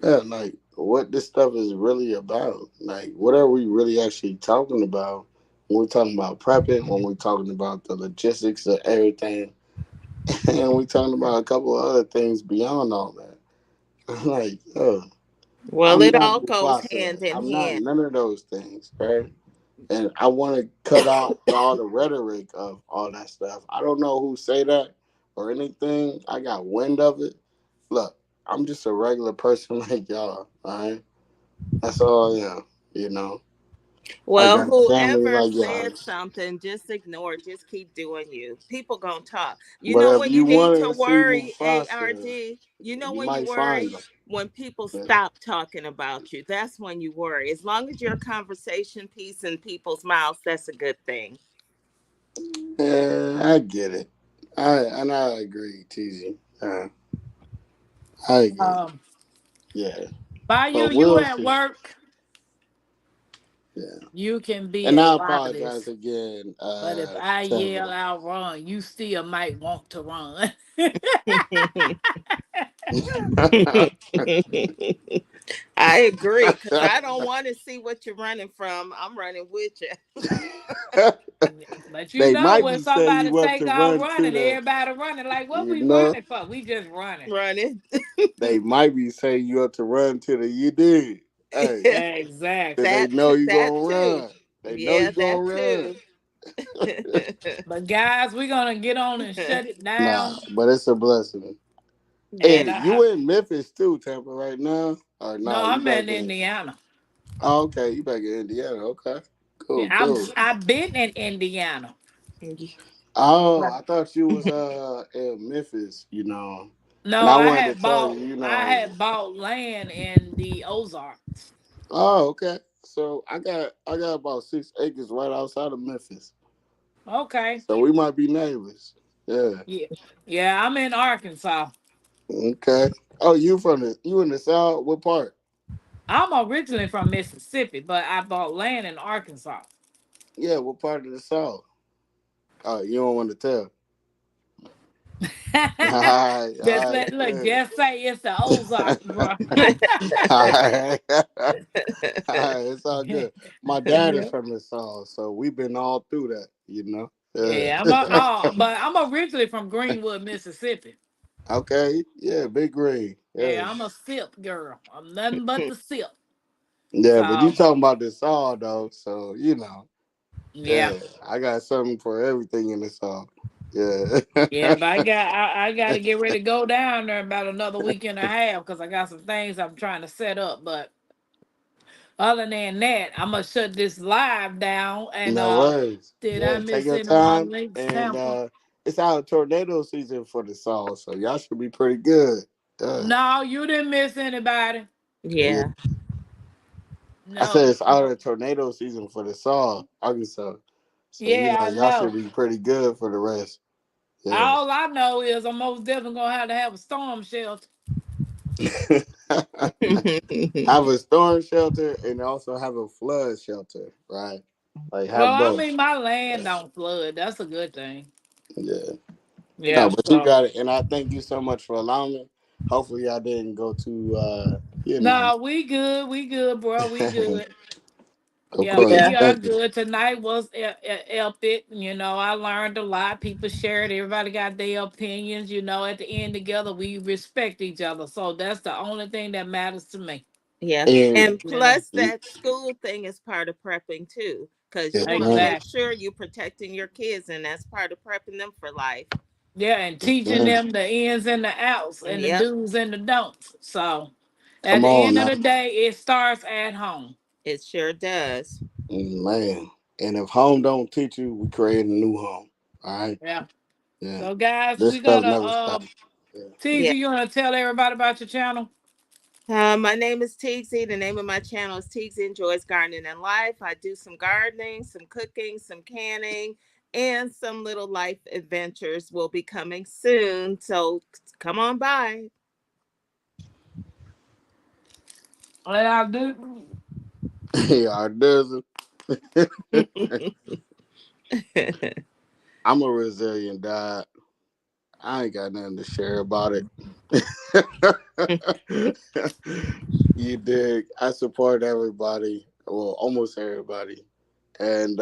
yeah, like what this stuff is really about. Like, what are we really actually talking about when we're talking about prepping, when we're talking about the logistics of everything, and we're talking about a couple of other things beyond all that. Like, Well, I'm it not all the goes process. hand in I'm not hand. none of those things, right? And I want to cut out all the rhetoric of all that stuff. I don't know who say that or anything. I got wind of it. Look, I'm just a regular person like y'all. All right, that's all I am. You know, I Well, got a family whoever like said yours. something, just ignore it. Just keep doing you. People gonna talk. You But know if when you you need wanted to to see worry, Mufasa, ARD? You know you when you might find worry? them. When people Yeah, stop talking about you. That's when you worry. As long as your conversation piece in people's mouths, that's a good thing. yeah, I get it. I agree, TZ. I agree. Um, Yeah, by but you we'll at see. work, Yeah, you can be and a I lot of apologize this. again, But if I yell Tampa. out run, you still might want to run. I agree because I don't want to see what you're running from. I'm running with you. But you They know might when be setting somebody you up take to off run to running, the, everybody running. Like, what you we know, running for? We just running. Running. they might be setting you up to run to the you did. Hey, because Exactly. they that know you that gonna too. run. They know Yeah, you that gonna run. too. But guys, we're gonna get on and shut it Nah, down. but it's a blessing. And Hey, you in Memphis too, Tampa, right now? Or no, nah, you I'm back in in? Indiana. Oh, okay, you back in Indiana. Okay, Yeah, cool, cool. I've been in Indiana. Oh, But I thought you was in Memphis. And no, I wanted to tell you, I had bought land in the Ozarks. Oh, okay. So I got about 6 acres right outside of Memphis. Okay. So we might be neighbors. Yeah. Yeah. Yeah, I'm in Arkansas. Okay. Oh, you in the South? What part? I'm originally from Mississippi, but I bought land in Arkansas. Yeah, what part of the South? Oh, you don't want to tell. All right, Just all right, look, good. just say it's the Ozarks, bro. All right. All right, it's all good. My dad is Yeah. from the South, so we've been all through that. Yeah, Yeah. but I'm originally from Greenwood, Mississippi. Okay. Yeah, Big Green. Yeah, Yes. I'm a sip girl. I'm nothing but the sip. Yeah, but you So talking about the South though, so yeah, yeah, I got something for everything in the South. Yeah. yeah. But I got to get ready to go down there about another week and a half because I got some things I'm trying to set up. But other than that, I'm gonna shut this live down. And No worries. did I Yeah, take miss your any more time, links, and Tampa? it's out of tornado season for the South, so y'all should be pretty good. Yeah. No, you didn't miss anybody. Yeah. Yeah. I said No, it's out of tornado season for the South, Arkansas. So yeah, I y'all should know. be pretty good for the rest. Yeah. All I know is I'm most definitely gonna have a storm shelter. Have a storm shelter and also have a flood shelter, right? Like Well, have I both. mean, my land Yeah. don't flood. That's a good thing. Yeah. No, Yeah. but you So got it. And I thank you so much for allowing me. Hopefully I didn't go too you know. no, we good. We good, bro. We good. Of Yeah, course. we Yeah. are Thank you. good. Tonight was epic. I learned a lot. People shared. Everybody got their opinions. At the end together, we respect each other. So that's the only thing that matters to me. Yeah. And And You know. plus, that school thing is part of prepping too, because you yes, want to ma'am. make Exactly. sure you're protecting your kids, and that's part of prepping them for life. Yeah, and Yes, teaching ma'am. them the ins and the outs and the Yep. do's and the don'ts. So at Come the on end of now. the day, it starts at home. It sure does. Man. And if home don't teach you, we create a new home. All right. Yeah. Yeah. So guys, This we're stuff gonna never stops. Yeah. TZ, Yeah. you wanna tell everybody about your channel? My name is Tixie. The name of my channel is Tixie Enjoys Gardening and Life. I do some gardening, some cooking, some canning, and some little life adventures will be coming soon. So come on by. And I do. Yeah, it doesn't. I'm a resilient dad. I ain't got nothing to share about it. You dig? I support everybody, well, almost everybody, and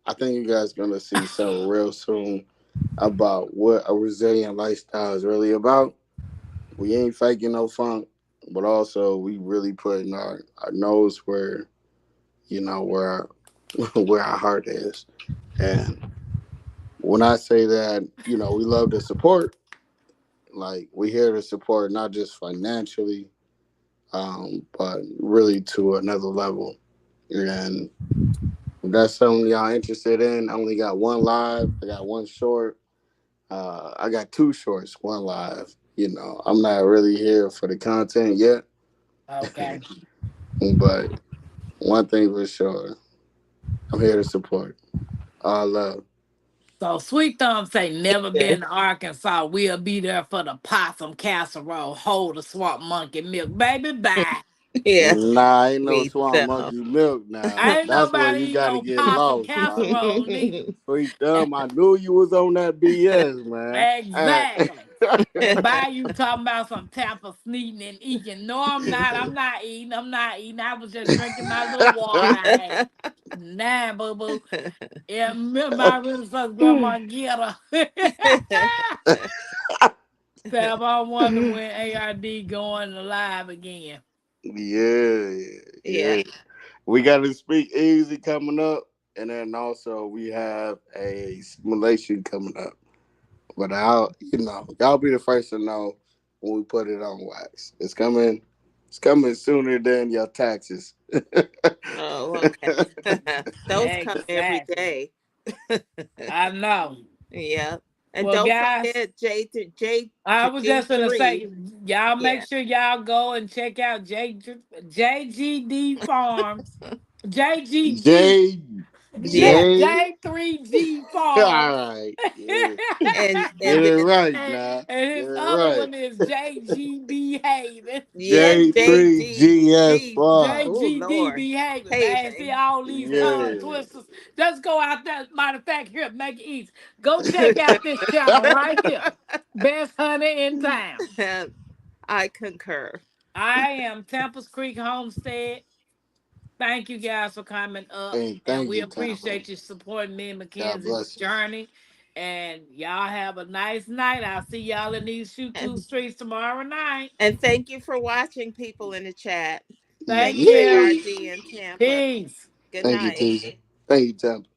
I think you guys gonna see something real soon about what a resilient lifestyle is really about. We ain't faking no funk, but also we really putting our nose where where where our heart is. And when I say that, we love to support, like we here to support not just financially, but really to another level. And if that's something y'all interested in, I only got one live, I got one short, I got two shorts, one live. I'm not really here for the content yet, Okay. but one thing for sure, I'm here to support. All love. So Sweet Thumb say never Yeah. been to Arkansas. We'll be there for the possum casserole. Hold the swamp monkey milk. Baby, bye. Yeah. Nah, ain't no Me swamp so. monkey milk now. Ain't That's where nobody you eat gotta no get possum lost, man. casserole neither. Sweet Thumb, I knew you was on that BS, man. Exactly. And by you talking about some Tampa sneaking and eating. No, I'm not. I'm not eating. I'm not eating. I was just drinking my little water I had. Nah, boo boo. Yeah, my really first grandma get her. Tab, I wonder when ARD going live again. Yeah, Yeah. yeah. We got to speak easy coming up, and then also we have a simulation coming up. But y'all be the first to know when we put it on wax. It's coming. It's coming sooner than your taxes. Oh, okay. Those come every Exactly. day. I know. Yeah. And Well, don't guys, forget I was just gonna J3. say, y'all make Yeah. sure y'all go and check out JGD Farms, JGG, J Yeah. J3G All Farms. right, yeah. And Get it then right and, now. and Get his it other right. one is JGB Haven. yeah, J3GS JG. Farm. Oh JGD Lord. behaving, man. See Haven. all these tongue Yeah. twisters. Just go out there. Matter of fact, here, make it easy. Go check out this channel right here. Best honey in town. I concur. I am Tempest Creek Homestead. Thank you guys for coming up. And And thank we you, Tampa. appreciate you supporting me and God Mackenzie's bless you. journey. And y'all have a nice night. I'll see y'all in these shoot two And streets tomorrow night. and thank you for watching, people in the chat. Thank Thank you, you. Yeah. ARD in Tampa. Peace. Good Thank you, night. Teaser. Thank you, Tampa.